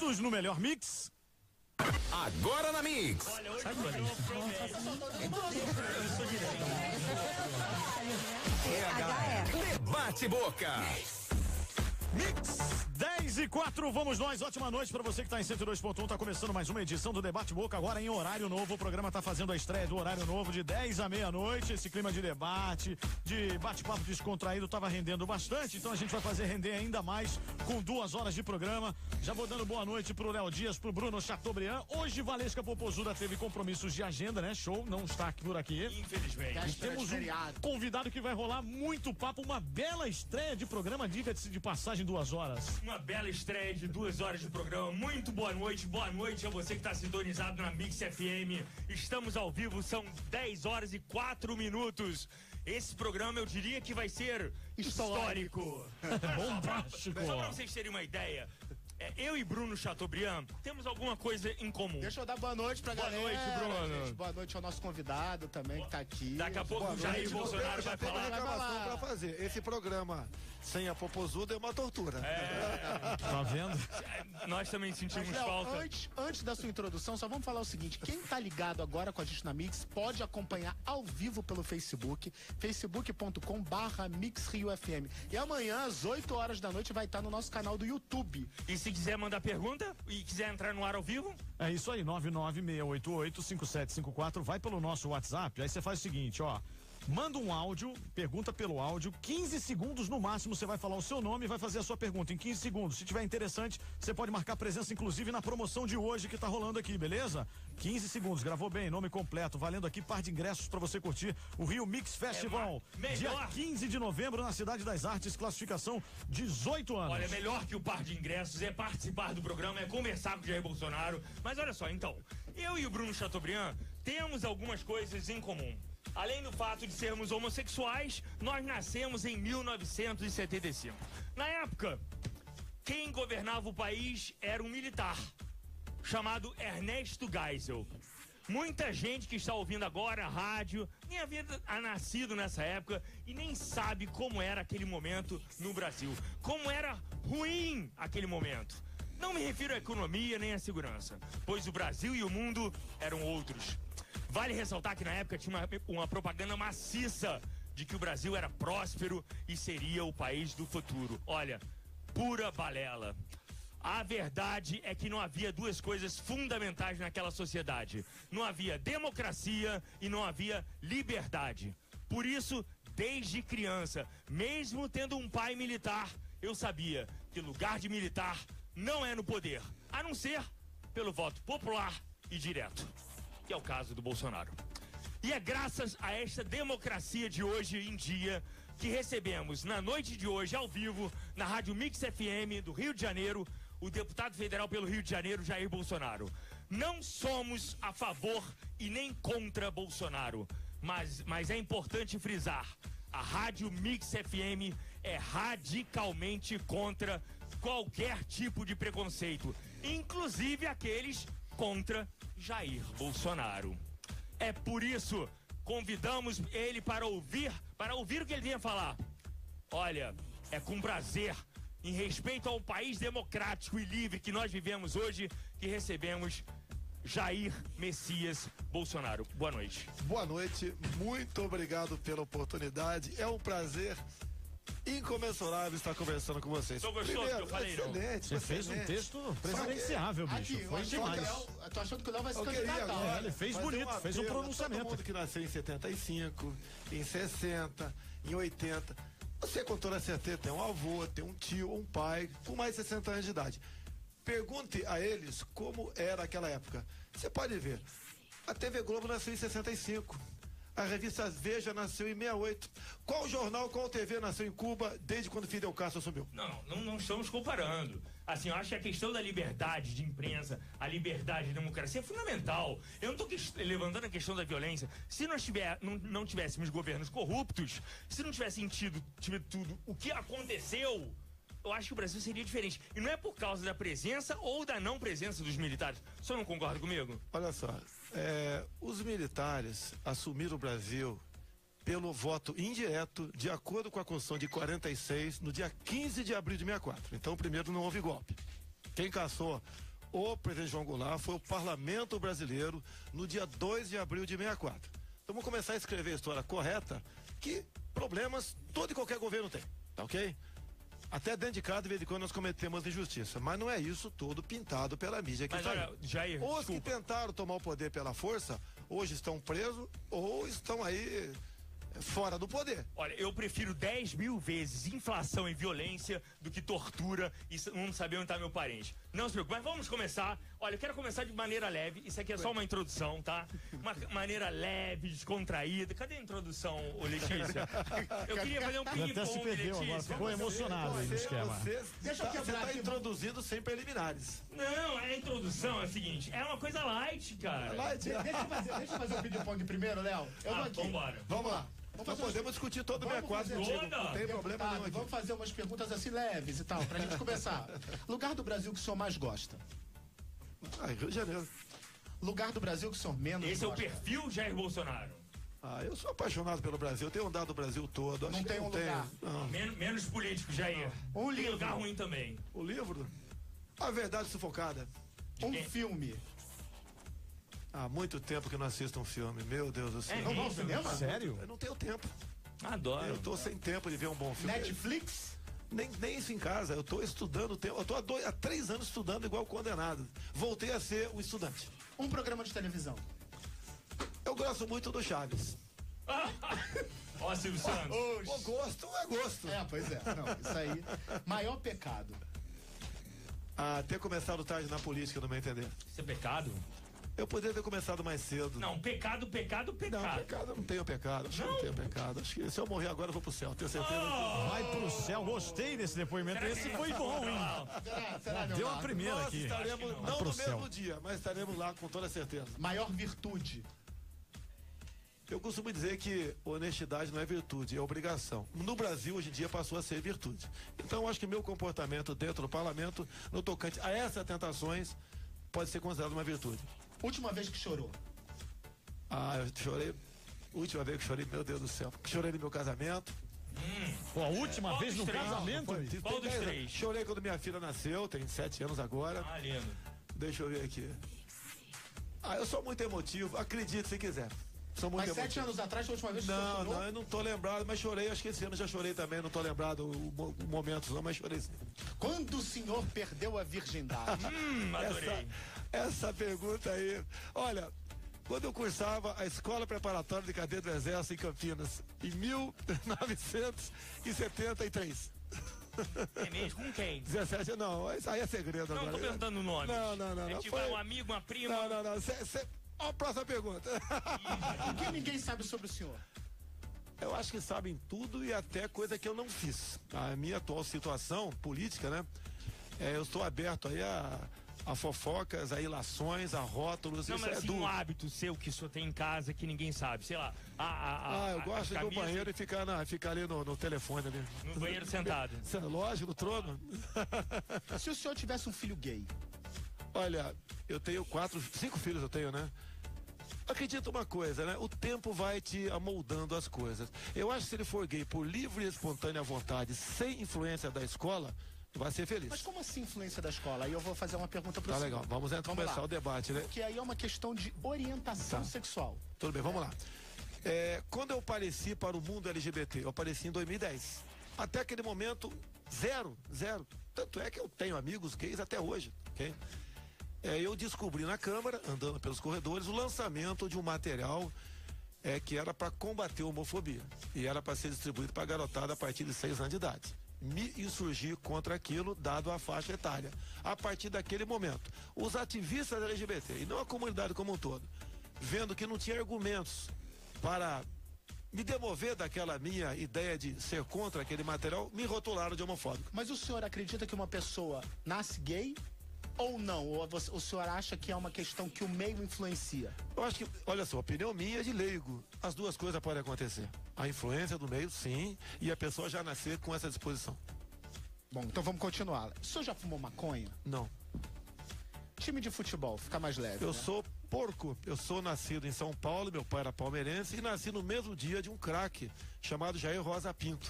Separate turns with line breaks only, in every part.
minutos no melhor mix.
Agora na Mix.
Olha, hoje
Sabe,
eu
Valéria?
sou direto.
Debate Boca.
Mix 10:04, vamos nós, ótima noite pra você que tá em 102.1, tá começando mais uma edição do Debate Boca, agora em horário novo, o programa tá fazendo a estreia do horário novo de 10 à meia-noite, esse clima de debate, de bate-papo descontraído tava rendendo bastante, então a gente vai fazer render ainda mais com 2 horas de programa. Já vou dando boa noite pro Léo Dias, pro Bruno Chateaubriand. Hoje Valesca Popozuda teve compromissos de agenda, né? Show, não está aqui por aqui.
Infelizmente.
E temos um convidado que vai rolar muito papo, uma bela estreia de programa, diga-se de passagem, 2 horas.
Uma bela estreia de 2 horas de programa. Muito boa noite a você que está sintonizado na Mix FM. Estamos ao vivo, são 10 horas e 4 minutos. Esse programa eu diria que vai ser histórico.
Bombástico.
Só pra vocês terem uma ideia, eu e Bruno Chateaubriand temos alguma coisa em comum.
Deixa eu dar boa noite pra
Boa
galera.
noite, Bruno.
Gente, boa noite ao nosso convidado também que tá aqui.
Daqui a pouco o Jair Bolsonaro vai
Tem uma
falar.
reclamação pra fazer. Esse programa sem a Popozuda é uma tortura.
Tá vendo?
Nós também sentimos
Léo,
falta.
antes da sua introdução, só vamos falar o seguinte: quem tá ligado agora com a gente na Mix pode acompanhar ao vivo pelo Facebook, facebook.com/MixRioFM. E amanhã, às 8 horas da noite, vai estar no nosso canal do YouTube.
E se quiser mandar pergunta e quiser entrar no ar ao vivo,
É isso aí, 996885754, vai pelo nosso WhatsApp, aí você faz o seguinte, ó. Manda um áudio, pergunta pelo áudio, 15 segundos no máximo você vai falar o seu nome e vai fazer a sua pergunta em 15 segundos. Se tiver interessante, você pode marcar presença inclusive na promoção de hoje que tá rolando aqui, beleza? 15 segundos, gravou bem, nome completo, valendo aqui par de ingressos pra você curtir o Rio Mix Festival. Dia 15 de novembro na Cidade das Artes, classificação 18 anos.
olha, melhor que o par de ingressos é participar do programa, é conversar com o Jair Bolsonaro. Mas olha só, então, eu e o Bruno Chateaubriand temos algumas coisas em comum. Além do fato de sermos homossexuais, nós nascemos em 1975. Na época, quem governava o país era um militar, chamado Ernesto Geisel. Muita gente que está ouvindo agora a rádio nem havia nascido nessa época e nem sabe como era aquele momento no Brasil. Como era ruim aquele momento. Não me refiro à economia nem à segurança, pois o Brasil e o mundo eram outros. Vale ressaltar que na época tinha uma propaganda maciça de que o Brasil era próspero e seria o país do futuro. Olha, pura balela. A verdade é que não havia duas coisas fundamentais naquela sociedade. Não havia democracia e não havia liberdade. Por isso, desde criança, mesmo tendo um pai militar, eu sabia que lugar de militar não é no poder, a não ser pelo voto popular e direto, que é o caso do Bolsonaro. E é graças a esta democracia de hoje em dia que recebemos na noite de hoje ao vivo na Rádio Mix FM do Rio de Janeiro o deputado federal pelo Rio de Janeiro, Jair Bolsonaro. Não somos a favor e nem contra Bolsonaro, mas é importante frisar, a Rádio Mix FM é radicalmente contra qualquer tipo de preconceito, inclusive aqueles contra Jair Bolsonaro. É por isso, convidamos ele para ouvir o que ele tem a falar. Olha, é com prazer, em respeito ao país democrático e livre que nós vivemos hoje, que recebemos Jair Messias Bolsonaro. Boa noite.
Boa noite, muito obrigado pela oportunidade. É um prazer incomensurável estar conversando com vocês.
Tô gostoso que eu falei, não?
excelente,
Você fez um texto presidenciável, bicho.
Aqui,
Foi demais.
eu tô achando que o Léo vai se
Eu queria
candidatar.
agora
ele fez
fazer
bonito, fez um
apelo a
pronunciamento.
Todo mundo que nasceu em 75, em 60, em 80. Você com toda certeza tem um avô, tem um tio, um pai com mais de 60 anos de idade. Pergunte a eles como era aquela época. Você pode ver, a TV Globo nasceu em 65. A revista Veja nasceu em 68. Qual jornal, qual TV nasceu em Cuba desde quando Fidel Castro assumiu?
Não estamos comparando. Assim, eu acho que a questão da liberdade de imprensa, a liberdade de democracia é fundamental. Eu não estou levantando a questão da violência. Se nós não tivéssemos governos corruptos, se não tivesse tido tudo o que aconteceu, eu acho que o Brasil seria diferente. E não é por causa da presença ou da não presença dos militares. O senhor não concorda comigo?
Olha só, os militares assumiram o Brasil pelo voto indireto, de acordo com a Constituição de 46, no dia 15 de abril de 64. Então, primeiro, não houve golpe. Quem caçou o presidente João Goulart foi o parlamento brasileiro no dia 2 de abril de 64. Então vamos começar a escrever a história correta, que problemas todo e qualquer governo tem, tá ok? Até dentro de casa, de vez em quando, nós cometemos injustiça. Mas não é isso todo pintado pela mídia que
Mas
tá aí.
olha, Jair,
Os que
desculpa.
tentaram tomar o poder pela força, hoje estão presos ou estão aí fora do poder.
Olha, eu prefiro 10 mil vezes inflação e violência do que tortura e não saber onde tá meu parente. Não se preocupe, mas vamos começar. Olha, eu quero começar de maneira leve. Isso aqui é só uma introdução, tá? Uma maneira leve, descontraída. Cadê a introdução, ô Letícia? Eu queria fazer um
Ele até se
ping-pong,
perdeu agora,
Letícia.
ficou emocionado aí no esquema.
Deixa eu
Você
quebrar
está
aqui.
introduzindo sem preliminares.
Não, a introdução é o seguinte, é uma coisa light, cara.
Deixa eu fazer o ping-pong primeiro, Léo. Eu vou aqui.
Vambora.
Vamos lá. Nós podemos discutir todo o
Vamos
64
fazer
contigo.
toda?
Não tem problema
Deputado,
nenhum aqui.
vamos fazer umas perguntas assim leves e tal, pra gente começar. Lugar do Brasil que o senhor mais gosta?
Rio de Janeiro.
Lugar do Brasil que o senhor menos
Esse é o
gosta?
perfil Jair Bolsonaro.
Eu sou apaixonado pelo Brasil, eu tenho andado o Brasil todo.
Não
Acho que
tem um lugar.
Não.
Menos político, Jair.
Um
Tem
livro.
lugar ruim também.
O livro? A Verdade Sufocada.
Um
quem?
filme.
Há muito tempo que eu não assisto um filme, meu Deus do céu.
É
Não vão ao
mesmo?
cinema?
Sério?
Eu não tenho tempo.
Adoro.
Eu tô sem tempo de ver um bom filme.
Netflix?
Nem isso em casa, eu tô estudando, eu tô há 3 anos estudando igual condenado. Voltei a ser um estudante.
Um programa de televisão.
Eu gosto muito do Chaves.
Ó, Silvio Santos.
O gosto é gosto.
Pois é. Não, isso aí. Maior pecado.
Ter começado tarde na política, no meu entender.
Isso é pecado?
Eu poderia ter começado mais cedo.
Não, pecado.
Não, pecado, eu não tenho pecado. Acho que eu não tenho pecado. Acho que se eu morrer agora, eu vou pro céu, tenho certeza.
Vai pro céu, gostei desse depoimento. Esse foi bom, hein?
Será,
Deu a
Leonardo?
primeira
Nós
aqui.
estaremos,
não.
não
Pro
no
céu.
mesmo dia, mas estaremos lá com toda certeza.
Maior virtude.
Eu costumo dizer que honestidade não é virtude, é obrigação. No Brasil, hoje em dia, passou a ser virtude. Então, eu acho que meu comportamento dentro do parlamento, no tocante a essas tentações, pode ser considerado uma virtude.
Última vez que chorou.
Eu chorei. Última vez que chorei, meu Deus do céu. Chorei no meu casamento.
Pô, a última
Qual
vez
dos
no
três?
casamento?
Tem
Qual dos
10 anos.
três?
Chorei quando minha filha nasceu, tem 7 anos agora.
Ah, lindo.
Deixa eu ver aqui. Eu sou muito emotivo, acredite se quiser. Sou muito
Mas 7
emotivo.
anos atrás, foi a última vez que o senhor
Não,
chorou?
eu não tô lembrado, mas chorei. Acho que esse ano já chorei também, não tô lembrado o momento, não, mas chorei sim.
Quando o senhor perdeu a virgindade?
Adorei.
Essa pergunta aí. Olha, quando eu cursava a Escola Preparatória de Cadeia do Exército em Campinas, em 1973.
É mesmo? Com quem?
17, não, isso aí é segredo
Não,
agora.
tô perguntando o nome.
Não.
É tipo
Foi-
um amigo, uma prima.
Não. Ó, a próxima pergunta.
O que ninguém sabe sobre o senhor?
Eu acho que sabem tudo e até coisa que eu não fiz. A minha atual situação política, né? Eu estou aberto aí a fofocas, a ilações, a rótulos.
Não,
isso
mas
é
assim,
duro.
um hábito seu que o senhor tem em casa que ninguém sabe. Sei lá.
Eu gosto de ir no
camisa
banheiro e ficar ali no telefone ali.
No banheiro sentado.
Lógico, no trono.
Se o senhor tivesse um filho gay,
Olha, eu tenho 5 filhos eu tenho, né? Acredita uma coisa, né? O tempo vai te amoldando as coisas. Eu acho que se ele for gay por livre e espontânea vontade, sem influência da escola, vai ser feliz.
mas como assim influência da escola? Aí eu vou fazer uma pergunta pro
Tá
senhor.
legal, vamos começar
lá.
o debate, né?
Que aí é uma questão de orientação sexual.
Tudo bem, vamos lá. Quando eu apareci para o mundo LGBT, eu apareci em 2010. Até aquele momento, zero. Tanto é que eu tenho amigos gays até hoje, ok? Eu descobri na Câmara, andando pelos corredores, o lançamento de um material que era para combater a homofobia. E era para ser distribuído para a garotada a partir de 6 anos de idade. Me insurgi contra aquilo, dado a faixa etária. A partir daquele momento, os ativistas LGBT, e não a comunidade como um todo, vendo que não tinha argumentos para me demover daquela minha ideia de ser contra aquele material, me rotularam de homofóbico.
Mas o senhor acredita que uma pessoa nasce gay ou não? Ou o senhor acha que é uma questão que o meio influencia?
Eu acho que, olha só, a opinião minha é de leigo. As duas coisas podem acontecer. A influência do meio, sim, e a pessoa já nascer com essa disposição.
Bom, então vamos continuar. O senhor já fumou maconha?
Não.
Time de futebol, fica mais leve.
Eu
né?
sou porco. Eu sou nascido em São Paulo, meu pai era palmeirense, e nasci no mesmo dia de um craque chamado Jair Rosa Pinto.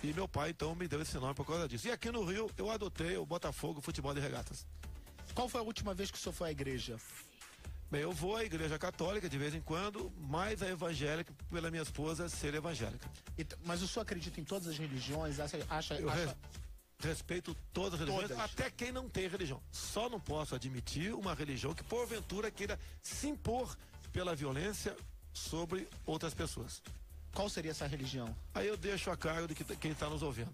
E meu pai, então, me deu esse nome por causa disso. E aqui no Rio, eu adotei o Botafogo Futebol de Regatas.
Qual foi a última vez que o senhor foi à igreja?
Bem, eu vou à igreja católica de vez em quando, mais a evangélica, pela minha esposa ser evangélica.
Mas o senhor acredita em todas as religiões?
Eu respeito todas as religiões, até quem não tem religião. Só não posso admitir uma religião que porventura queira se impor pela violência sobre outras pessoas.
Qual seria essa religião?
Aí eu deixo a cargo de quem está nos ouvindo.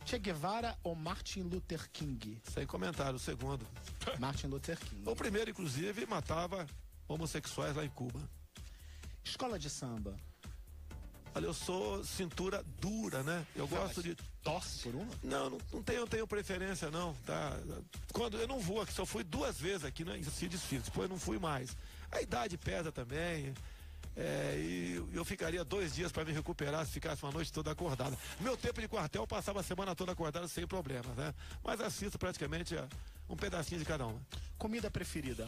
Che Guevara ou Martin Luther King?
Sem comentário, o segundo.
Martin Luther King.
O primeiro, inclusive, matava homossexuais lá em Cuba.
Escola de samba.
Olha, eu sou cintura dura, né? Eu gosto de...
Torce por uma?
Não tenho preferência, não, tá? Quando eu não vou aqui, só fui 2 vezes aqui em Cides Filhos, depois eu não fui mais. A idade pesa também. E eu ficaria 2 dias para me recuperar se ficasse uma noite toda acordada. Meu tempo de quartel eu passava a semana toda acordado sem problemas, né? Mas assisto praticamente um pedacinho de cada uma.
Comida preferida?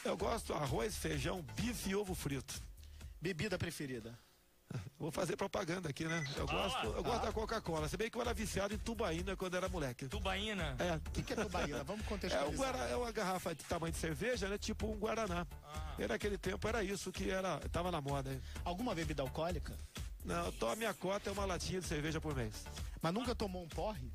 Eu gosto arroz, feijão, bife e ovo frito.
Bebida preferida?
Vou fazer propaganda aqui, né? Eu gosto da Coca-Cola. Se bem que eu era viciado em tubaína quando era moleque.
Tubaína?
É.
O que é tubaína? Vamos contextualizar.
É uma garrafa de tamanho de cerveja, né? Tipo um Guaraná. E naquele tempo era isso que tava na moda. Hein?
Alguma bebida alcoólica?
Não, a minha cota é uma latinha de cerveja por mês.
Mas nunca tomou um porre?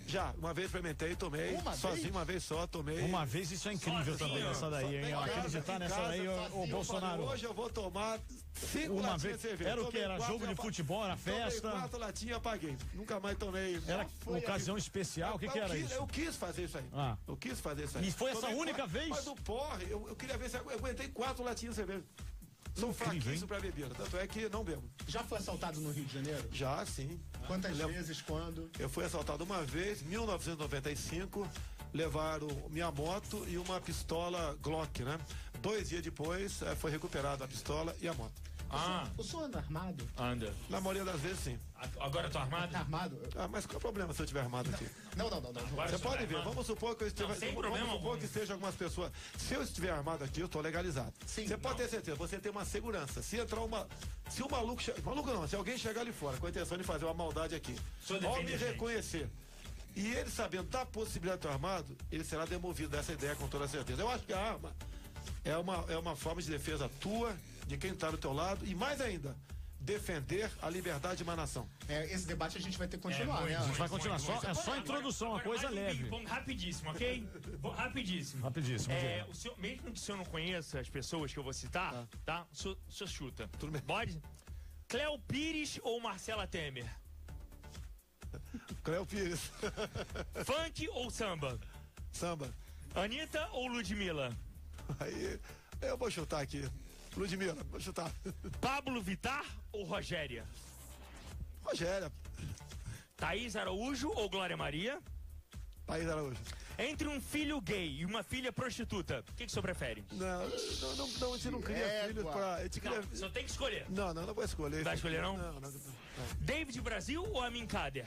Já, uma vez experimentei, tomei. Sozinho, uma vez só, tomei.
Uma vez, isso é incrível também, essa daí, hein? Acreditar nessa daí, ô Bolsonaro.
Hoje eu vou tomar 5 latinhas de cerveja.
Era o que? Era jogo de futebol, era festa?
Tomei 4 latinhas e apaguei. Nunca mais tomei.
Era ocasião especial? O que era isso?
Eu quis fazer isso aí. Eu quis fazer isso aí.
E foi essa única vez?
Mas o porre, eu queria ver se eu aguentei 4 latinhas de cerveja. Sou fraquíssimo pra bebida, tanto é que não bebo.
Já foi assaltado no Rio de Janeiro?
Já, sim.
Quantas vezes, quando?
Eu fui assaltado uma vez, em 1995, levaram minha moto e uma pistola Glock, né? 2 dias depois, foi recuperado a pistola e a moto.
O senhor anda armado?
Anda.
Na maioria das vezes, sim.
Agora eu tô armado?
Tá armado?
Mas qual é o problema se eu estiver armado aqui?
Não.
Você pode ver, vamos supor que eu esteja. Vamos supor que esteja algumas pessoas. Se eu estiver armado aqui, eu estou legalizado. Você pode ter certeza, você tem uma segurança. Se entrar se o maluco. Maluco não, se alguém chegar ali fora com a intenção de fazer uma maldade aqui, ao me reconhecer. E ele sabendo da possibilidade de estar armado, ele será demovido dessa ideia com toda certeza. Eu acho que a arma é uma forma de defesa tua, de quem está do teu lado, e mais ainda, defender a liberdade de uma nação.
Esse debate a gente vai ter que continuar, né?
A gente vai continuar, é só a introdução, uma coisa leve.
Rapidíssimo, ok? Rapidíssimo. O senhor, mesmo que o senhor não conheça as pessoas que eu vou citar, tá? O senhor chuta.
Tudo bem.
Pode? Cléo Pires ou Marcela Temer?
Cléo Pires.
Funk ou samba?
Samba.
Anitta ou Ludmilla?
Aí, eu vou chutar aqui. Ludmilla, vou chutar.
Pablo Vittar ou Rogéria?
Rogéria.
Thaís Araújo ou Glória Maria?
Thaís Araújo.
Entre um filho gay e uma filha prostituta, o que o senhor prefere?
Não, a gente não cria filhos pra...
Não, só tem que escolher.
Não vou escolher.
Vai escolher, não?
Não.
David Brasil ou Amin Kader?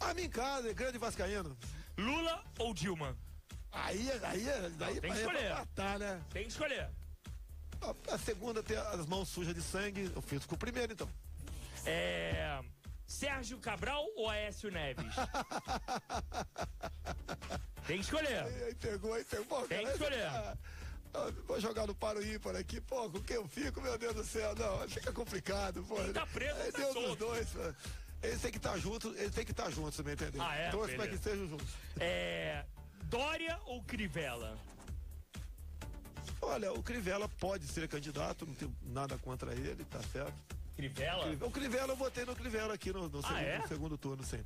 Amin Kader, grande vascaíno.
Lula ou Dilma?
Aí
tem que escolher.
Matar, né?
Tem que escolher.
A segunda tem as mãos sujas de sangue, eu fiz com o primeiro, então.
Sérgio Cabral ou Aécio Neves? Tem que escolher.
Aí pegou.
Tem que escolher.
Vou jogar no paro ímpar aqui, pô, com quem eu fico, meu Deus do céu, não, fica complicado, pô.
Quem tá preso, tá
Deus
solto.
dos dois, pô. Eles têm que estar juntos, me entendeu? Torce pra que estejam juntos.
Dória ou Crivella?
Olha, o Crivella pode ser candidato, não tenho nada contra ele, tá certo?
Crivella?
O Crivella, eu votei no Crivella aqui no segundo turno, sim.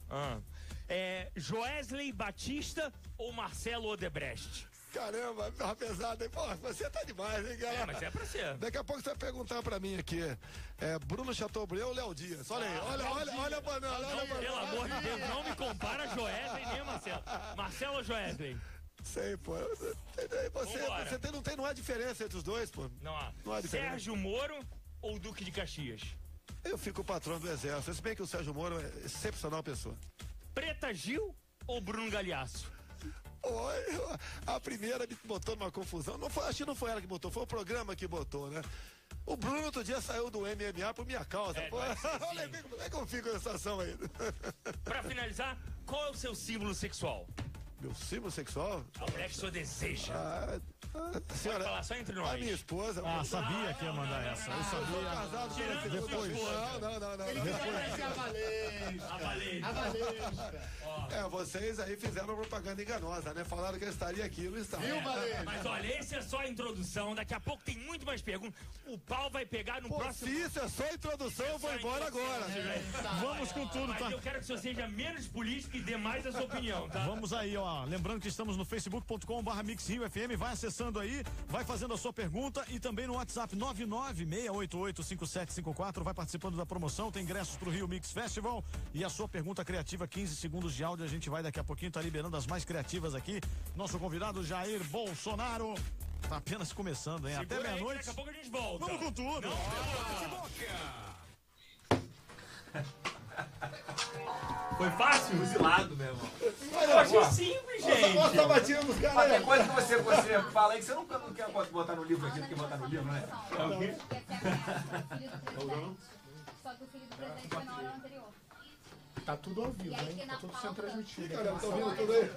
Joesley Batista ou Marcelo Odebrecht?
Caramba, tá pesado, hein? Pô, você tá demais, hein, galera?
Mas é pra ser.
Daqui a pouco você vai perguntar pra mim aqui, Bruno Chateaubriand ou Léo Dias? Olha aí, olha a banana,
Pelo amor de Deus, não me compara a Joesley nem a Marcelo. Marcelo ou Joesley?
Sei, pô. Não há diferença entre os dois, pô.
Não há.
Não há diferença.
Sérgio Moro ou Duque de Caxias?
Eu fico patrão do Exército. Se bem que o Sérgio Moro é excepcional pessoa.
Preta Gil ou Bruno Galhaço?
A primeira me botou numa confusão. Acho que não foi ela que botou, foi o programa que botou, né? O Bruno outro dia saiu do MMA por minha causa. Olha como é que eu fico nessa situação aí.
Pra finalizar, qual é o seu símbolo sexual?
Meu símbolo sexual?
A mulher que o senhor deseja.
A senhora,
Pode falar só entre nós.
a minha esposa.
Sabia que ia mandar essa. Eu sabia.
Casado,
Depois.
Não.
Ele quer parecer a Valesca. A Valesca.
Vocês aí fizeram uma propaganda enganosa, né? Falaram que eu estaria aqui, não estava.
Viu, Valesca?
Mas olha, esse é só a introdução. Daqui a pouco tem muito mais perguntas. O pau vai pegar no próximo.
Se isso é só a introdução, eu vou embora agora.
Vamos com tudo,
Mas
tá?
eu quero que o senhor seja menos político e dê mais a sua opinião, tá?
Vamos aí, ó. Lembrando que estamos no facebook.com/MixRioFM. Vai acessando aí, vai fazendo a sua pergunta e também no WhatsApp 996885754. Vai participando da promoção. Tem ingressos pro Rio Mix Festival. E a sua pergunta criativa, 15 segundos de áudio. A gente vai daqui a pouquinho, tá liberando as mais criativas aqui. Nosso convidado, Jair Bolsonaro. Tá apenas começando, hein? Até meia-noite.
Daqui a pouco a gente volta.
Vamos com tudo.
Foi fácil?
Fuzilado, meu irmão.
Eu achei simples, gente.
Nossa, tá batendo nos caras
Qualquer
aí.
coisa que você fala aí que você nunca não quer botar no livro aqui, do que botar no livro, né?
É o quê?
Só que o filho do presidente foi na hora anterior.
Tá tudo ao vivo, hein? Tá tudo sendo transmitido.
Cara, tô ouvindo tudo aí.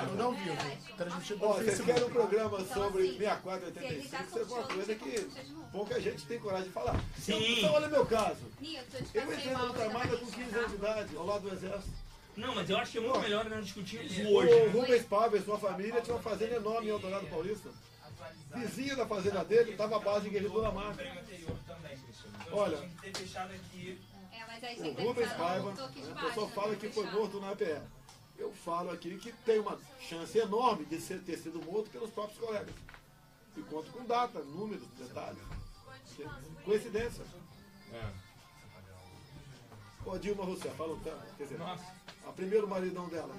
Tudo ao vivo. Transmitido
Ó,
no
vocês
Facebook.
querem um programa sobre
assim,
6485? Isso é uma coisa que pouca gente tem coragem de falar.
Sim.
Então, olha meu caso.
Nilton, eu te
Eu
passei
entrei
o
na
áudio da
Armada com
Patrícia
15 anos de idade, ao lado do Exército.
Não, mas eu acho que é muito melhor nós discutirmos
O
hoje. Né?
Rubens Paiva e sua família tinha uma fazenda enorme em Eldorado Paulista. Vizinho da fazenda dele estava a base em Guerreiro do Lamar. Olha,
É, mas aí
o
você
Rubens Paiva,
tô aqui de
o
baixo,
pessoal fala
né?
que foi morto na APR. Eu falo aqui que tem uma chance enorme de ter sido morto pelos próprios colegas. E conto com data, números, detalhes. Coincidência. Ó, Dilma Rousseff, fala o tema. Quer dizer,
Nossa.
a primeiro maridão dela.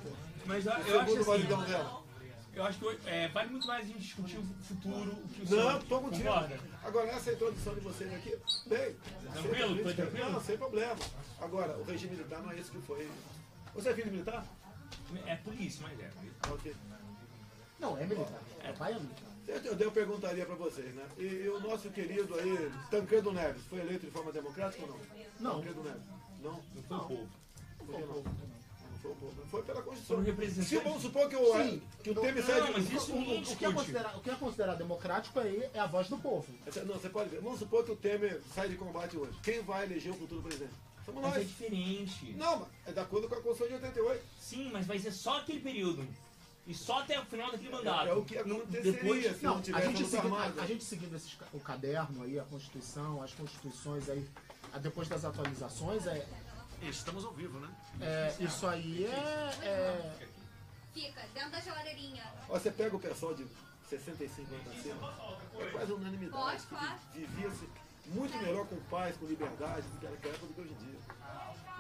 Mas
O
eu acho
segundo
assim,
maridão dela.
eu acho que vale muito mais a gente discutir o futuro, o que o
Não,
senhor
tô contigo.
concorda.
Agora, essa introdução de vocês aqui, bem.
Tranquilo? Foi tranquilo?
Não, sem problema. Agora, o regime militar não é isso que foi. Você é filho militar?
É polícia, mas é.
Ok.
Não, é militar. É pai é militar.
Eu perguntaria para vocês, né? E o nosso querido aí, Tancredo Neves, foi eleito de forma democrática ou não?
Não.
Tancredo Neves. Não?
Não foi o povo.
Por que não? Não foi o povo. Foi pela
Foram
Constituição.
representantes.
Se vamos supor que o Temer sai
Não,
de...
mas isso ninguém
O que é
discute.
considerado democrático aí é a voz do povo.
Não, você pode ver. Vamos supor que o Temer sai de combate hoje. Quem vai eleger o futuro presidente? Somos
Mas é
nós.
diferente.
Não, mas é de acordo com a Constituição de 88.
Sim, mas vai ser só aquele período. E só até o final daquele mandato.
É o que aconteceria
Depois,
se não tivesse luta armada.
A gente seguindo o caderno aí, a Constituição, as constituições aí, depois das atualizações,
Estamos ao vivo, né?
isso aí
Fica dentro da geladeirinha.
Ó, você pega o pessoal de 65 anos acima, é quase unanimidade.
Pode,
que
claro.
Vivia-se muito melhor com paz, com liberdade do que naquela época do que hoje em dia.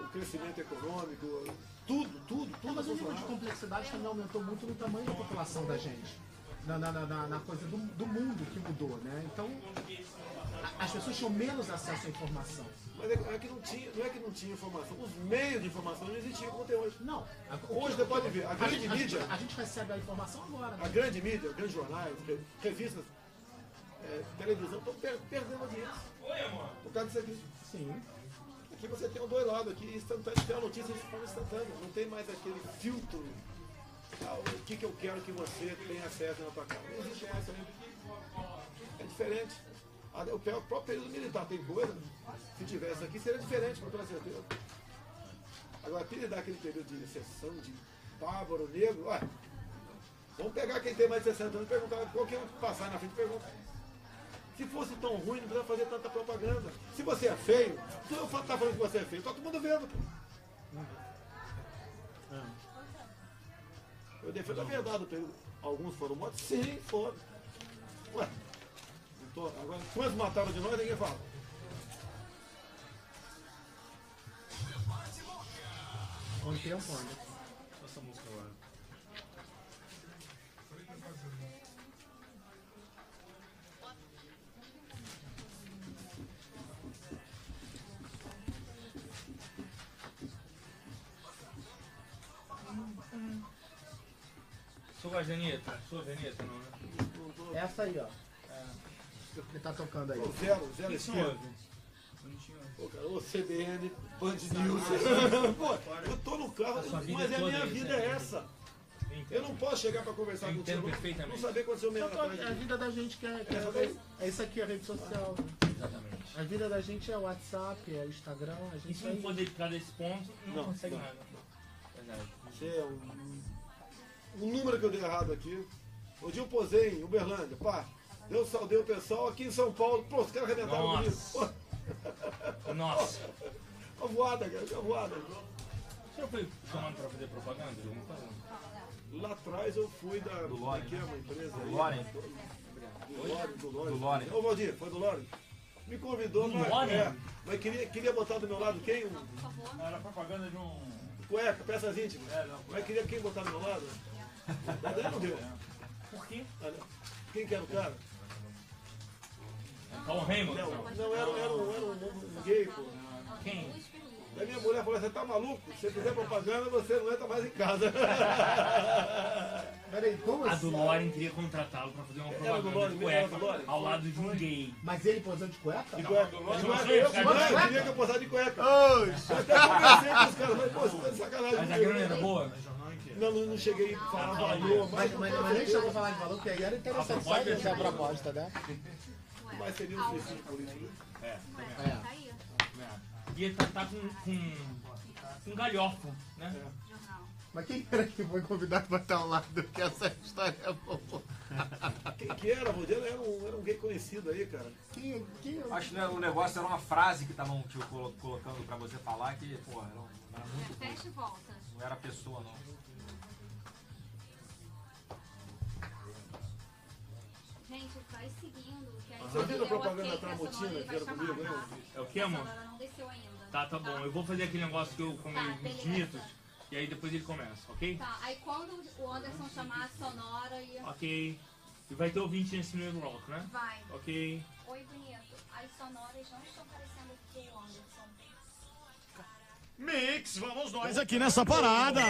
O crescimento econômico, tudo
mas o nível de
funcionava.
complexidade também aumentou muito no tamanho da população da gente. Na coisa do mundo que mudou, né? Então, as pessoas tinham menos acesso à informação.
Mas não é que não tinha informação. Os meios de informação não existiam como tem hoje.
Não.
Hoje você pode ver, a grande mídia,
A gente recebe a informação agora.
a grande mídia, grandes jornais, revistas, televisão, estão perdendo audiência
Oi, amor.
por causa disso aqui.
Sim.
Aqui você tem os dois lados, aqui instantâneo, tem a notícia de forma instantânea, não tem mais aquele filtro. O que eu quero que você tenha acesso na tua casa. Não existe mais isso aí. É diferente. O próprio período militar tem coisa, se tivesse aqui seria diferente, com toda certeza. Agora, apelidar aquele período de exceção, de bárbaro, negro, olha, vamos pegar quem tem mais de 60 anos e perguntar, qualquer um que passar na frente pergunta. Se fosse tão ruim, não precisa fazer tanta propaganda. Se você é feio, se eu tá falando que você é feio, tá todo mundo vendo. Eu defendo a verdade do período. Alguns foram mortos? Sim, foram. Ué, agora, quantos mataram de nós, ninguém fala.
Com o tempo, olha.
Essa música agora. Sua gosta de Anitta? Sua Anitta, não, né?
Essa aí, ó. Que tá tocando aí.
Zero
O que você
esquerda.
ouve?
Pô, cara, o CBN, Band News. Pô, eu tô no carro,
A sua vida
mas a
toda
minha
é isso,
vida
né?
é essa. Eu não posso chegar pra conversar
Eu
contigo.
entendo perfeitamente.
Não saber quando seu meio atrás.
A vida da gente é isso aqui, a rede social. Né?
Exatamente.
A vida da gente é o WhatsApp, é o Instagram, a
E
gente
se não for dedicar desse ponto, não consegue nada. Verdade.
Isso é um número que eu dei errado aqui. Um dia eu posei em Uberlândia, pá. Eu saudei o pessoal aqui em São Paulo. Pô, os caras arrebentaram comigo. Pô,
Nossa.
uma voada, cara, uma voada.
Você foi chamando pra fazer propaganda? Eu não falo.
Lá atrás eu fui da.
Do Loren.
Que é uma empresa aí.
Loren.
Do Loren.
Do Loren.
Ô Valdir, foi do Loren? Me convidou,
Do
mas,
Loren?
mas queria botar do meu lado quem?
Era propaganda de um.
Cueca, peças íntimas. Mas queria quem botar do meu lado? Mas daí não deu.
Por quê?
Quem que era o cara?
Tom Raymond?
Não, era um gay, pô.
Quem?
Aí minha mulher falou, você tá maluco? Se você fizer propaganda, você não entra mais em casa.
Peraí, como
A
assim?
do Loren queria contratá-lo pra fazer uma
Era do
propaganda
Loren,
de
era do
cueca
Loren.
ao lado de um gay.
Mas ele posando de cueca?
De cueca. Eu queria que eu posasse de cueca.
Oxe!
Eu até conversei com os caras, mas pô, você tá de sacanagem.
Mas a
comigo,
grana
né?
era boa?
Não cheguei a falar valor,
Mas nem chegou a falar de valor, porque aí era interessante saber essa proposta, né?
mas seria um suicídio político.
É.
Tá aí,
E ele tá com galhofa, né?
jornal.
Mas quem era que foi convidado para estar ao lado? Que essa história é boa.
Quem que era, Rodrigo? Era um gay conhecido aí, cara.
Quem
Acho que o negócio era uma frase que estavam tipo, colocando pra você falar que, pô, era muito ruim.
Fecha e volta.
Não era pessoa, não.
Gente, vai seguindo. Que aí
Você viu a propaganda
da
Tramontina que era comigo, né?
É o que, amor?
A não desceu ainda.
Tá bom. Eu vou fazer aquele negócio que eu comi
Tá,
os
beleza.
mitos. E aí depois ele começa, ok?
Tá, aí quando o Anderson chamar a sonora e...
Ok. E vai ter ouvinte nesse primeiro bloco, né?
Vai.
Ok.
Oi, bonito. As sonoras não estão parecendo com o Anderson.
Mix, vamos nós aqui nessa parada.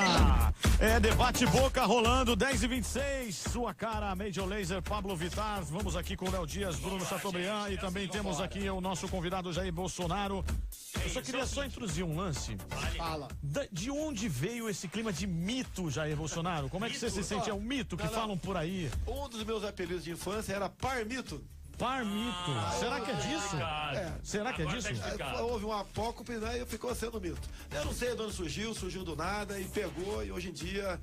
É debate boca rolando, 10h26. Sua cara, Major Lazer, Pablo Vittar. Vamos aqui com o Léo Dias, Bruno Chateaubriand e também temos aqui o nosso convidado Jair Bolsonaro. Eu só queria introduzir um lance.
fala?
De onde veio esse clima de mito, Jair Bolsonaro? Como é que você se sente? É um mito que falam por aí.
Um dos meus apelidos de infância era Parmito.
Parmito. Será que é disso? Será que é disso?
Houve um apócope, né, e ficou sendo mito. Eu não sei de onde surgiu do nada e pegou, e hoje em dia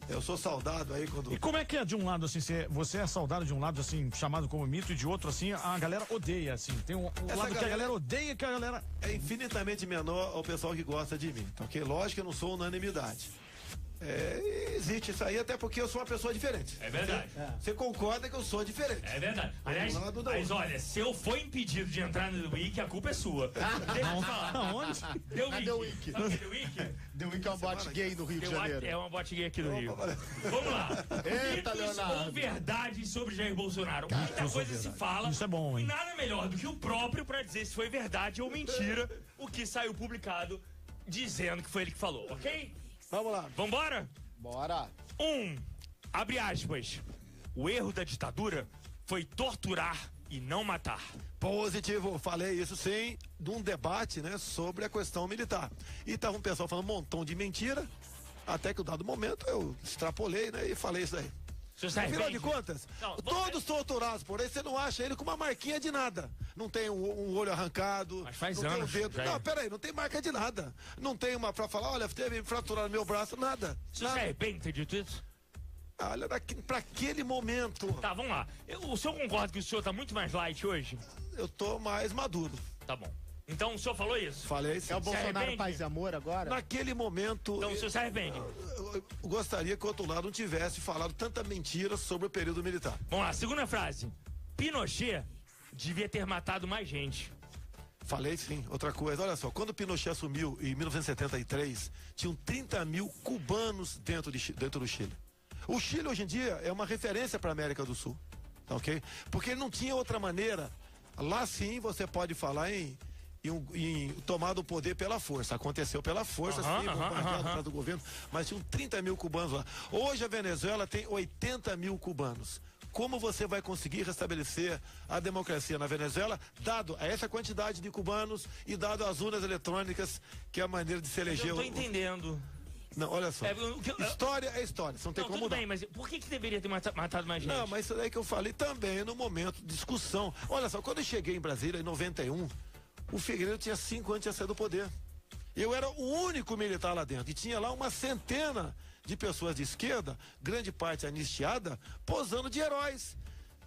eu sou saudado aí quando...
E como é que é de um lado, assim, você é saudado de um lado, assim, chamado como mito, e de outro, assim, a galera odeia, assim. Tem um lado que a galera odeia, que a galera...
É infinitamente menor ao pessoal que gosta de mim, tá ok? Lógico que eu não sou unanimidade. Existe isso aí, até porque eu sou uma pessoa diferente.
É verdade.
Você concorda que eu sou diferente?
É verdade. Aliás,
Um lado da
mas
outra.
olha, se eu for impedido de entrar no The Wiki, a culpa é sua. Deixa eu falar.
Aonde?
The Wiki. Sabe o que é The Wiki?
The Week é um bote gay no Rio de Janeiro.
É uma bote gay aqui do Rio. Vamos lá.
Eita,
Mitos
Leonardo.
ou verdades sobre Jair Bolsonaro? Muita coisa se fala.
Isso é bom, hein?
E nada melhor do que o próprio pra dizer se foi verdade ou mentira o que saiu publicado dizendo que foi ele que falou, ok?
Vamos lá.
Vambora?
Bora.
Abre aspas. O erro da ditadura foi torturar e não matar.
Positivo, falei isso sim, de um debate, né, sobre a questão militar. E tava um pessoal falando um montão de mentira, até que, dado momento, eu extrapolei, né, e falei isso aí. Afinal de contas,
Não,
todos torturados por aí, você não acha ele com uma marquinha de nada. Não tem um olho arrancado,
Mas faz
não
anos,
tem um dedo.
Jair.
Não, peraí, não tem marca de nada. Não tem uma pra falar, olha, teve fraturado meu braço, nada.
Você se arrepende de ter dito isso?
Olha, pra aquele momento,
Tá, vamos lá. O senhor concorda que o senhor tá muito mais light hoje?
eu tô mais maduro.
Tá bom. Então o senhor falou isso?
Falei isso.
É o Bolsonaro
arrepende?
paz e amor agora?
Naquele momento,
Então o senhor se arrepende?
eu gostaria que o outro lado não tivesse falado tanta mentira sobre o período militar.
Vamos lá, segunda frase. Pinochet devia ter matado mais gente.
Falei sim. Outra coisa, olha só, quando o Pinochet assumiu em 1973, tinham 30 mil cubanos dentro do Chile. O Chile hoje em dia é uma referência para a América do Sul, tá ok? Porque ele não tinha outra maneira. Lá sim você pode falar em tomar o poder pela força. Aconteceu pela força, sim, bombardeado por causa do governo, mas tinham 30 mil cubanos lá. Hoje a Venezuela tem 80 mil cubanos. Como você vai conseguir restabelecer a democracia na Venezuela, dado a essa quantidade de cubanos e dado as urnas eletrônicas, que é a maneira de se eleger
Eu tô entendendo.
Não, olha só. História é história, você não tem como mudar.
Bem, mas por que deveria ter matado mais gente?
Não, mas isso daí que eu falei também no momento de discussão. Olha só, quando eu cheguei em Brasília, em 91, o Figueiredo tinha 5 anos de sair do poder. Eu era o único militar lá dentro. E tinha lá uma centena de pessoas de esquerda, grande parte anistiada, posando de heróis,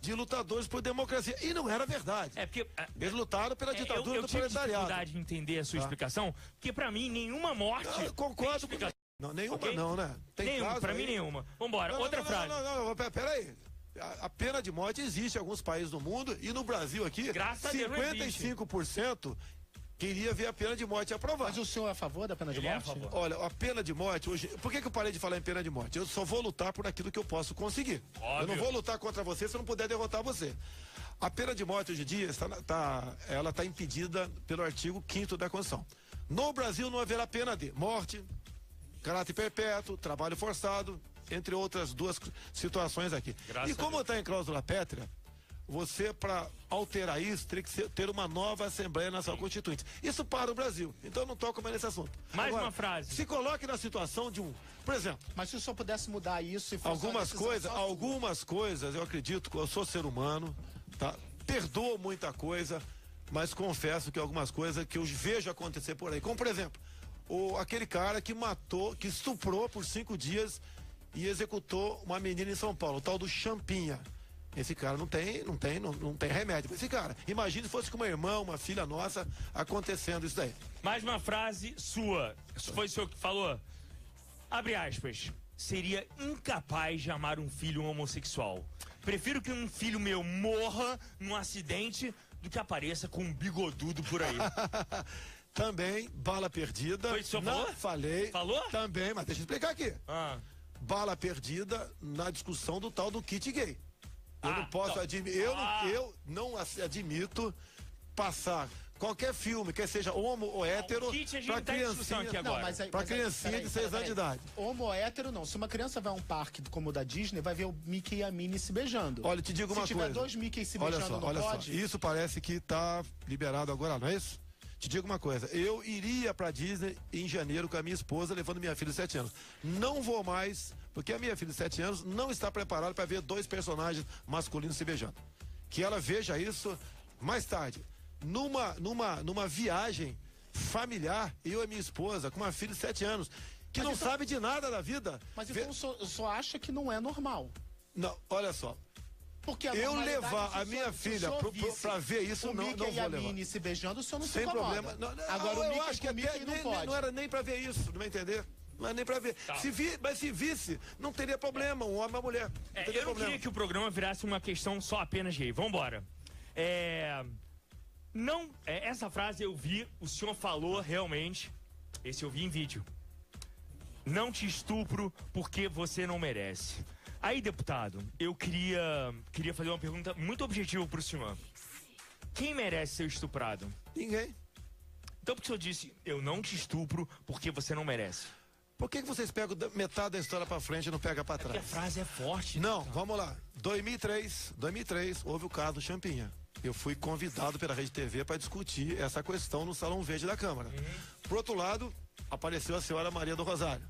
de lutadores por democracia. E não era verdade.
Porque
eles lutaram pela ditadura
eu
do
tive
proletariado.
dificuldade de entender a sua explicação, porque pra mim nenhuma morte.
Eu concordo com você. Não, nenhuma não, né? Tem
nenhuma, pra
aí.
mim nenhuma. Vambora, outra frase.
Não, peraí. A pena de morte existe em alguns países do mundo e no Brasil aqui,
graças a Deus,
55% queria ver a pena de morte aprovada.
Mas o senhor é a favor da pena de morte?
É a favor.
Olha, a pena de morte hoje. Por que eu parei de falar em pena de morte? Eu só vou lutar por aquilo que eu posso conseguir.
Óbvio.
Eu não vou lutar contra você se eu não puder derrotar você. A pena de morte hoje em dia ela está impedida pelo artigo 5º da Constituição. No Brasil não haverá pena de morte, caráter perpétuo, trabalho forçado, entre outras 2 situações aqui. E como está em cláusula pétrea, você, para alterar isso, teria que ter uma nova Assembleia Nacional Constituinte. Isso para o Brasil. Então eu não toco mais nesse assunto.
Mais
Agora,
uma frase.
Se coloque na situação de por exemplo.
Mas se o senhor pudesse mudar isso e fosse
algumas coisas, eu acredito que eu sou ser humano, tá? Perdoo muita coisa, mas confesso que algumas coisas que eu vejo acontecer por aí. Como, por exemplo, aquele cara que que estuprou por 5 dias e executou uma menina em São Paulo, o tal do Champinha. Esse cara não tem remédio. Esse cara, imagine se fosse com uma irmã, uma filha nossa, acontecendo isso daí.
Mais uma frase sua. Isso foi o senhor que falou? Abre aspas. Seria incapaz de amar um filho homossexual. Prefiro que um filho meu morra num acidente do que apareça com um bigodudo por aí.
Também, bala perdida.
Foi isso que o senhor falou?
Falei.
Falou?
Também, mas deixa eu explicar aqui. Bala perdida na discussão do tal do kit gay. Eu não posso admitir, eu não admito passar qualquer filme, quer seja homo ou hétero, pra criancinha, pra criancinha de 6 anos de idade.
Homo ou hétero não. Se uma criança vai a um parque como o da Disney, vai ver o Mickey e a Minnie se beijando.
Olha, te digo uma coisa.
Se tiver 2 Mickey se beijando, não pode?
Isso parece que tá liberado agora, não é isso? Te digo uma coisa, eu iria pra Disney em janeiro com a minha esposa, levando minha filha de 7 anos. Não vou mais, porque a minha filha de 7 anos não está preparada para ver 2 personagens masculinos se beijando. Que ela veja isso mais tarde. Numa viagem familiar, eu e minha esposa, com uma filha de 7 anos, que não sabe de nada da vida.
Mas então o senhor acha que não é normal?
Não, olha só.
Porque
eu levar a minha filha pra ver isso, não vou levar.
O Mickey e a Minnie se beijando, o senhor não se
Sem
incomoda.
problema.
Agora o Mickey,
acho que não era nem pra ver isso, não vai entender? Não é nem pra ver.
Tá.
Mas se visse, não teria problema, um homem e uma mulher.
Eu não queria que o programa virasse uma questão só apenas gay. Vambora. Essa frase eu vi, o senhor falou realmente. Esse eu vi em vídeo. Não te estupro porque você não merece. Aí, deputado, eu queria fazer uma pergunta muito objetiva pro senhor. Quem merece ser estuprado?
Ninguém.
Então por que o senhor disse, eu não te estupro porque você não merece?
Por que vocês pegam metade da história pra frente e não pegam pra trás?
Porque a frase é forte.
Não, vamos lá. 2003, houve o caso do Champinha. Eu fui convidado pela Rede TV para discutir essa questão no Salão Verde da Câmara. Por outro lado, apareceu a senhora Maria do Rosário.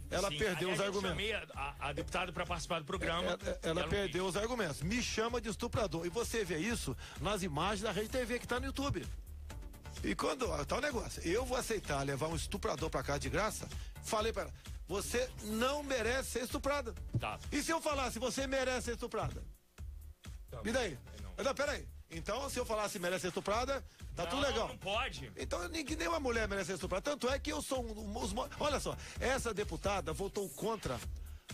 Ela perdeu os argumentos.
Eu chamei a deputada para participar do programa.
Ela perdeu os argumentos. Me chama de estuprador. E você vê isso nas imagens da Rede TV que está no YouTube. E quando tá o negócio, eu vou aceitar levar um estuprador para cá de graça, falei para ela, você não merece ser estuprada.
Tá.
E se eu falasse, você merece ser estuprada? E daí? Não, peraí. Então, se eu falasse merece ser estuprada, tá tudo legal.
Não pode.
Então, nenhuma mulher merece ser estuprada. Tanto é que eu sou olha só, essa deputada votou contra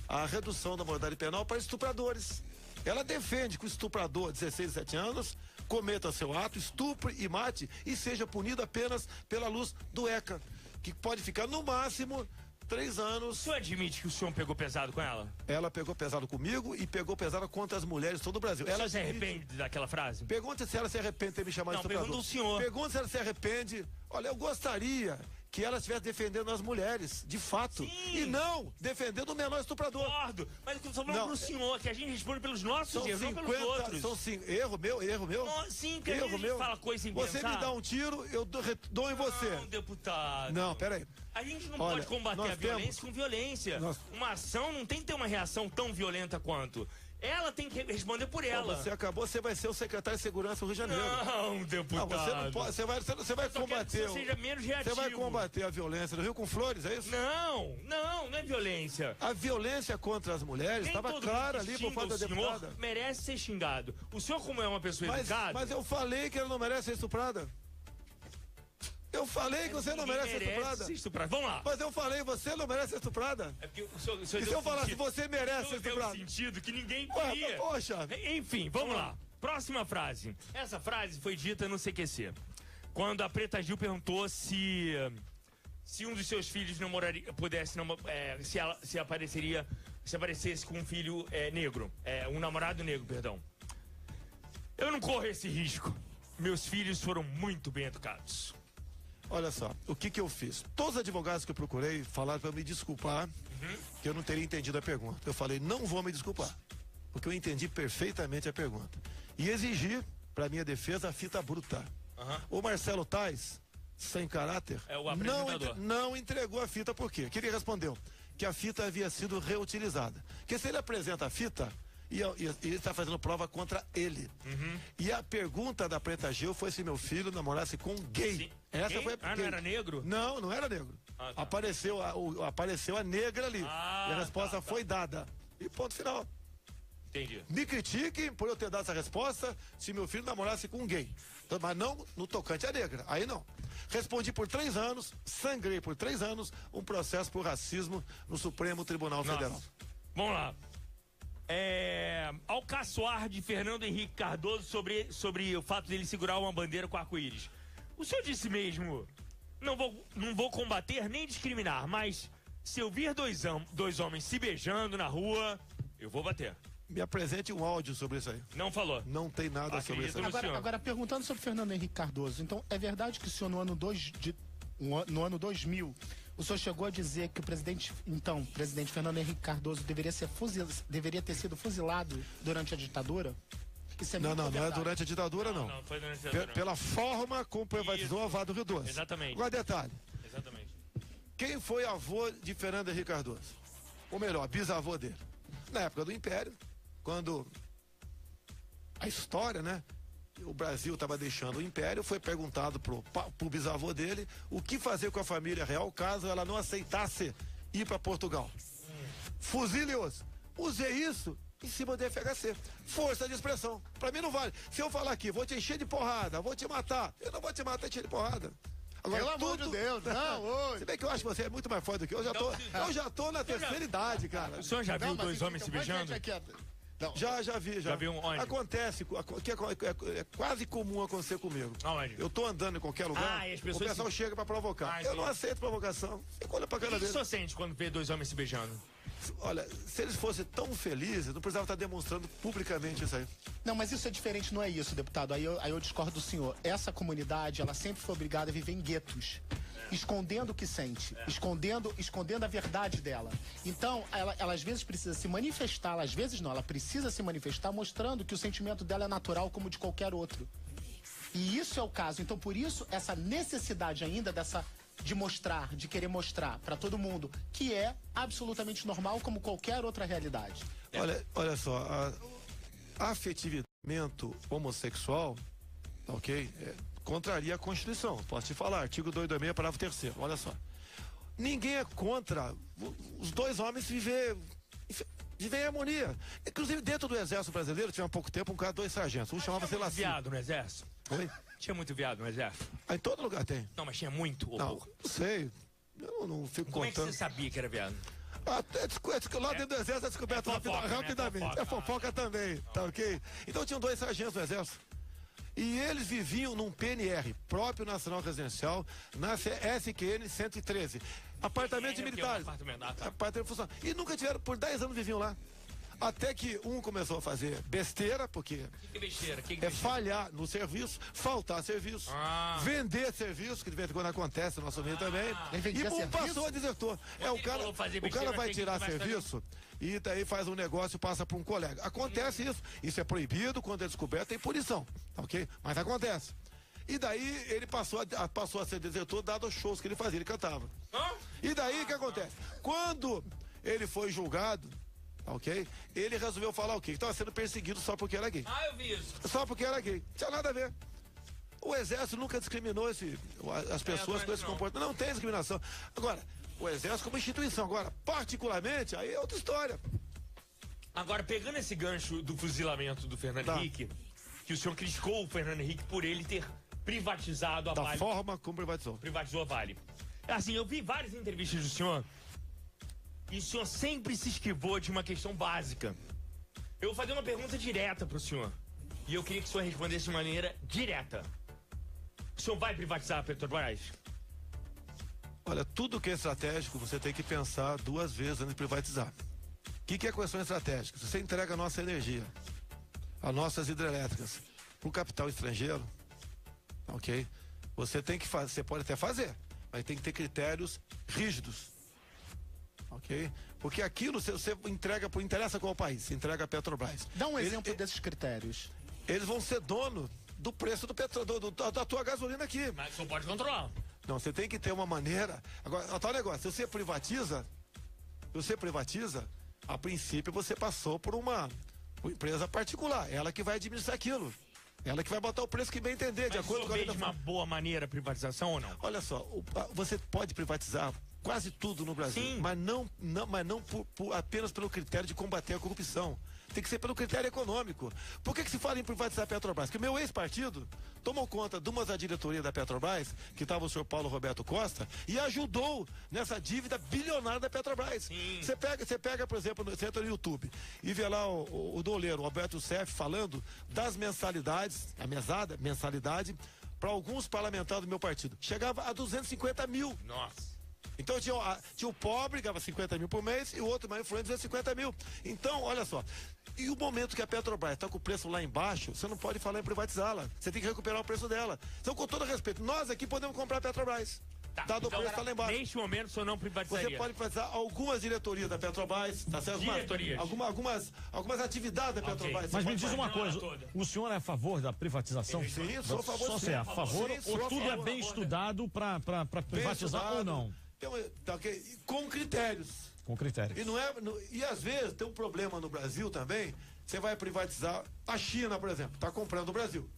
a redução da moralidade penal para estupradores. Ela defende que o estuprador de 16, 17 anos cometa seu ato, estupre e mate e seja punido apenas pela luz do ECA, que pode ficar no máximo 3 anos.
O senhor admite que o senhor pegou pesado com ela?
Ela pegou pesado comigo e pegou pesado contra as mulheres de todo o Brasil.
Ela se arrepende daquela frase?
Pergunta se ela se arrepende de ter me chamado de estuprador.
Pergunta o senhor.
Pergunta se ela se arrepende. Olha, eu gostaria que ela estivesse defendendo as mulheres, de fato.
Sim.
E não defendendo o menor estuprador.
Concordo, mas eu tô falando
Não.
pro senhor, que a gente responde pelos nossos
São
erros, não pelos outros.
erro meu.
Não, sim, que a
Erro
gente
meu.
fala coisa sem
Você
pensar.
me dá um tiro, eu dou em você.
Não, deputado.
Não, peraí.
A gente não
Olha,
pode combater
nós
a violência
temos-
com violência.
nós-
Uma ação não tem que ter uma reação tão violenta quanto. Ela tem que responder por ela.
Você vai ser o secretário de segurança do Rio de Janeiro.
Não, deputado.
Não, você não pode, você vai
Só quero que
combater.
você seja menos reativo.
Você vai combater a violência no Rio com flores, é isso?
Não é violência.
A violência contra as mulheres
Nem
estava
todo
clara
mundo que
ali por
xinga
parte da
o senhor
deputada.
merece ser xingado. O senhor, como é uma pessoa educada...
Mas eu falei que ela não merece ser estuprada. Eu falei que você não
ninguém
merece ser estuprada.
ser estuprado. Vamos lá.
Mas eu falei, você não merece ser estuprada.
É porque o senhor
E se
deu
eu falasse,
sentido.
você merece ser
Deu
estuprada?
sentido que ninguém
Ué,
queria.
poxa.
Enfim, vamos lá. Próxima frase. Essa frase foi dita no CQC. Quando a Preta Gil perguntou se um dos seus filhos se aparecesse com um filho negro, um namorado negro, perdão. Eu não corro esse risco. Meus filhos foram muito bem educados.
Olha só, o que eu fiz? Todos os advogados que eu procurei falaram para me desculpar, que eu não teria entendido a pergunta. Eu falei, não vou me desculpar, porque eu entendi perfeitamente a pergunta. E exigi, para minha defesa, a fita bruta. O Marcelo Tais, sem caráter,
o apresentador.
não entregou a fita, por quê? O que ele respondeu? Que a fita havia sido reutilizada. Porque se ele apresenta a fita, e ele está fazendo prova contra ele. E a pergunta da Preta Gil foi se meu filho namorasse com um gay.
Sim.
Essa
Gay?
foi
Não era negro?
Não era negro.
Ah, tá.
Apareceu a negra ali.
Ah,
e a resposta
tá.
foi dada. E ponto final.
Entendi.
Me critiquem por eu ter dado essa resposta se meu filho namorasse com um gay. Então, mas não no tocante à negra. Aí não. Respondi por 3 anos, sangrei por 3 anos, um processo por racismo no Supremo Tribunal Federal.
Vamos lá. Ao caçoar de Fernando Henrique Cardoso sobre o fato dele segurar uma bandeira com arco-íris. O senhor disse mesmo, não vou combater nem discriminar, mas se eu vir dois homens se beijando na rua, eu vou bater.
Me apresente um áudio sobre isso aí.
Não falou.
Não tem nada sobre isso aí.
Agora, perguntando sobre Fernando Henrique Cardoso, então é verdade que o senhor no ano 2000, o senhor chegou a dizer que o presidente Fernando Henrique Cardoso deveria ter sido fuzilado durante a ditadura? Isso é
Não é
verdade.
durante a ditadura, não.
Não, foi durante a ditadura.
Pela forma como privatizou a Vado Rio Doce.
Exatamente.
Agora, detalhe.
Exatamente.
Quem foi avô de Fernando Henrique Cardoso? Ou melhor, bisavô dele. Na época do Império, quando a história, né? O Brasil estava deixando o Império, foi perguntado pro bisavô dele o que fazer com a família real caso ela não aceitasse ir para Portugal. Fuzile-os. Usei isso em cima do FHC. Força de expressão. Para mim não vale. Se eu falar aqui, vou te encher de porrada, vou te matar. Eu não vou te matar encher de porrada. Agora,
Pelo amor de Deus, não, oi.
Se bem que eu acho que você é muito mais forte do que eu. Eu já tô na terceira idade, cara.
O senhor já viu dois homens se beijando?
Já vi.
Já viu onde?
Acontece, é quase comum acontecer comigo.
Aonde?
Eu tô andando em qualquer lugar,
E as
o
pessoas
pessoal chega pra provocar. Eu
entendi.
não aceito provocação. Fico olhando pra
O
cara
que o
dele.
senhor sente quando vê dois homens se beijando?
Olha, se eles fossem tão felizes, não precisava estar demonstrando publicamente isso aí.
Não, mas isso é diferente, não é isso, deputado. Aí eu discordo do senhor. Essa comunidade, ela sempre foi obrigada a viver em guetos. Escondendo o que sente, escondendo a verdade dela. Então, ela às vezes precisa se manifestar, às vezes não, ela precisa se manifestar mostrando que o sentimento dela é natural como de qualquer outro. E isso é o caso. Então, por isso, essa necessidade ainda de mostrar, de querer mostrar para todo mundo que é absolutamente normal como qualquer outra realidade.
Olha só, afetivamento homossexual, ok? Contraria a Constituição. Posso te falar, artigo 226, parágrafo 3º. Olha só. Ninguém é contra os dois homens viver em harmonia. Inclusive, dentro do Exército Brasileiro, tinha há pouco tempo um cara, 2 sargentos. Um chamava-se Lacinho.
Viado no exército?
Oi?
Tinha muito viado no exército?
Em todo lugar tem.
Não, mas tinha muito.
Não sei. Eu não fico
Como é que
contando.
você sabia que era viado?
Lá dentro do Exército é descoberto
fofoca,
rapidamente.
né?
É fofoca também, tá ok? Então tinham 2 sargentos no Exército. E eles viviam num PNR, próprio Nacional Residencial, na SQN 113. Apartamento de militares.
Apartamento
Apartamento funcional. E nunca tiveram, por 10 anos viviam lá. Até que um começou a fazer besteira, porque
O que é besteira?
é falhar no serviço, faltar serviço, vender serviço, que de vez em quando acontece no nosso meio também.
Ele vendia
E
serviço?
passou a desertor.
Ele falou fazer
O
besteira,
cara vai
achei que
tirar
ele vai
serviço e daí faz um negócio e passa para um colega. Acontece isso. Isso é proibido, quando é descoberto tem punição, ok? Mas acontece. E daí ele passou a ser desertor dado os shows que ele fazia, ele cantava. E daí o que acontece? Quando ele foi julgado, ok? Ele resolveu falar o quê? Que estava sendo perseguido só porque era gay.
Eu vi isso.
Só porque era gay. Não tinha nada a ver. O Exército nunca discriminou as pessoas com esse comportamento. Não tem discriminação. Agora, o Exército como instituição. Agora, particularmente, aí é outra história.
Agora, pegando esse gancho do fuzilamento do Fernando Henrique, que o senhor criticou o Fernando Henrique por ele ter privatizado a
Da
Vale.
forma como privatizou.
Privatizou a Vale. Assim, eu vi várias entrevistas do senhor e o senhor sempre se esquivou de uma questão básica. Eu vou fazer uma pergunta direta pro senhor. E eu queria que o senhor respondesse de maneira direta. O senhor vai privatizar a Petrobras?
Olha, tudo que é estratégico, você tem que pensar 2 vezes antes de privatizar. O que é questão estratégica? Se você entrega a nossa energia, as nossas hidrelétricas, para o capital estrangeiro, ok? Você tem que fazer, você pode até fazer, mas tem que ter critérios rígidos, ok? Porque aquilo você entrega, interessa qual país? Você entrega a Petrobras.
Dá um exemplo desses critérios.
Eles vão ser dono do preço da tua gasolina aqui.
Mas o senhor pode controlar.
Não, você tem que ter uma maneira. Agora, tal negócio, se você privatiza, a princípio você passou por uma empresa particular, ela que vai administrar aquilo. Ela que vai botar o preço que bem entender, de acordo com a
de uma boa maneira a privatização ou não?
Olha só, você pode privatizar quase tudo no Brasil,
Sim.
mas não apenas pelo critério de combater a corrupção. Tem que ser pelo critério econômico. Por que se fala em privatizar a Petrobras? Porque o meu ex-partido tomou conta de uma da diretoria da Petrobras, que estava o senhor Paulo Roberto Costa, e ajudou nessa dívida bilionária da Petrobras. Você pega, por exemplo, você entra no YouTube e vê lá o doleiro, o Alberto Seff, falando das mensalidades, mensalidade, para alguns parlamentares do meu partido. Chegava a 250 mil.
Nossa.
Então tinha o pobre, ganhava 50 mil por mês, e o outro mais influente, 250 mil. Então, olha só. E o momento que a Petrobras está com o preço lá embaixo, você não pode falar em privatizá-la. Você tem que recuperar o preço dela. Então, com todo respeito, nós aqui podemos comprar a Petrobras. Dado o preço está lá embaixo.
Neste momento, o senhor não privatizaria.
Você pode privatizar algumas diretorias da Petrobras, tá certo?
Diretorias.
Algumas atividades da Petrobras.
Mas me diz uma coisa, o senhor é a favor da privatização?
Sim, sou a favor.
Só você é a favor
Sim,
ou
sou a
tudo
favor.
é bem estudado para privatizar ou não?
Então, tá, okay, com critérios.
Com critérios.
E às vezes tem um problema no Brasil também. Você vai privatizar a China, por exemplo, está comprando o Brasil.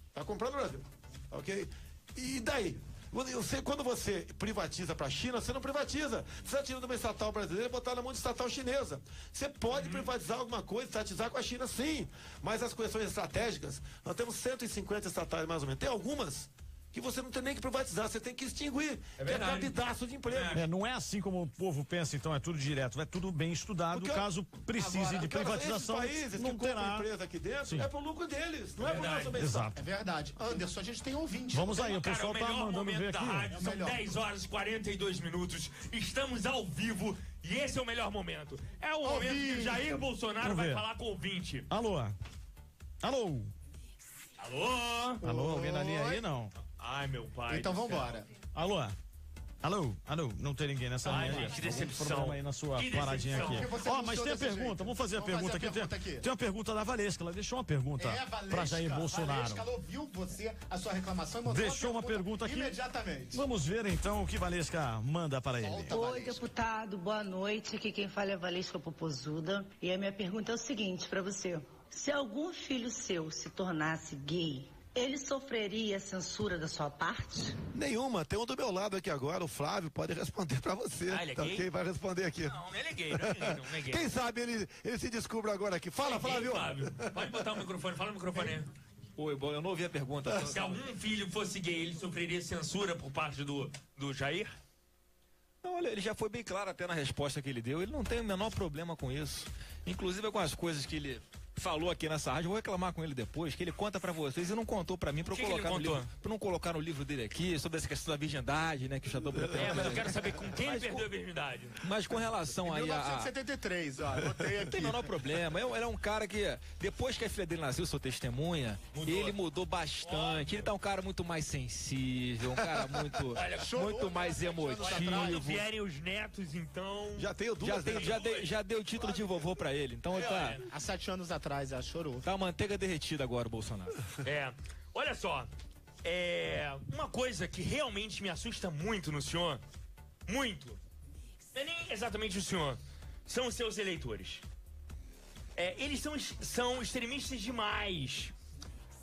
Ok? E daí? Quando você privatiza para a China, você não privatiza. Você está tirando uma estatal brasileira e botar na mão de estatal chinesa. Você pode privatizar alguma coisa, estatizar com a China, sim. Mas as questões estratégicas, nós temos 150 estatais mais ou menos. Tem algumas que você não tem nem que privatizar, você tem que extinguir. Que é cabidaço de emprego.
Não é assim como o povo pensa, então é tudo direto, é tudo bem estudado.
Porque,
caso precise de privatização,
esses países
não
que
terá.
empresa aqui dentro,
Sim.
é pro lucro deles, não é pro nosso bem-estar.
Exato.
É verdade. Anderson, a gente tem ouvinte.
Vamos aí, o
Cara,
pessoal
o
tá
melhor
mandando
momento
ver
da
aqui.
rádio, são 10 horas e 42 minutos. Estamos ao vivo e esse é o melhor momento. É o momento que o Jair Bolsonaro
Vamos
vai
ver.
falar com o ouvinte.
Alô? Alô?
Alô?
Alguém na linha aí, não?
Ai, meu pai.
Então
do céu.
vambora.
Alô? Alô? Não tem ninguém nessa
Ai,
linha.
gente, que decepção.
Problema aí na sua
Que
paradinha
decepção.
aqui.
Porque você
Ó,
não
mas
sou
tem a
desse
pergunta,
jeito.
vamos fazer a
Vamos
pergunta
fazer a
aqui.
pergunta aqui.
Tem uma pergunta da Valesca, ela deixou uma pergunta pra Jair Bolsonaro.
Valesca, ela ouviu você, a sua reclamação e mandou
Deixou uma pergunta aqui.
imediatamente.
Vamos ver então o que Valesca manda para ele.
Volta,
Oi,
Valesca.
deputado, boa noite. Aqui quem fala é a Valesca Popozuda. E a minha pergunta é o seguinte para você. Se algum filho seu se tornasse gay, ele sofreria censura da sua parte?
Nenhuma, tem um do meu lado aqui agora, o Flávio, pode responder pra você.
Ah, ele é
Tá
gay?
ok? Vai responder aqui.
Não é gay, não é gay.
Quem sabe ele se descobre agora aqui. Fala,
É gay,
Flávio.
Pode botar o microfone, fala no microfone aí.
Oi, bom, eu não ouvi a pergunta.
Se algum filho fosse gay, ele sofreria censura por parte do Jair?
Não, olha, ele já foi bem claro até na resposta que ele deu. Ele não tem o menor problema com isso. Inclusive com as coisas que ele
falou aqui nessa rádio, eu vou reclamar com ele depois, que ele conta pra vocês e não contou pra mim, pra eu colocar no livro, pra não colocar no livro dele aqui, sobre essa questão da virgindade, né, que o Chateaubriand...
Mas eu quero saber com quem ele perdeu a virgindade.
Mas com relação aí a...
1973, ó, botei aqui.
Não tem o menor problema, ele é um cara que, depois que a filha dele nasceu, sou testemunha, ele mudou bastante, ele tá um cara muito mais sensível, um cara muito, muito mais emotivo.
Quando vierem os netos, então...
Já tenho duas.
Já deu o título de vovô pra ele, então ele tá...
Há 7 anos atrás, ela chorou.
Tá manteiga derretida agora o Bolsonaro.
Olha só, uma coisa que realmente me assusta muito no senhor, muito, não é nem exatamente o senhor, são os seus eleitores. Eles são extremistas demais.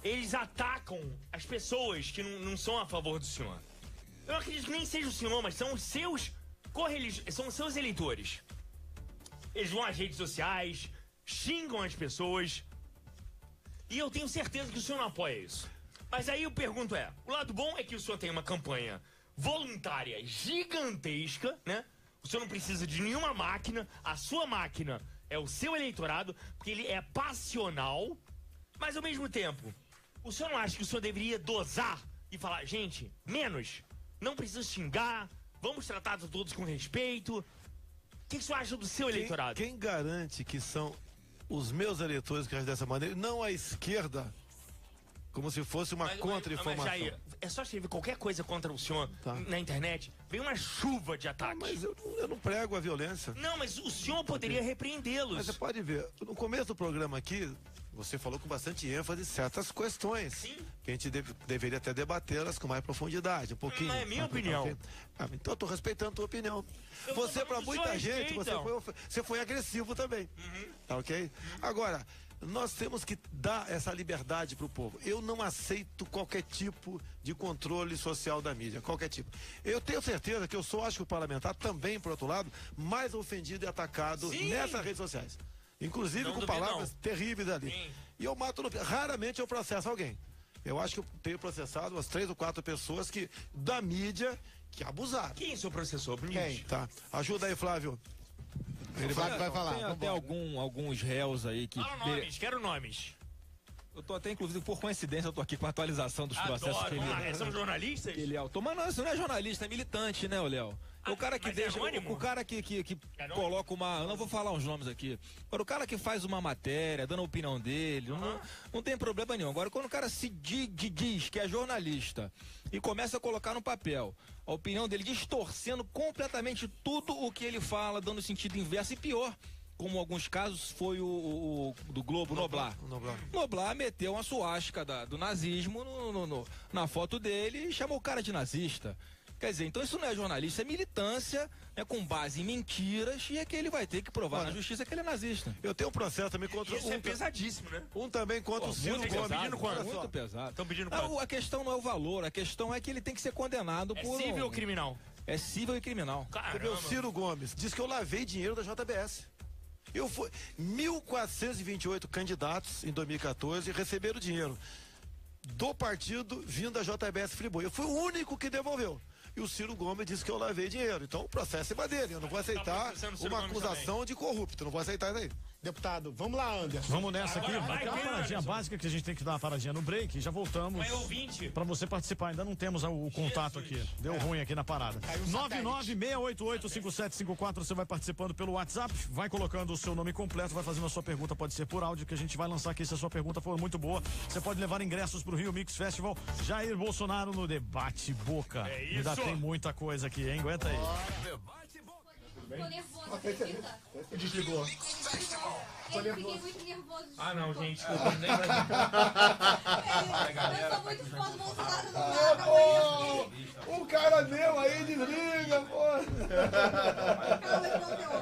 Eles atacam as pessoas que não são a favor do senhor. Eu não acredito que nem seja o senhor, mas são os seus eleitores. Eles vão às redes sociais, xingam as pessoas. E eu tenho certeza que o senhor não apoia isso. Mas aí eu pergunto o lado bom é que o senhor tem uma campanha voluntária gigantesca, né? O senhor não precisa de nenhuma máquina, a sua máquina é o seu eleitorado, porque ele é passional, mas ao mesmo tempo, o senhor não acha que o senhor deveria dosar e falar, gente, menos, não precisa xingar, vamos tratar todos com respeito? O que o senhor acha do seu eleitorado?
Quem garante que são os meus eleitores que agem dessa maneira, não a esquerda, como se fosse uma contra-informação.
Mas Jair, é só escrever qualquer coisa contra o senhor na internet, vem uma chuva de ataques.
Mas eu não prego a violência.
Não, mas o senhor poderia repreendê-los.
Mas você pode ver, no começo do programa aqui, você falou com bastante ênfase certas questões.
Sim.
Que a gente deveria até debatê-las com mais profundidade, um pouquinho.
Não é minha opinião.
Então eu tô respeitando a tua opinião. Você, para muita gente, você foi agressivo também. Tá ok? Agora, nós temos que dar essa liberdade pro povo. Eu não aceito qualquer tipo de controle social da mídia, qualquer tipo. Eu tenho certeza que eu sou, acho que o parlamentar também, por outro lado, mais ofendido e atacado nessas redes sociais. Inclusive com palavras terríveis ali. Sim. E eu mato raramente eu processo alguém. Eu acho que eu tenho processado umas 3 ou 4 pessoas da mídia que abusaram.
Quem é seu processor?
Quem? Tá. Ajuda aí, Flávio.
Ele vai falar.
Tem até alguns réus aí que...
Fala nomes, quero nomes.
Eu tô até, inclusive, por coincidência, eu tô aqui com a atualização dos processos que ele...
São jornalistas?
Que ele autor. Mas não, isso não é jornalista, é militante, né, Léo? O cara que deixa. O cara que coloca uma. Eu não vou falar os nomes aqui. Agora, o cara que faz uma matéria, dando a opinião dele, não tem problema nenhum. Agora, quando o cara se diz que é jornalista e começa a colocar no papel a opinião dele, distorcendo completamente tudo o que ele fala, dando sentido inverso e pior. Como alguns casos foi o do Globo, Noblar. Noblar meteu uma suástica do nazismo na foto dele e chamou o cara de nazista. Quer dizer, então isso não é jornalista, é militância, né, com base em mentiras, e é que ele vai ter que provar na justiça que ele é nazista.
Eu tenho um processo também contra...
Isso é pesadíssimo, né?
Um também contra o Ciro Gomes.
Muito
pesado.
Estão pedindo quanto?
A questão não é o valor, a questão é que ele tem que ser condenado por...
É cível ou criminal?
É cível e criminal.
Caramba. O Ciro Gomes diz que eu lavei dinheiro da JBS. Eu fui 1.428 candidatos em 2014 receberam dinheiro do partido vindo da JBS Friboi. Eu fui o único que devolveu. E o Ciro Gomes disse que eu lavei dinheiro. Então o processo é dele. Eu não vou aceitar uma acusação de corrupto. Não vou aceitar isso aí.
Deputado, vamos lá, Anderson.
Vamos nessa aqui. Vai ter uma paradinha básica que a gente tem que dar uma paradinha no break. Já voltamos. Pra você participar. Ainda não temos o contato aqui. Deu ruim aqui na parada. 996885754. Você vai participando pelo WhatsApp. Vai colocando o seu nome completo. Vai fazendo a sua pergunta. Pode ser por áudio, que a gente vai lançar aqui se a sua pergunta for muito boa. Você pode levar ingressos pro Rio Mix Festival. Jair Bolsonaro no Debate Boca.
É isso.
Ainda tem muita coisa aqui, hein? Aguenta aí.
Tô nervoso, acredita?
Desligou.
Eu fiquei muito nervoso.
Ah, não, gente, desculpa.
Eu sou muito fã do Bolsonaro.
O cara meu aí desliga, pô.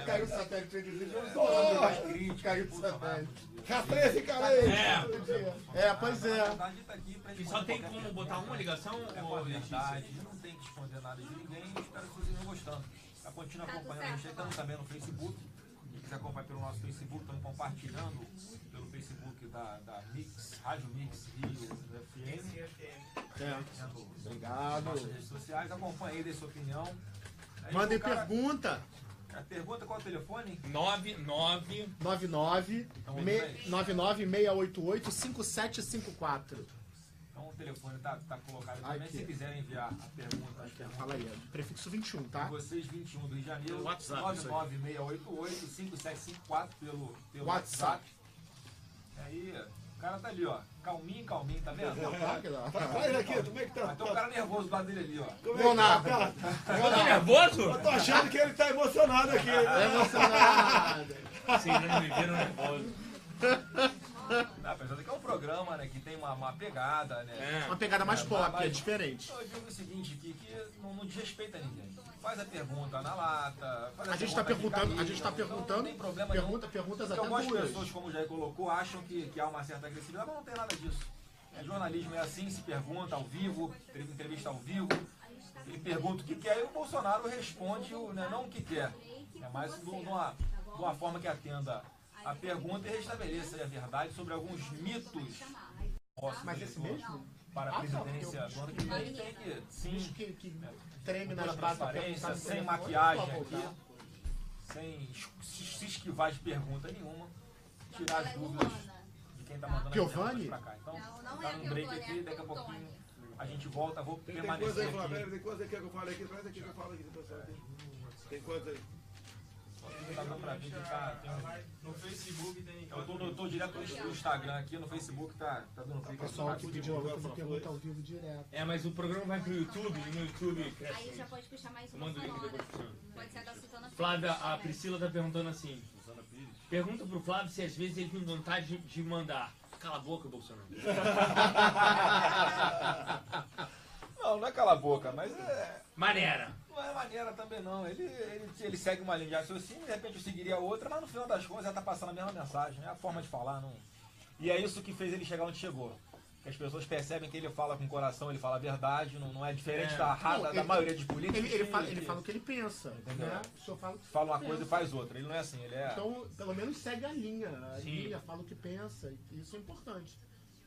Caiu o satélite de caiu o satélite.
Castrei esse cara aí.
Pois é.
E só tem como botar uma ligação ou
verdade, não tem que esconder nada de ninguém. Espero que vocês estejam gostando. Continua acompanhando a gente, estamos também no Facebook. Quem quiser acompanhar pelo nosso Facebook, estamos compartilhando pelo Facebook da Mix, Rádio Mix Rio FM.
Obrigado.
Nas nossas redes sociais, acompanhe aí, dê sua opinião.
Mandem pergunta.
A pergunta, qual é o telefone?
99688-5754.
Então o telefone tá colocado também. Se quiserem enviar a pergunta.
Fala aí, prefixo 21, tá?
Vocês 21 do Rio de Janeiro.
WhatsApp,
99688-5754 pelo WhatsApp. Aí, o cara tá ali, ó. Calminho, tá vendo?
Olha aqui, como é que tá?
Vai ter um cara nervoso do lado dele ali, ó.
Leonardo,
Tá nervoso?
Eu tô achando que ele tá emocionado aqui.
emocionado.
Vocês não me viram nervoso.
Apesar de que é um programa, né, que tem uma pegada, né?
Uma pegada mais pop, é diferente.
Eu digo o seguinte, que não desrespeita ninguém. Faz a pergunta na lata.
A gente tá perguntando,
não tem problema
perguntas até
algumas
duras.
pessoas, como o Jair colocou, acham que há uma certa agressividade, mas não tem nada disso. Jornalismo é assim, se pergunta ao vivo, entrevista ao vivo, ele pergunta o que quer e o Bolsonaro responde não o que quer. É mais de uma forma que atenda a pergunta e restabeleça a verdade sobre alguns mitos.
Mas esse mesmo?
Para a presidência do ano que vem tem que, sim,
que treme nas
transparência, sem maquiagem aqui, sem se esquivar de pergunta nenhuma, tirar as dúvidas de quem está mandando
Piovani?
pra cá. Então, tá num break aqui, daqui a pouquinho a gente volta, vou
Tem
permanecer
coisa aí,
aqui.
Flávio, tem coisa aí que eu falo aqui, traz aqui que eu falo aqui, pessoal. Tem coisa aí.
Tá dando pra ver que
No Facebook tem.
eu tô direto no Instagram aqui, no Facebook tá dando
O pessoal que pediu alguma coisa pergunta ao vivo direto.
Mas o programa vai pro YouTube e no YouTube cresce.
Aí já pode puxar mais uma
Manda o link
sonora.
depois pro senhor.
Pode ser da Suzana
Flávia, a Priscila tá perguntando assim. Pergunta pro Flávio se às vezes ele tem vontade de mandar. Cala a boca, Bolsonaro.
Não é cala a boca, mas
Maneira.
não é maneira também não. Ele segue uma linha de raciocínio, de repente eu seguiria outra, mas no final das contas já tá passando a mesma mensagem, é a forma de falar. Não... E é isso que fez ele chegar onde chegou. Que as pessoas percebem que ele fala com o coração, ele fala a verdade, não é diferente da maioria dos políticos.
Ele fala o que ele pensa, né? O senhor
fala uma coisa e faz outra. Ele não é assim, ele é...
Então, pelo menos segue a linha. A linha fala o que pensa, e isso é importante.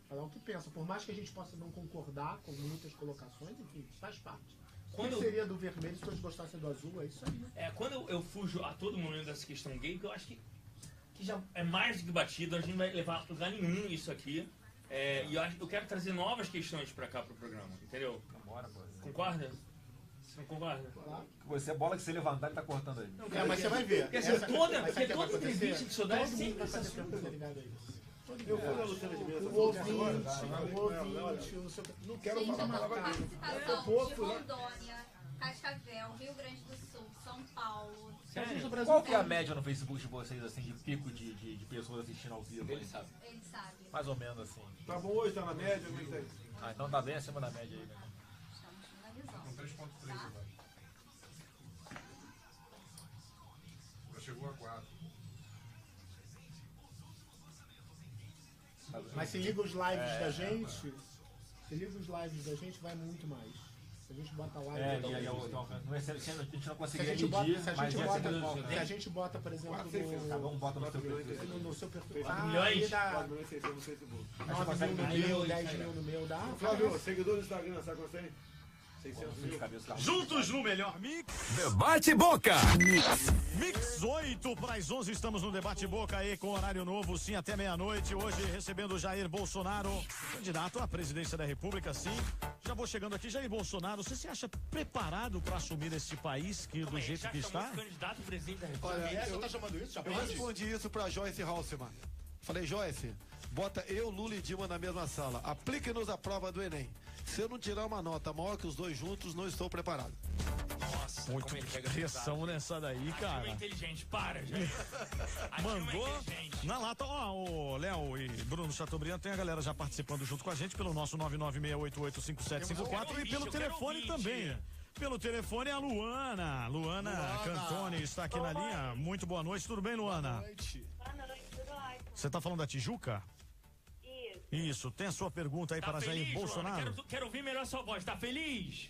Falar o que pensa. Por mais que a gente possa não concordar com muitas colocações, enfim, faz parte. O que seria do vermelho se todos gostassem do azul? É isso aí, né?
Quando eu fujo a todo momento dessa questão gay, que eu acho que já é mais do que batido, a gente não vai levar a lugar nenhum isso aqui. E eu quero trazer novas questões pra cá pro programa, entendeu? Concorda? Você não concorda?
Você, a bola que você levantar, ele tá cortando aí.
Mas você vai ver.
Quer dizer, toda entrevista que o senhor dá é sempre esse assunto.
Eu fui na Luciana de Menezes.
O ouvinte,
não quero falar palavra dele.
Participação de Rondônia, Cascavel, Rio Grande do Sul, São Paulo.
Qual que é a média no Facebook de vocês, assim, de pico de pessoas assistindo ao vivo?
Ele sabe.
Ele sabe.
Mais ou menos assim.
Tá bom hoje, tá na média? Como é que tá isso?
Então tá bem acima da média aí, né?
Estamos finalizando.
Com 3.3 agora. Já chegou a 4.
Mas se liga os lives da gente, vai muito mais. Se a gente bota live...
a gente não conseguiria medir, mas
se a gente bota, por exemplo,
cada um bota
no seu perfil.
milhões?
4 milhões e 600 no Facebook.
9 mil no meu, 10 mil no meu, dá?
Flávio, seguidor do Instagram, sabe quanto tem? 600 mil.
Juntos no melhor mix.
Debate Boca.
Mix 8 para as 11, estamos no Debate Boca aí com horário novo, sim, até meia-noite. Hoje recebendo o Jair Bolsonaro, candidato à presidência da República, sim. Já vou chegando aqui, Jair Bolsonaro, você se acha preparado para assumir este país que do jeito que está?
Candidato a presidente da República.
Olha,
Você tá chamando isso? Já
eu
pode?
respondi isso pra Joyce Halseman. Falei, Joyce, bota eu, Lula e Dilma na mesma sala. Aplique-nos a prova do Enem. Se eu não tirar uma nota maior que os dois juntos, não estou preparado.
Nossa,
Muito pressão nessa daí, cara.
Inteligente, para, gente.
Mandou na lata. Ó, o Léo e Bruno Chateaubriand, tem a galera já participando junto com a gente pelo nosso 996885754 e pelo telefone também. Pelo telefone a Luana Cantoni está aqui na linha. Muito boa noite, tudo bem, Luana?
Boa noite, tudo ótimo.
Você tá falando da Tijuca? Isso, tem a sua pergunta aí para Jair Bolsonaro?
Quero ouvir melhor sua voz, tá feliz?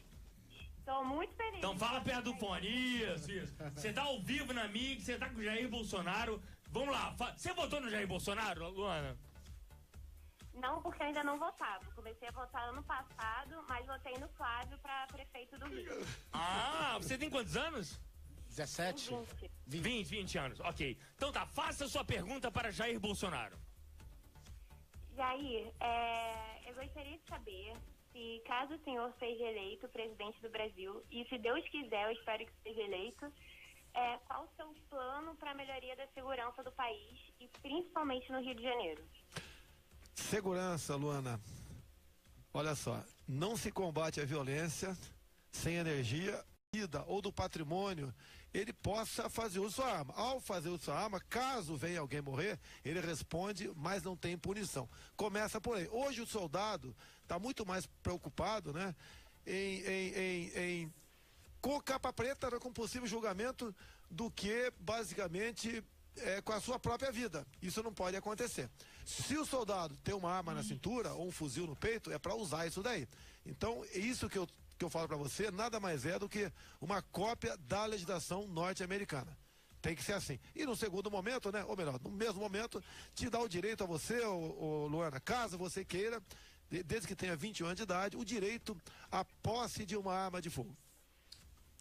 Estou muito feliz.
Então fala perto do fone, isso. Você tá ao vivo na MIG, você tá com o Jair Bolsonaro. Vamos lá, você votou no Jair Bolsonaro, Luana?
Não, porque eu ainda não votava. Comecei a votar ano passado, mas votei no Flávio para prefeito do Rio.
Você tem quantos anos?
17?
20 anos, ok. Então tá, faça a sua pergunta para Jair Bolsonaro.
Jair, eu gostaria de saber se, caso o senhor seja eleito presidente do Brasil, e se Deus quiser, eu espero que seja eleito, qual o seu plano para a melhoria da segurança do país, e principalmente no Rio de Janeiro?
Segurança, Luana. Olha só, não se combate a violência sem energia, vida ou do patrimônio, ele possa fazer uso da arma. Ao fazer uso da arma, caso venha alguém morrer, ele responde, mas não tem punição. Começa por aí. Hoje o soldado está muito mais preocupado, né, com capa preta, com possível julgamento, do que basicamente com a sua própria vida. Isso não pode acontecer. Se o soldado tem uma arma na cintura ou um fuzil no peito, é para usar isso daí. Então, isso que eu falo para você, nada mais é do que uma cópia da legislação norte-americana. Tem que ser assim. E no segundo momento, né, ou melhor, no mesmo momento, te dá o direito a você, Luana, caso você queira, desde que tenha 21 anos de idade, o direito à posse de uma arma de fogo.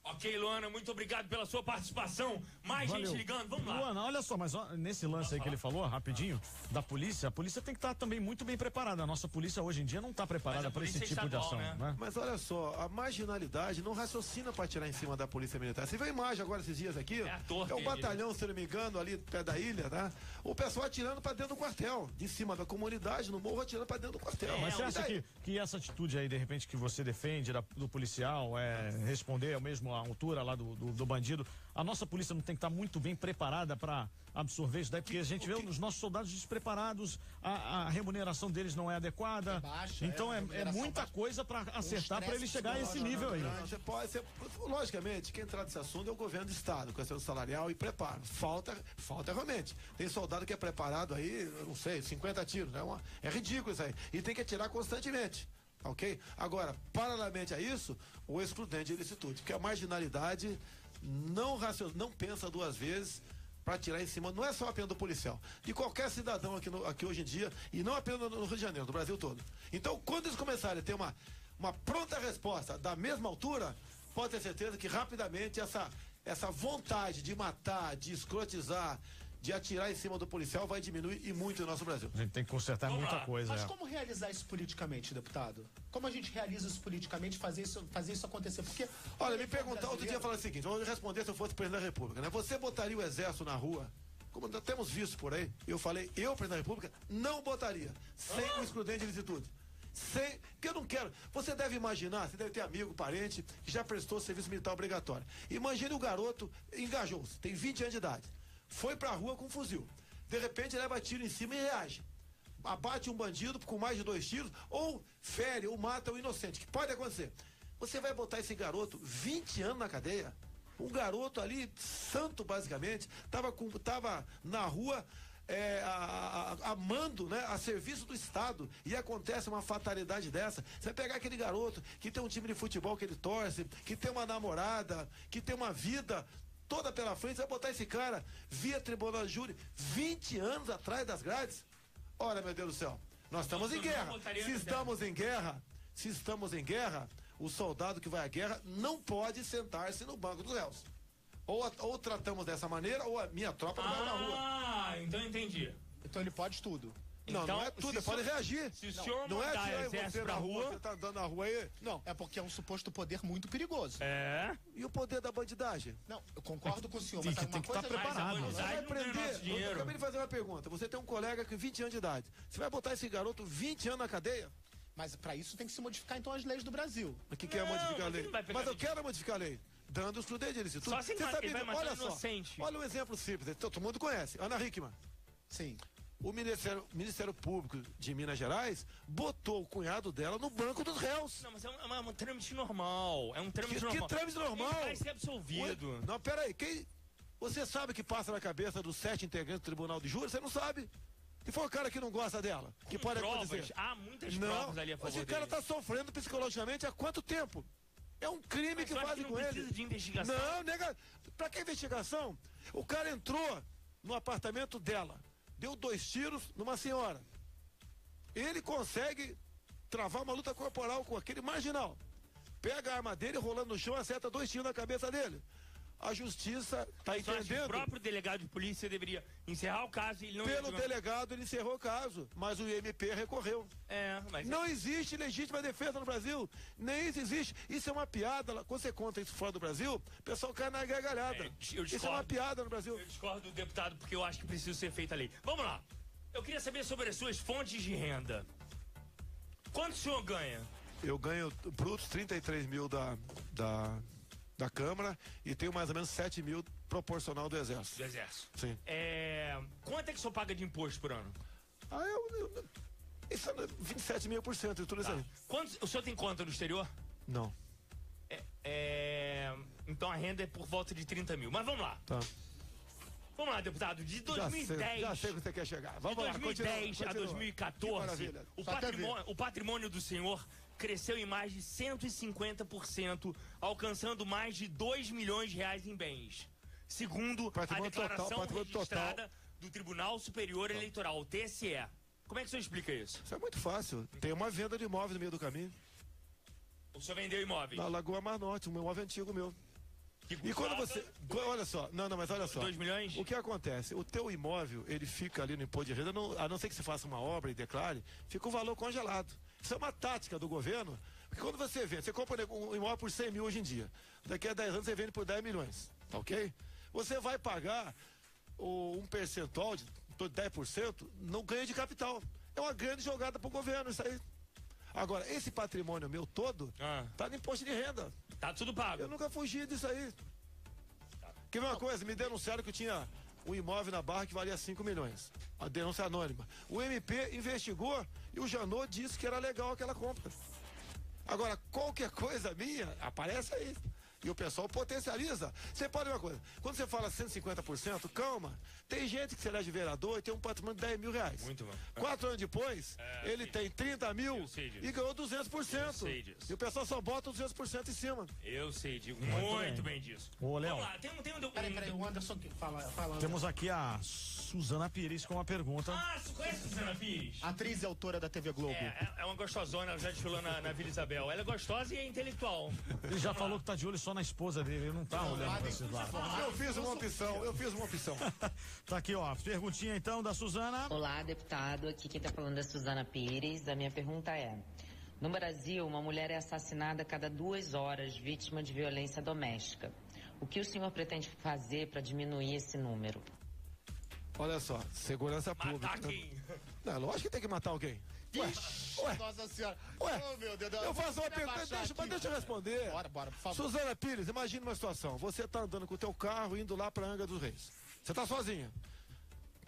Ok, Luana, muito obrigado pela sua participação. Mais
Valeu.
gente ligando, vamos lá.
Luana, olha só, mas nesse lance aí que ele falou, rapidinho, da polícia, a polícia tem que estar também muito bem preparada. A nossa polícia hoje em dia não está preparada para esse tipo de ação, né?
Mas olha só, a marginalidade não raciocina para tirar em cima da polícia militar. Você viu a imagem agora esses dias aqui? É um batalhão, se não me engano, ali pé da ilha, né? O pessoal atirando para dentro do quartel, de cima da comunidade, no morro, atirando para dentro do quartel.
Mas você acha que essa atitude aí, de repente, que você defende do policial, responder ao mesmo à altura lá do bandido, a nossa polícia não tem que estar muito bem preparada para absorver isso daí, porque a gente vê os nossos soldados despreparados, a remuneração deles não é adequada, então é muita coisa para acertar para ele chegar a esse nível aí.
Logicamente, quem trata desse assunto é o governo do estado, questão salarial e preparo. Falta realmente. Tem soldado que é preparado aí, eu não sei, 50 tiros, é ridículo isso aí. E tem que atirar constantemente. Ok? Agora, paralelamente a isso, o excludente de ilicitude, porque a marginalidade não pensa duas vezes para tirar em cima, não é só apenas do policial, de qualquer cidadão aqui hoje em dia, e não apenas no Rio de Janeiro, no Brasil todo. Então, quando eles começarem a ter uma pronta resposta da mesma altura, pode ter certeza que rapidamente essa vontade de matar, de escrotizar, de atirar em cima do policial vai diminuir e muito no nosso Brasil.
A gente tem que consertar muita coisa.
Mas como realizar isso politicamente, deputado? Como a gente realiza isso politicamente, fazer isso acontecer? Porque...
Olha, me perguntar, outro dia falando o seguinte, vamos responder se eu fosse presidente da República, né? Você botaria o exército na rua? Como nós temos visto por aí, eu falei, presidente da República, não botaria, sem o excludente de ilicitude. Porque eu não quero. Você deve imaginar, você deve ter amigo, parente, que já prestou serviço militar obrigatório. Imagine o garoto, engajou-se, tem 20 anos de idade. Foi pra rua com um fuzil. De repente leva tiro em cima e reage. Abate um bandido com mais de 2 tiros, ou fere, ou mata um inocente, que pode acontecer. Você vai botar esse garoto 20 anos na cadeia? Um garoto ali, santo basicamente, tava na rua amando, né, a serviço do Estado, e acontece uma fatalidade dessa. Você vai pegar aquele garoto que tem um time de futebol que ele torce, que tem uma namorada, que tem uma vida toda pela frente, vai botar esse cara via tribunal de júri 20 anos atrás das grades? Olha, meu Deus do céu, nós estamos em guerra. Se estamos em guerra, o soldado que vai à guerra não pode sentar-se no banco dos réus. Ou tratamos dessa maneira, ou a minha tropa não vai na rua.
Ah, então entendi.
Então ele pode tudo.
Não,
então,
não é tudo, ele pode reagir.
Se o senhor
não
mandar
é
exército pra rua,
você tá andando na rua aí.
Não, é porque é um suposto poder muito perigoso.
E o poder da bandidagem?
Não, eu concordo com o senhor,
Tem
mas
que estar preparado.
Você vai prender. Eu acabei de fazer uma pergunta. Você tem um colega com 20 anos de idade. Você vai botar esse garoto 20 anos na cadeia?
Mas para isso tem que se modificar então as leis do Brasil.
O que é modificar a lei? Mas eu quero modificar a lei. Dando excludente de ilicitude.
Só assim
sabe,
vai matar
olha só,
inocente.
olha um exemplo simples, todo mundo conhece. Ana Hickman.
Sim.
O Ministério Público de Minas Gerais botou o cunhado dela no banco dos réus.
Não, mas é um trâmite normal. É um trâmite normal.
Que trâmite normal?
Ele vai ser absolvido.
Não, peraí. Você sabe o que passa na cabeça dos 7 integrantes do Tribunal de Júri? Você não sabe. E foi o cara que não gosta dela. Que pode acontecer.
Há muitas provas ali a favor
dele. Esse cara tá sofrendo psicologicamente há quanto tempo? É um crime que fazem com ele. Não
precisa de investigação.
Não, nega. Pra que investigação? O cara entrou no apartamento dela, deu 2 tiros numa senhora. Ele consegue travar uma luta corporal com aquele marginal. Pega a arma dele, rolando no chão, acerta 2 tiros na cabeça dele. A justiça está
Só acho que
entendendo.
o próprio delegado de polícia deveria encerrar o caso e ele não...
Pelo delegado, ele encerrou o caso, mas o MP recorreu.
Mas...
Não existe legítima defesa no Brasil. Nem isso existe. Isso é uma piada. Quando você conta isso fora do Brasil, o pessoal cai na gargalhada. Isso é uma piada no Brasil.
Eu discordo do deputado porque eu acho que precisa ser feita a lei. Vamos lá. Eu queria saber sobre as suas fontes de renda. Quanto o senhor ganha?
Eu ganho brutos 33 mil da Câmara e tenho mais ou menos 7 mil proporcional do Exército.
Do Exército.
Sim.
Quanto é que o senhor paga de imposto por ano?
Isso é 27,5% de tudo isso aí.
O senhor tem conta no exterior?
Não.
Então a renda é por volta de 30 mil. Mas vamos lá.
Tá.
Vamos lá, deputado. De 2010...
Já sei que você quer chegar. Vamos lá,
de 2010 a 2014, o patrimônio do senhor cresceu em mais de 150%, alcançando mais de 2 milhões de reais em bens. Segundo a declaração registrada do Tribunal Superior Eleitoral, o TSE. Como é que o senhor explica isso?
Isso é muito fácil. Tem uma venda de imóveis no meio do caminho.
O senhor vendeu imóveis?
Na Lagoa Mar Norte, um imóvel antigo meu. E quando você... Olha só, mas olha só.
2 milhões?
O que acontece? O teu imóvel, ele fica ali no imposto de renda, a não ser que você faça uma obra e declare, fica o valor congelado. Isso é uma tática do governo, porque quando você vende, você compra um imóvel por 100 mil hoje em dia, daqui a 10 anos você vende por 10 milhões, tá ok? Você vai pagar um percentual de 10% no ganho de capital. É uma grande jogada pro governo isso aí. Agora, esse patrimônio meu todo tá no imposto de renda.
Tá tudo pago.
Eu nunca fugi disso aí. Quer ver uma coisa? Me denunciaram que eu tinha um imóvel na Barra que valia 5 milhões. A denúncia anônima. O MP investigou e o Janot disse que era legal aquela compra. Agora, qualquer coisa minha, aparece aí. E o pessoal potencializa. Você pode ver uma coisa, quando você fala 150%, calma. Tem gente que será de vereador e tem um patrimônio de 10 mil reais.
Muito bom.
4 anos depois, ele tem 30 mil e ganhou 200%.
Eu sei disso.
E o pessoal só bota 200% em cima.
Eu sei, digo muito bem disso.
Ô, Léo.
Vamos lá,
Peraí, o Anderson fala.
Temos aqui a Suzana Pires com uma pergunta.
Você conhece a Suzana Pires?
Atriz e autora da TV Globo.
É uma gostosona, ela já desfilou na Vila Isabel. Ela é gostosa e é intelectual.
Ele já falou que tá de olho só na esposa dele, ele não tá olhando pra esses lados.
Eu fiz uma opção.
Tá aqui, ó, perguntinha então da Suzana.
Olá, deputado, aqui quem tá falando é Suzana Pires. A minha pergunta é: no Brasil, uma mulher é assassinada a cada 2 horas, vítima de violência doméstica. O que o senhor pretende fazer para diminuir esse número?
Olha só, segurança pública.
Matar quem?
Não, lógico que tem que matar alguém. Ué,
Nossa senhora.
Ué,
Oh, meu Deus.
eu faço uma pergunta, deixa eu responder.
Bora, por favor.
Suzana Pires, imagine uma situação. Você tá andando com o teu carro indo lá pra Angra dos Reis. Você tá sozinha.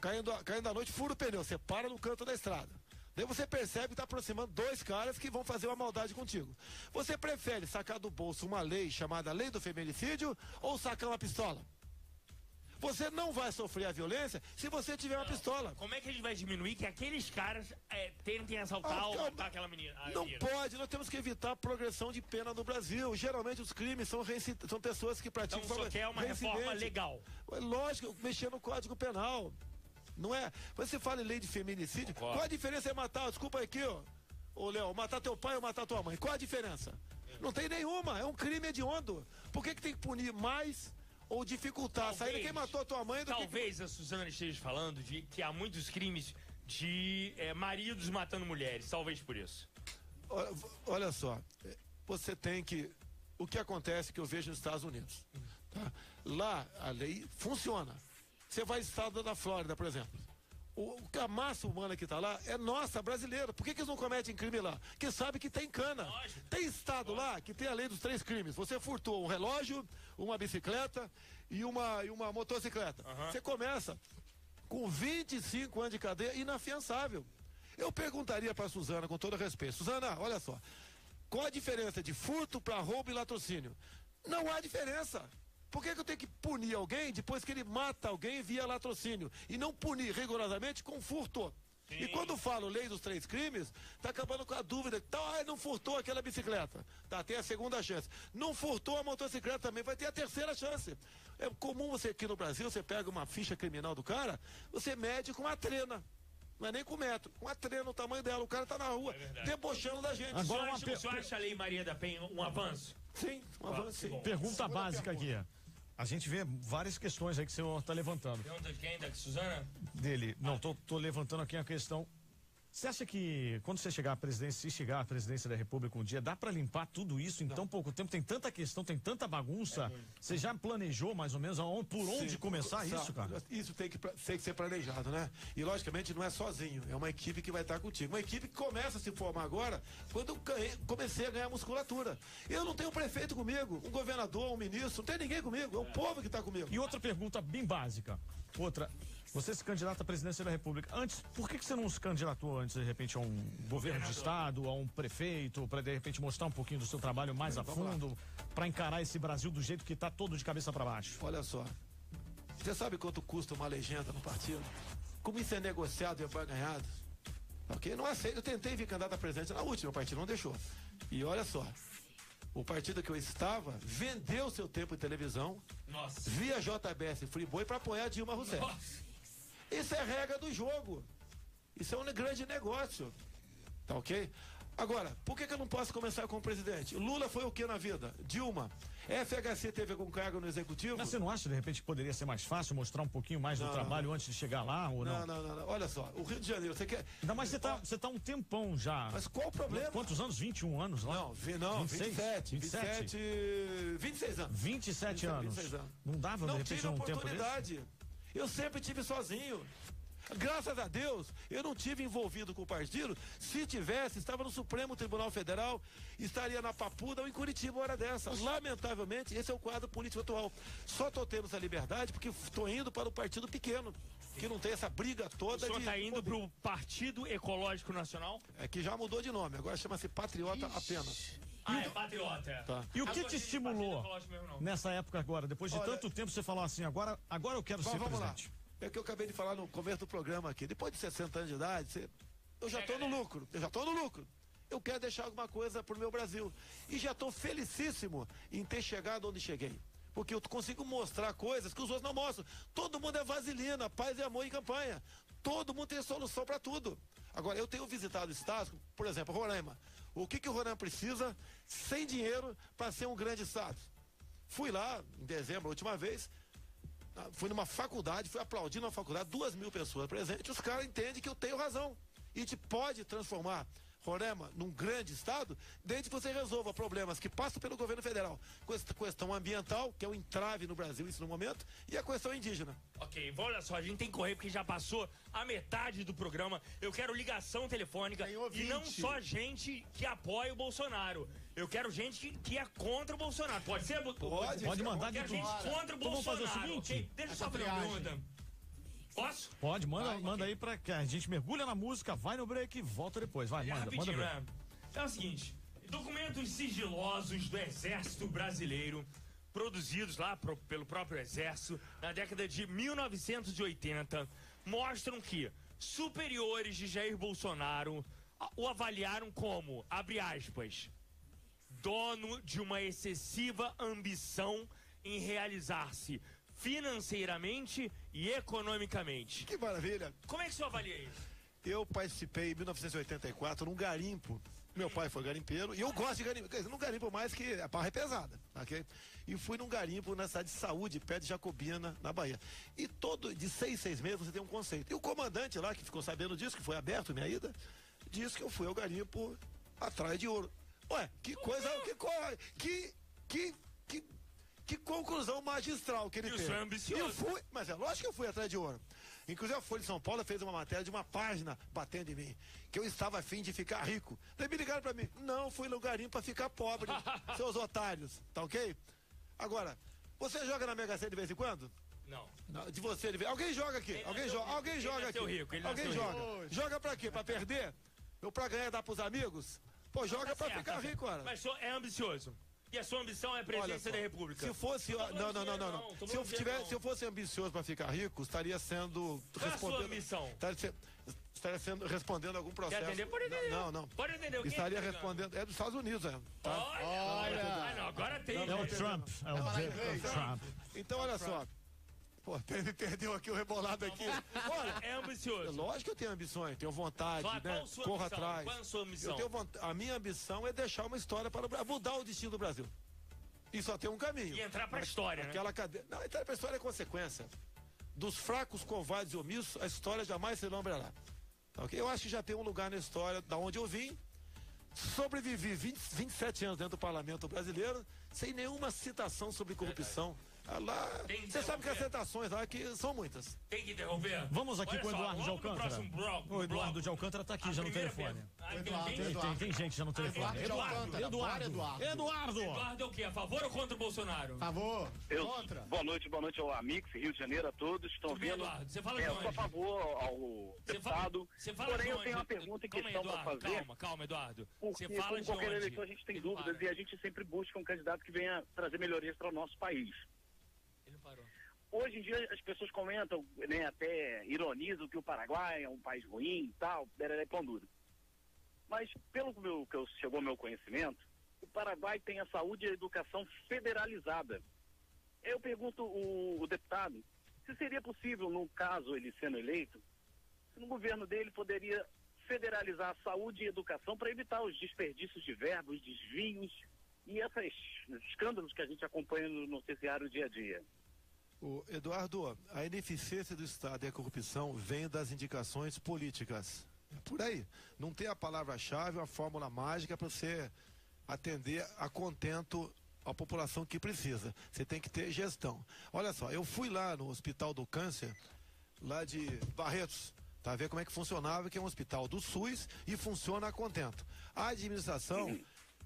Caindo à noite, fura o pneu. Você para no canto da estrada. Daí você percebe que tá aproximando 2 caras que vão fazer uma maldade contigo. Você prefere sacar do bolso uma lei chamada Lei do Feminicídio ou sacar uma pistola? Você não vai sofrer a violência se você tiver uma pistola.
Como é que a gente vai diminuir que aqueles caras tentem assaltar ou matar aquela menina?
Não pode, nós temos que evitar a progressão de pena no Brasil. Geralmente os crimes são pessoas que praticam...
Então só quer uma reforma legal.
Lógico, mexer no Código Penal. Não é? Quando você fala em lei de feminicídio, qual a diferença é matar, desculpa aqui, ô Léo, matar teu pai ou matar tua mãe? Qual a diferença? Não tem nenhuma, é um crime hediondo. Por que tem que punir mais ou dificultar a saída quem matou a tua mãe do
Talvez a Suzana esteja falando de que há muitos crimes de maridos matando mulheres, talvez por isso.
Olha só, você tem que... O que acontece que eu vejo nos Estados Unidos, tá? Lá a lei funciona. Você vai ao estado da Flórida, por exemplo. A massa humana que está lá é nossa, brasileira. Por que eles não cometem crime lá? Porque sabe que tem cana. Lógico. Tem estado lá que tem a lei dos 3 crimes. Você furtou um relógio, uma bicicleta e uma motocicleta. Você começa com 25 anos de cadeia inafiançável. Eu perguntaria para a Suzana, com todo respeito. Suzana, olha só. Qual a diferença de furto para roubo e latrocínio? Não há diferença. Por que eu tenho que punir alguém depois que ele mata alguém via latrocínio? E não punir rigorosamente com furto? Sim. E quando falo lei dos 3 crimes, tá acabando com a dúvida. Tá, não furtou aquela bicicleta. Tá, tem a segunda chance. Não furtou a motocicleta também, vai ter a terceira chance. É comum você aqui no Brasil, você pega uma ficha criminal do cara, você mede com uma trena. Não é nem com metro, com uma trena o tamanho dela. O cara tá na rua, debochando da gente.
Agora o senhor acha a Lei Maria da Penha um avanço?
Sim, um avanço sim.
Pergunta básica aqui. a gente vê várias questões aí que o senhor está levantando.
Pergunta de quem? Da Suzana?
Dele. Não, tô levantando aqui a questão. Você acha que quando você chegar à presidência, se chegar à presidência da República um dia, dá para limpar tudo isso em tão pouco tempo? Tem tanta questão, tem tanta bagunça. Você já planejou mais ou menos por onde começar isso, cara?
Isso tem que ser planejado, né? E logicamente não é sozinho, é uma equipe que vai estar contigo. Uma equipe que começa a se formar agora, quando eu comecei a ganhar musculatura. Eu não tenho um prefeito comigo, um governador, um ministro, não tem ninguém comigo, é o povo que está comigo.
E outra pergunta bem básica. Você se candidata à presidência da República. Antes, por que você não se candidatou antes, de repente, a um governo de estado, a um prefeito, para de repente mostrar um pouquinho do seu trabalho mais a fundo, para encarar esse Brasil do jeito que está todo de cabeça para baixo?
Olha só, você sabe quanto custa uma legenda no partido? Como isso é negociado e é barganhado? Ok? Não aceito. Eu tentei vir candidato a presidente na última, o partido não deixou. E olha só, o partido que eu estava vendeu seu tempo de televisão, via JBS Friboi, para apoiar Dilma Rousseff. Isso é regra do jogo. Isso é um grande negócio. Tá ok? Agora, por que eu não posso começar com o presidente? Lula foi o que na vida? Dilma. FHC teve algum cargo no executivo?
Mas você não acha, de repente, que poderia ser mais fácil mostrar um pouquinho mais do trabalho antes de chegar lá, ou não?
Não. Olha só, o Rio de Janeiro, você quer...
Ainda mais você tá um tempão já.
Mas qual o problema?
Quantos anos? 21 anos lá?
Não, 27 anos.
27 anos.
26 anos.
Não dava, de repente, um tempo desse?
Não tive oportunidade. Eu sempre tive sozinho. Graças a Deus, eu não tive envolvido com o partido. Se tivesse, estava no Supremo Tribunal Federal, estaria na Papuda ou em Curitiba, hora dessa. Lamentavelmente, esse é o quadro político atual. Só estou tendo essa liberdade porque estou indo para o partido pequeno, que não tem essa briga toda.
O senhor está indo para o Partido Ecológico Nacional?
É que já mudou de nome, agora chama-se Patriota apenas.
É patriota.
Tá.
E o que te estimulou nessa época agora? Depois de tanto tempo você falou assim, agora eu quero ser presidente.
É o que eu acabei de falar no começo do programa aqui. Depois de 60 anos de idade, eu já estou no lucro. Eu quero deixar alguma coisa pro meu Brasil. E já estou felicíssimo em ter chegado onde cheguei. Porque eu consigo mostrar coisas que os outros não mostram. Todo mundo é vaselina, paz e amor em campanha. Todo mundo tem solução para tudo. Agora, eu tenho visitado estados, por exemplo, Roraima. O que o Roraima precisa sem dinheiro para ser um grande estado? Fui lá em dezembro, a última vez. Fui numa faculdade, fui aplaudindo na faculdade, 2.000 pessoas presentes, os caras entendem que eu tenho razão. E a gente pode transformar Roraima num grande estado, desde que você resolva problemas que passam pelo governo federal. Questão ambiental, que é um entrave no Brasil, isso no momento, e a questão indígena.
Ok, olha só, a gente tem que correr porque já passou a metade do programa. Eu quero ligação telefônica e não só gente que apoia o Bolsonaro. Eu quero gente que é contra o Bolsonaro. Pode ser?
Pode mandar de tudo.
Eu quero gente contra o Bolsonaro.
Vamos fazer o seguinte?
Okay? Deixa eu só fazer uma pergunta. Posso?
Pode, manda aí pra que a gente mergulha na música, vai no break e volta depois. Vai, manda
né? É o seguinte, documentos sigilosos do Exército Brasileiro, produzidos lá pelo próprio Exército, na década de 1980, mostram que superiores de Jair Bolsonaro o avaliaram como, abre aspas, dono de uma excessiva ambição em realizar-se financeiramente e economicamente.
Que maravilha!
Como é que o senhor avalia isso?
Eu participei em 1984 num garimpo. Meu pai foi garimpeiro e eu gosto de garimpo. Quer dizer, não garimpo mais que a barra é pesada, ok? E fui num garimpo na cidade de Saúde, perto de Jacobina, na Bahia. E de 6 meses você tem um conceito. E o comandante lá, que ficou sabendo disso, que foi aberto minha ida, disse que eu fui ao garimpo atrás de ouro. Ué, que coisa, que conclusão magistral que ele teve.
Isso é ambicioso.
Mas é lógico que eu fui atrás de ouro. Inclusive a Folha de São Paulo fez uma matéria de uma página batendo em mim, que eu estava a fim de ficar rico. Daí me ligaram pra mim, não, fui no garimpo pra ficar pobre, seus otários, tá ok? Agora, você joga na Mega Sena de vez em quando?
Não.
De você, alguém joga aqui, alguém joga aqui. Alguém joga. Joga pra quê? Pra perder? Eu pra ganhar dá pros amigos? Pô, joga pra ficar rico, cara.
Mas o senhor é ambicioso. E a sua ambição é a presidência da República?
Se fosse. Não. Se eu fosse ambicioso para ficar rico, estaria sendo.
Qual é a sua ambição?
Estaria sendo respondendo algum processo.
Quer atender? Pode atender.
Não.
Pode atender o quê?
Estaria respondendo. É dos Estados Unidos, tá?
Olha. Não, agora tem.
É o Trump. É o Trump.
Então, olha só. Pô, ele perdeu aqui o rebolado aqui.
Olha, é ambicioso.
Lógico que eu tenho ambições, tenho vontade, né? Corro atrás.
Qual é a sua ambição?
A minha ambição é deixar uma história para o Brasil, mudar o destino do Brasil. E só tem um caminho.
E entrar pra história, né?
Não, entrar pra história é consequência. Dos fracos, covardes e omissos, a história jamais se lembrará. Tá, okay? Eu acho que já tem um lugar na história da onde eu vim. Sobrevivi 27 anos dentro do parlamento brasileiro, sem nenhuma citação sobre corrupção. Você sabe que as citações lá que são muitas.
Tem que interromper.
Vamos aqui com o Eduardo de Alcântara. O Eduardo de Alcântara tá aqui já no telefone. Tem gente já no telefone. Eduardo
é o quê? A favor ou contra o Bolsonaro?
Favor.
Contra. Boa noite ao Amix, Rio de Janeiro, a todos. Estão vendo?
Eduardo, você fala de onde?
Eu sou a favor ao deputado. Porém, eu tenho uma pergunta em questão para fazer.
Calma, Eduardo.
Porque com qualquer eleição a gente tem dúvidas e a gente sempre busca um candidato que venha trazer melhorias para o nosso país. Hoje em dia as pessoas comentam, né, até ironizam que o Paraguai é um país ruim e tal, bereré pão duro. Mas pelo que chegou ao meu conhecimento, o Paraguai tem a saúde e a educação federalizada. Eu pergunto o deputado se seria possível, no caso ele sendo eleito, se no governo dele poderia federalizar a saúde e a educação para evitar os desperdícios de verbos, desvios e esses escândalos que a gente acompanha no noticiário dia a dia.
Eduardo, a ineficiência do Estado e a corrupção vem das indicações políticas. É por aí. Não tem a palavra-chave, a fórmula mágica para você atender a contento a população que precisa. Você tem que ter gestão. Olha só, eu fui lá no Hospital do Câncer, lá de Barretos, para ver como é que funcionava, que é um hospital do SUS e funciona a contento. A administração,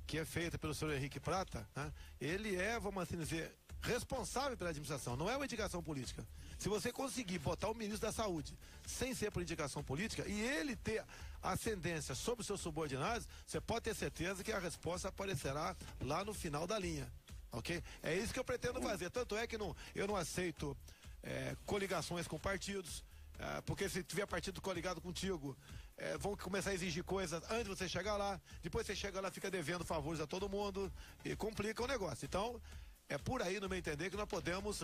que é feita pelo senhor Henrique Prata, né, ele é, vamos assim dizer, responsável pela administração, não é uma indicação política. Se você conseguir botar o ministro da Saúde sem ser por indicação política e ele ter ascendência sobre os seus subordinados, você pode ter certeza que a resposta aparecerá lá no final da linha, ok? É isso que eu pretendo fazer, tanto é que eu não aceito coligações com partidos, porque se tiver partido coligado contigo, vão começar a exigir coisas antes de você chegar lá, depois você chega lá, fica devendo favores a todo mundo e complica o negócio. Então, é por aí, no meu entender, que nós podemos,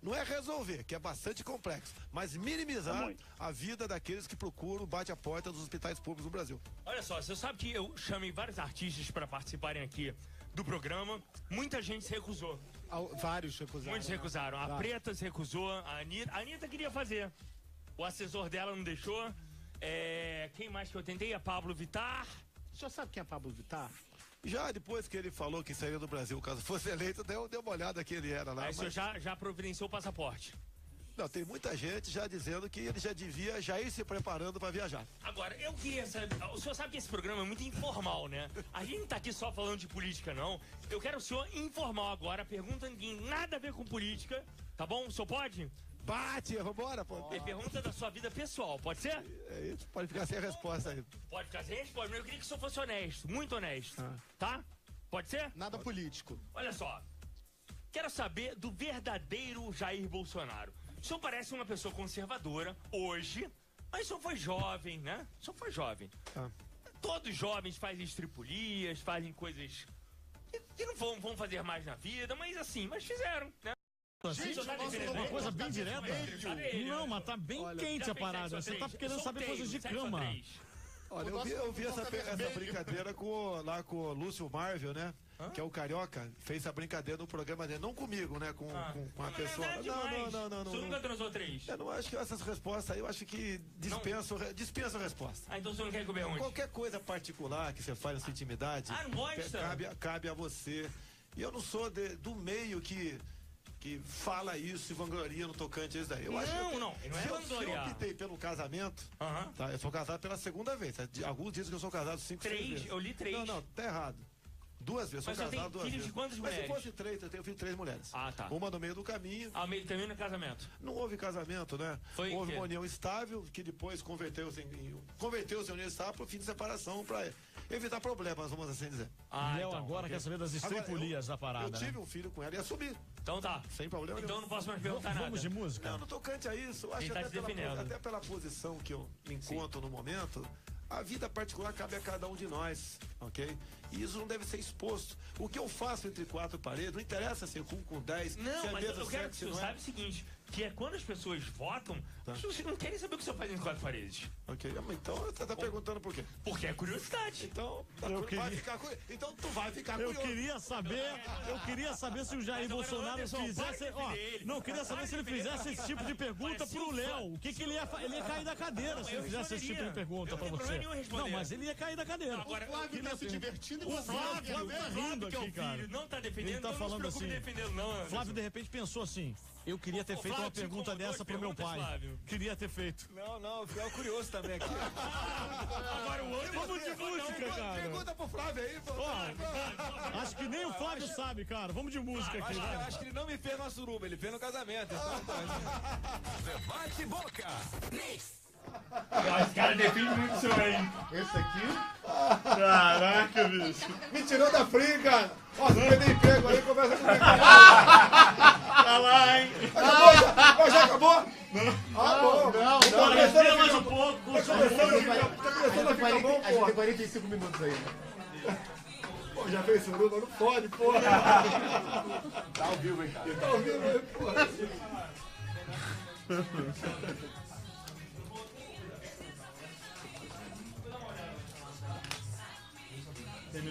não é resolver, que é bastante complexo, mas minimizar a vida daqueles que procuram, bate a porta dos hospitais públicos do Brasil.
Olha só, você sabe que eu chamei vários artistas para participarem aqui do programa, muita gente se recusou.
Vários recusaram.
Muitos recusaram. A Preta se recusou, a Anitta queria fazer. O assessor dela não deixou. Quem mais que eu tentei? A Pablo Vittar.
O senhor sabe quem é Pablo Vittar?
Já depois que ele falou que sairia do Brasil, caso fosse eleito, deu uma olhada que ele era lá.
Aí o senhor já providenciou o passaporte?
Não, tem muita gente já dizendo que ele já devia já ir se preparando para viajar.
Agora, eu queria saber, o senhor sabe que esse programa é muito informal, né? A gente não tá aqui só falando de política, não. Eu quero o senhor informal agora, pergunta que nada a ver com política, tá bom? O senhor pode?
Bate, vambora, pô.
Pergunta da sua vida pessoal, pode ser?
Pode ficar sem a resposta aí.
Pode ficar sem a resposta, mas eu queria que o senhor fosse honesto, muito honesto, tá? Pode ser?
Nada político.
Olha só, quero saber do verdadeiro Jair Bolsonaro. O senhor parece uma pessoa conservadora hoje, mas o senhor foi jovem, né? O senhor foi jovem. Todos os jovens fazem estripulias, fazem coisas que não vão fazer mais na vida, mas fizeram, né?
Gente, uma coisa bem direta. Não, mas tá bem quente a parada. Você tá querendo saber coisas de cama.
Olha, eu vi essa brincadeira com o Lúcio Marvel, né? Que é o Carioca, fez essa brincadeira no programa dele, não comigo, né? Com a pessoa. Não.
Você nunca transou 3?
Eu não acho que essas respostas aí, eu acho que dispensa a resposta.
Então você não quer comer onde?
Qualquer coisa particular que você faz na sua intimidade,
não gosta?
Cabe a você. E eu não sou do meio que fala isso e vangloria no tocante a isso daí.
Não é vangloriar.
Se eu optei pelo casamento, tá, eu sou casado pela segunda vez. Alguns dizem que eu sou casado 5 vezes.
Eu li 3.
Não, tá errado. 2 vezes, sou casado 2 vezes.
Filho de quantas mulheres?
Mas se fosse 3, eu tenho filho de 3 mulheres.
Tá.
Uma no meio do caminho.
Meio do caminho no casamento?
Não houve casamento, né? Houve uma união estável, que depois converteu-se em união estável pro fim de separação, pra evitar problemas, vamos assim dizer.
Léo agora quer saber das estripulias da parada.
Eu tive um filho com ela e assumi.
Então tá.
Sem problema
nenhum. Então não posso mais perguntar nada.
Vamos de música?
Não, no tocante a isso, acho que até pela posição que eu me encontro no momento, a vida particular cabe a cada um de nós, ok? E isso não deve ser exposto. O que eu faço entre 4 paredes, não interessa se é com 10,
não,
se é
mas
mesmo
eu quero que
sexo,
você saiba o seguinte, que é quando as pessoas votam, as pessoas não querem saber o que você faz em 4 paredes.
Ok, então você tá perguntando por quê?
Porque é curiosidade.
Então, então tu vai ficar curioso.
Eu queria saber se o Jair Bolsonaro fizesse... eu queria saber se ele fizesse esse tipo de pergunta pro Léo. O que ele ia cair da cadeira se ele fizesse esse tipo de pergunta pra você. Não, mas ele ia cair da cadeira.
Agora, o Flávio tá se divertindo e
o Flávio tá rindo aqui, cara.
Não tá defendendo,
ele tá falando assim. Flávio, de repente, pensou assim... Eu queria ter feito uma pergunta dessa pro meu pai. Flávio. Queria ter feito.
Não, eu fiquei curioso também aqui.
Agora o outro...
Vamos de música, cara.
Pergunta pro Flávio aí, pô.
Acho que nem o Flávio sabe, cara. Vamos de música aqui.
Acho que ele não me fez na suruba, ele fez no casamento.
Debate Boca.
Esse cara defende muito o senhor, hein?
Esse aqui?
Caraca, bicho.
Me tirou da fria, cara. Ó, se perder emprego aí, conversa comigo.
Tá lá, hein?
Acabou? Já acabou?
Não.
Bom.
Não.
Tá começando
mais um pouco.
Tá começando a ficar bom,
A gente tem 45 minutos aí.
Pô, já fez suruba? Não pode, porra.
Tá ao vivo, hein, cara?
Tá ao vivo aí, porra.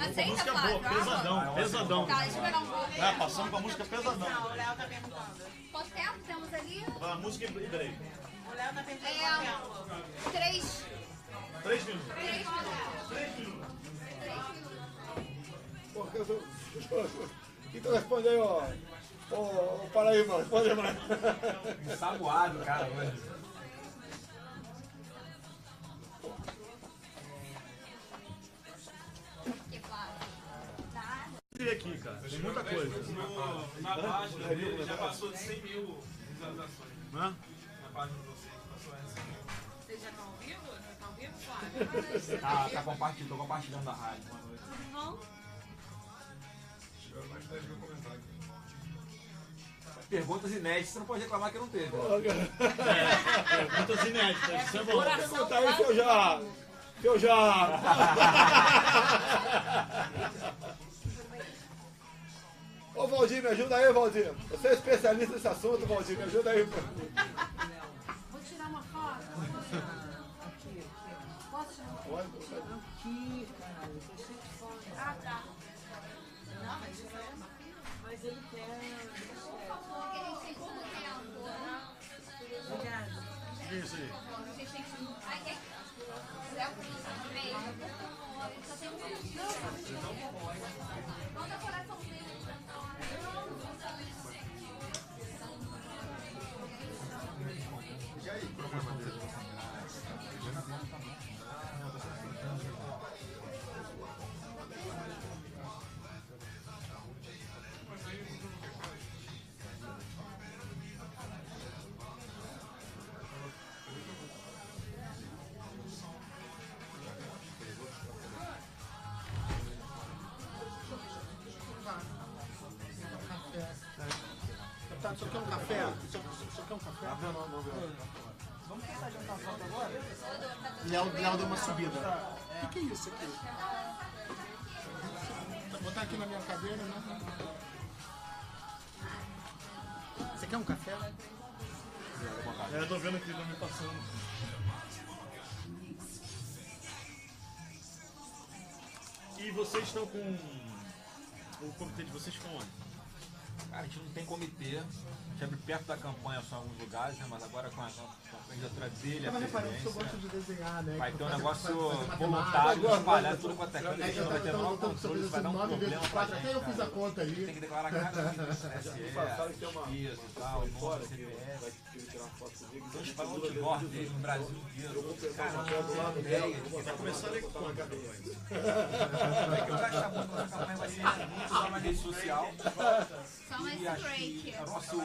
Aceita,
música
Flávio?
boa, pesadão.
Tá, deixa eu pegar um pouco.
Passamos com a música pesadão.
Não, o Léo tá perguntando. Quanto tempo temos ali?
A música e break.
O Léo tá perguntando. 3
minutos.
3 minutos.
Pô, então responde aí, ó. Ô, Paraíba, responde aí, mano.
Ensaboado, cara, hoje.
Aqui, cara. Tem muita coisa.
Na página dele já passou de 100 mil visualizações. Na página de vocês passou de 100 mil.
Vocês já estão ao vivo? Já estão ao vivo, Flávio?
Tá compartilhando, tô compartilhando da rádio.
Não.
Chegaram mais de 10 mil comentários.
Perguntas inéditas, você não pode reclamar que não teve.
Perguntas inéditas, isso é bom.
Pergunta aí se eu já... Ô, Valdir, me ajuda aí, Valdir. Você é especialista nesse assunto, Valdir, me ajuda aí.
Vou tirar uma foto. Aqui. Posso tirar uma foto? Aqui, cara. Deixa eu te foto. Ah, tá. Não, mas ele quer...
Porque a gente tem pouco tempo.
Obrigada.
Isso aí.
A gente tem que... Ai, quem? Léo, meio. Só tem um minutinho. Manda coraçãozinho.
E aí, programa dele?
Isso aqui é um café? Isso aqui é um café?
Não.
Vamos tentar jantar a foto agora? Léo deu uma subida. O que é isso aqui? Vou botar aqui na minha cadeira, né? Você quer um café?
Eu tô vendo aqui, não me passando. E vocês estão com... O comitê de vocês ficam onde?
Cara, a gente não tem comitê. A gente abre perto da campanha só em alguns lugares, né? Mas agora com a candidatura dele,
Eu tava reparando que eu gosto de desenhar, né?
vai ter um negócio voluntário, espalhado tudo quanto é canto. A gente não vai ter maior controle, isso vai dar um problema pra gente.
Até eu fiz a conta aí.
Tem que declarar cada vida, SE, e tal, nome, CPF. Então a gente vai um outdoor dele no Brasil inteiro. Cara, não tem ideia.
Vai começar a ler quando a campanha.
Vai que eu gastar muito na campanha, vai ser muito só na rede social.
Só mais
E acho
break.
que nosso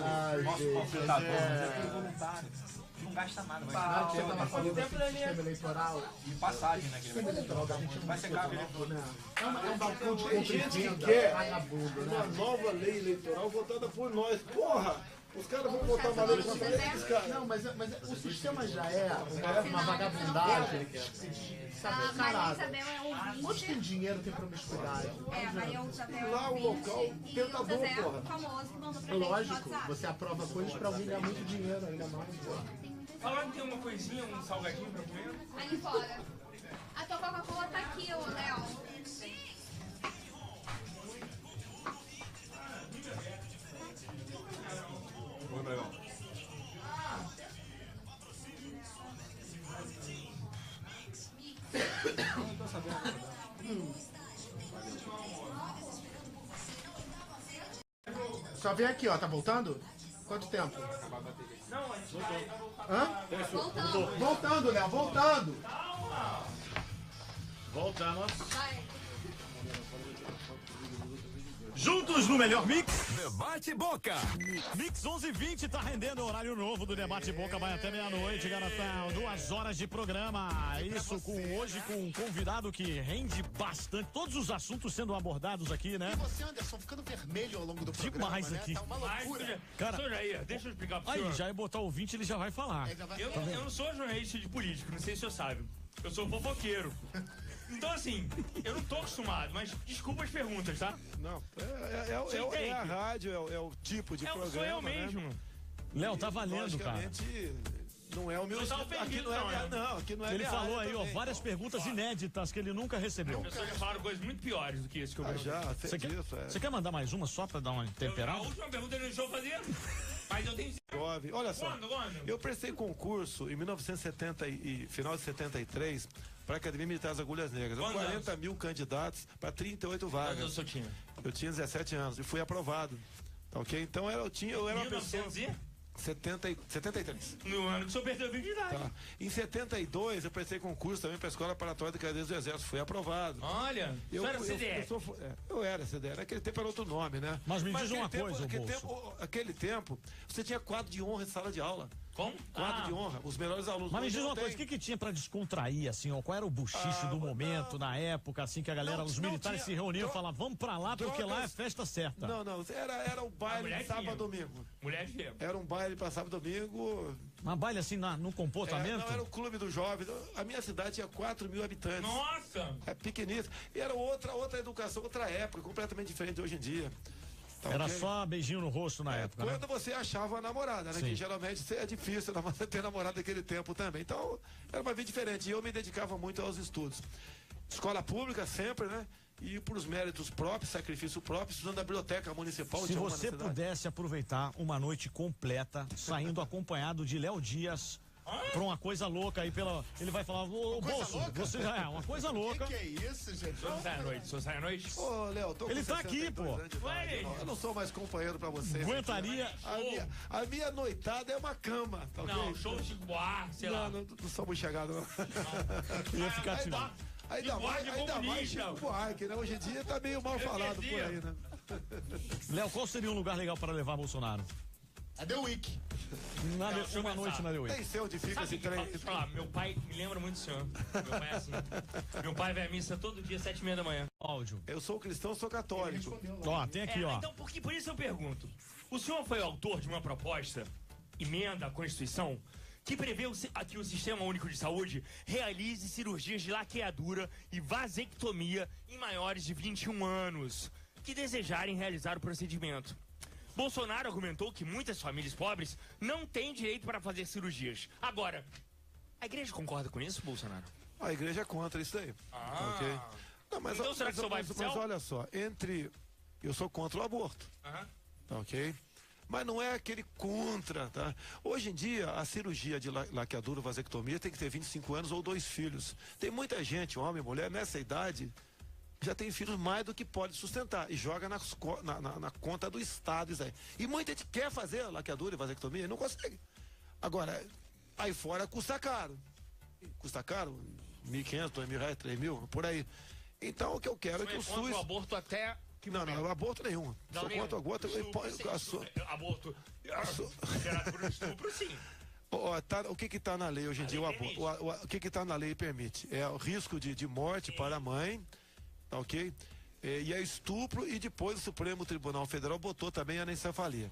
panfletador é tudo voluntário. Não gasta nada, vai
Ah, você estava falando do sistema eleitoral.
E passagem, né?
Sistema eleitoral da gente
Vai ser caro, né?
É um balcão de compra
Tem
e
gente que
venda,
quer
vagabundo,
uma
né?
nova lei eleitoral votada por nós. Porra! Os caras vão botar uma lei contra eles, cara.
Não, mas o sistema já é uma vagabundagem. Sabe, caralho. Onde tem dinheiro, tem promiscuidade.
Lá o local tentador, porra.
Lógico, você aprova coisas pra alguém ganhar muito dinheiro, ainda mais, porra.
Falaram que tem uma coisinha, um salgadinho pra comer?
Ali fora. A tua Coca-Cola tá aqui, ô Léo.
Oi, Bregão.
Não tô sabendo.
Só vem aqui, ó, tá voltando? Quanto tempo?
Não, a gente vai voltar.
Hã?
Voltando.
Voltando, Léo, voltando.
Voltamos. Juntos no melhor mix.
Debate Boca.
Mix 11:20 tá rendendo o horário novo do Debate Boca. Vai até meia-noite, garotão. 2 horas de programa. Isso hoje com um convidado que rende bastante. Todos os assuntos sendo abordados aqui, né?
E você, Anderson, ficando vermelho ao longo do programa,
Demais
né?
aqui.
Tá uma loucura.
Cara,
Senhor Jair, deixa eu explicar pro senhor.
Aí, já ia botar o 20, ele já vai falar.
Eu não sou jornalista de político, não sei se o senhor sabe. Eu sou fofoqueiro. Então, assim, eu não tô acostumado, mas desculpa as perguntas, tá?
Não, é a rádio, é o tipo de programa.
Sou eu mesmo.
Né?
Léo, tá valendo, cara.
Não é o meu
estilo.
Aqui não é não, aqui não é.
Ele falou aí, ó, várias perguntas inéditas que ele nunca recebeu.
As pessoas já falaram coisas muito piores do que isso que eu
já,
Você quer mandar mais uma só pra dar uma temperada?
A última pergunta ele deixou fazer, mas eu tenho...
Jovem, olha só,
Quando?
eu prestei concurso em 1970 e final de 73 para a Academia Militar das Agulhas Negras. 40 mil candidatos para 38 vagas.
Quantos eu tinha?
Eu tinha 17 anos e fui aprovado. Tá ok? Então eu era uma pessoa... 73.
No ano que o senhor perdeu 20 de idade.
Tá. Em 72 eu prestei concurso também para a Escola Preparatória de Cadeiras do Exército, fui aprovado.
Olha,
eu
era CDR.
Eu era CDR, naquele tempo era outro nome, né?
Mas me diz uma coisa,
aquele tempo, você tinha quadro de honra em sala de aula.
Como?
Quadro de honra, os melhores alunos.
Mas me diz uma coisa, o que tinha pra descontrair, assim, ó? Qual era o buchiche do momento, na época, assim, que a galera, os militares se reuniam e falavam, vamos pra lá, porque lá é festa certa.
Não, era o baile de sábado a domingo.
Mulher de tempo.
Era um baile pra sábado a domingo.
Uma baile, assim, no comportamento?
Não, era o clube dos jovens. A minha cidade tinha 4 mil habitantes.
Nossa!
É pequenito. E era outra educação, outra época, completamente diferente de hoje em dia. Tá,
era
okay?
só beijinho no rosto na época,
quando
né?
você achava a namorada, né?
Sim.
Que geralmente é difícil ter namorada naquele tempo também. Então, era uma vida diferente. E eu me dedicava muito aos estudos. Escola pública sempre, né? E por os méritos próprios, sacrifício próprio, estudando na biblioteca municipal.
Se você pudesse aproveitar uma noite completa, saindo acompanhado de Léo Dias, pra uma coisa louca aí ele vai falar, ô Bolso, você já é uma coisa louca.
Que é isso, gente?
O senhor sai à noite?
Ô, Léo, tô com
ele tá aqui, pô.
Eu não sou mais companheiro pra você.
Aguentaria.
A minha noitada é uma cama, tá
não,
okay?
Show de Buarque, sei lá.
Não somos chegados, não.
Ia ficar tirando.
Ainda mais Chico Buarque, né? Hoje em dia tá meio mal falado por aí, né?
Léo, qual seria um lugar legal para levar Bolsonaro?
A The Week.
Uma noite na The Week.
Nem sei onde fica esse trem.
Meu pai me lembra muito do senhor. Meu pai é assim. Meu pai vai à missa todo dia, 7h30 da manhã.
Áudio.
Eu sou cristão, sou católico.
Ó, tem aqui, ó.
Então, por isso eu pergunto. O senhor foi o autor de uma proposta, emenda à Constituição, que prevê que o Sistema Único de Saúde realize cirurgias de laqueadura e vasectomia em maiores de 21 anos que desejarem realizar o procedimento. Bolsonaro argumentou que muitas famílias pobres não têm direito para fazer cirurgias. Agora, a igreja concorda com isso, Bolsonaro?
A igreja é contra isso daí. Okay? Não, mas,
então será que o senhor vai pro céu?
Mas olha só, eu sou contra o aborto. Tá ok? Mas não é aquele contra, tá? Hoje em dia, a cirurgia de laqueadura, vasectomia, tem que ter 25 anos ou 2 filhos. Tem muita gente, homem e mulher, nessa idade, já tem filhos mais do que pode sustentar e joga na conta do Estado isso aí. E muita gente quer fazer laqueadura e vasectomia e não consegue. Agora, aí fora custa caro. Custa caro? R$1.500, R$2.000, R$3.000, por aí. Então, o que eu quero é que o SUS...
o aborto até...
Não, aborto nenhum. Sou contra o aborto.
Aborto. Gerado por estupro, sim.
O que está na lei hoje em dia? O que está na lei permite? É o risco de morte para a mãe, tá ok? E é estupro, e depois o Supremo Tribunal Federal botou também a anencefalia.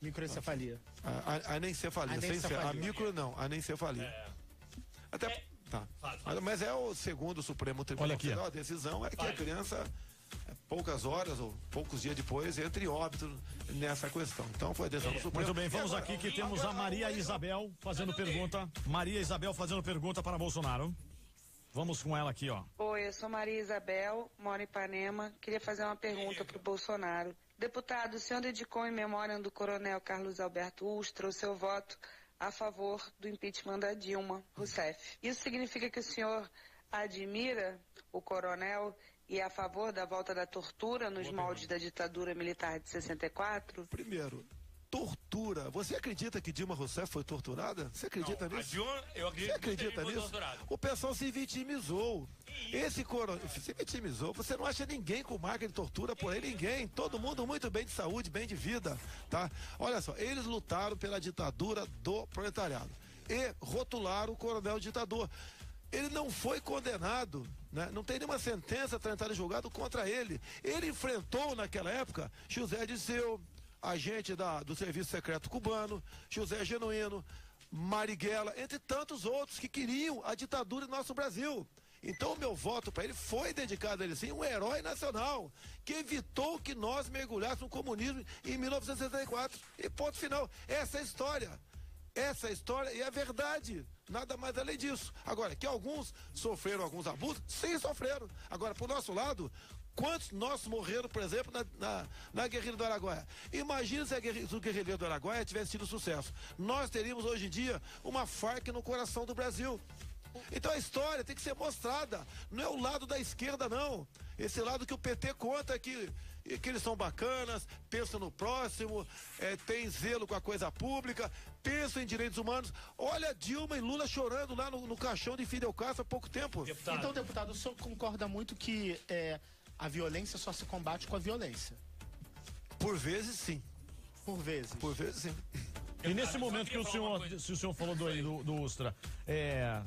Microencefalia.
Anencefalia. A micro não, anencefalia. Até. Tá. Mas é o segundo Supremo Tribunal Federal, a decisão é que a criança, poucas horas ou poucos dias depois, entra em óbito nessa questão. Então foi a decisão do Supremo.
Muito bem, vamos aqui que temos a Maria Isabel fazendo pergunta. Maria Isabel fazendo pergunta para Bolsonaro. Vamos com ela aqui, ó.
Oi, eu sou Maria Isabel, moro em Ipanema. Queria fazer uma pergunta para o Bolsonaro. Deputado, o senhor dedicou em memória do coronel Carlos Alberto Ustra o seu voto a favor do impeachment da Dilma Rousseff. Isso significa que o senhor admira o coronel e é a favor da volta da tortura nos moldes da ditadura militar de 64?
Primeiro, tortura. Você acredita que Dilma Rousseff foi torturada? Você acredita nisso?
Eu acredito.
Você acredita nisso? O pessoal se vitimizou. Esse coronel se vitimizou. Você não acha ninguém com marca de tortura por aí, ninguém. Todo mundo muito bem de saúde, bem de vida, tá? Olha só, eles lutaram pela ditadura do proletariado e rotularam o coronel ditador. Ele não foi condenado, né? Não tem nenhuma sentença tentada julgado contra ele. Ele enfrentou naquela época José Dirceu, agente do Serviço Secreto Cubano, José Genuíno, Marighella, entre tantos outros que queriam a ditadura do nosso Brasil. Então o meu voto para ele foi dedicado a ele, sim, um herói nacional, que evitou que nós mergulhássemos no comunismo em 1964. E ponto final. Essa é a história. Essa é a história e é verdade. Nada mais além disso. Agora, que alguns sofreram alguns abusos, sim, sofreram. Agora, por nosso lado, quantos nossos morreram, por exemplo, na guerrilha do Araguaia? Imagina se o guerrilheiro do Araguaia tivesse tido sucesso. Nós teríamos hoje em dia uma Farc no coração do Brasil. Então a história tem que ser mostrada. Não é o lado da esquerda, não. Esse lado que o PT conta que eles são bacanas, pensam no próximo, tem zelo com a coisa pública, pensam em direitos humanos. Olha Dilma e Lula chorando lá no caixão de Fidel Castro há pouco tempo.
Então, deputado, o senhor concorda muito que a violência só se combate com a violência?
Por vezes, sim.
Por vezes?
Por vezes, sim.
E nesse momento que o senhor falou do Ustra,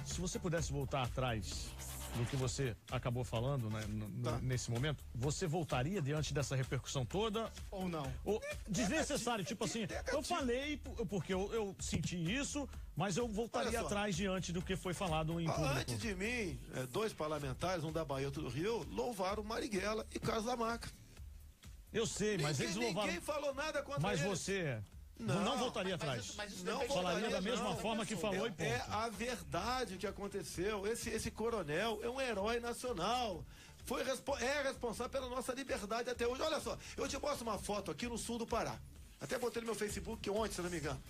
se você pudesse voltar atrás do que você acabou falando, né, nesse momento, você voltaria diante dessa repercussão toda?
Ou não?
Desnecessário, tipo assim, eu falei porque eu senti isso, mas eu voltaria atrás diante do que foi falado em público.
Antes de mim, 2 parlamentares, um da Bahia e outro do Rio, louvaram Marighella e Carlos Lamarca.
Eu sei, mas eles louvaram.
Ninguém falou nada contra
mas
eles.
Você não voltaria atrás.
Não
falaria da mesma forma que falou e ponto.
É a verdade o que aconteceu. Esse coronel é um herói nacional. É responsável pela nossa liberdade até hoje. Olha só, eu te mostro uma foto aqui no sul do Pará. Até botei no meu Facebook ontem, se não me engano.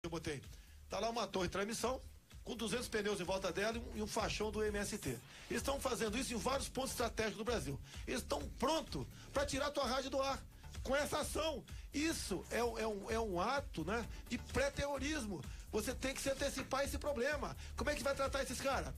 Eu botei. Tá lá uma torre de transmissão com 200 pneus em volta dela e um faixão do MST. Eles estão fazendo isso em vários pontos estratégicos do Brasil. Eles estão prontos para tirar a tua rádio do ar com essa ação. Isso é um ato, né, de pré-terrorismo. Você tem que se antecipar a esse problema. Como é que vai tratar esses caras?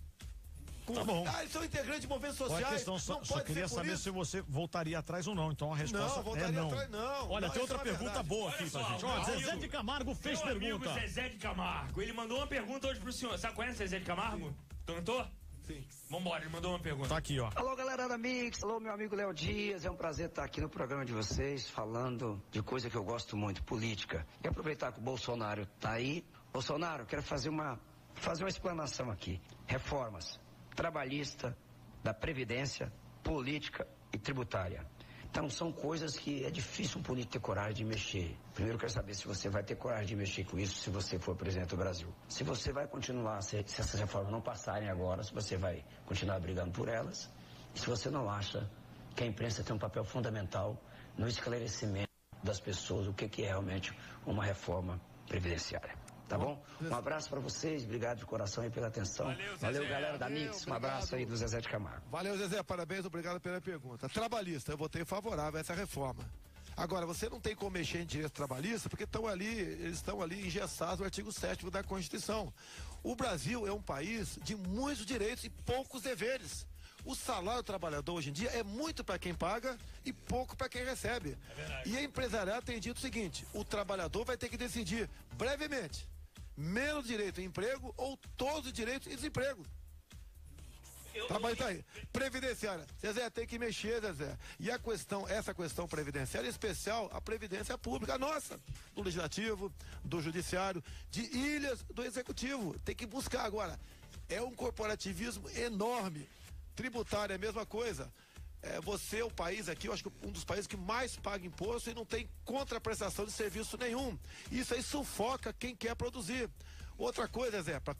Tá bom.
Eles são integrantes de movimentos sociais.
Questão, só queria saber se você voltaria atrás ou não. Então a resposta é não.
Atrás, não.
Olha,
não,
tem outra pergunta boa aqui pra gente. Ó, Zezé de Camargo fez pergunta.
Zezé de Camargo, ele mandou uma pergunta hoje pro senhor. Sabe qual é Zezé de Camargo? Cantor?
Sim.
Vambora, ele mandou uma pergunta.
Tá aqui, ó.
Alô, galera da Mix. Alô, meu amigo Léo Dias. É um prazer estar aqui no programa de vocês, falando de coisa que eu gosto muito, política. E aproveitar que o Bolsonaro tá aí. Bolsonaro, quero fazer uma explanação aqui. Reformas trabalhista, da Previdência, política e tributária. Então, são coisas que é difícil um político ter coragem de mexer. Primeiro, eu quero saber se você vai ter coragem de mexer com isso se você for presidente do Brasil. Se você vai continuar, se essas reformas não passarem agora, se você vai continuar brigando por elas. E se você não acha que a imprensa tem um papel fundamental no esclarecimento das pessoas, o que é realmente uma reforma previdenciária. Tá bom? Um abraço pra vocês, obrigado de coração aí pela atenção. Valeu, galera da Mix, um abraço aí do Zezé de Camargo.
Valeu, Zezé, parabéns, obrigado pela pergunta. Trabalhista, eu votei favorável a essa reforma. Agora, você não tem como mexer em direito trabalhista, porque eles estão ali engessados no artigo 7º da Constituição. O Brasil é um país de muitos direitos e poucos deveres. O salário do trabalhador hoje em dia é muito para quem paga e pouco para quem recebe. E a empresariado tem dito o seguinte: o trabalhador vai ter que decidir brevemente menos direito em emprego ou todos os direitos em desemprego. Tá, mas tá aí. Previdenciária. Zezé, tem que mexer, Zezé. E essa questão previdenciária, em especial, a previdência pública nossa, do Legislativo, do Judiciário, de ilhas do Executivo. Tem que buscar agora. É um corporativismo enorme. Tributário é a mesma coisa. Você é o país aqui, eu acho que um dos países que mais paga imposto e não tem contraprestação de serviço nenhum. Isso aí sufoca quem quer produzir. Outra coisa, Zé, para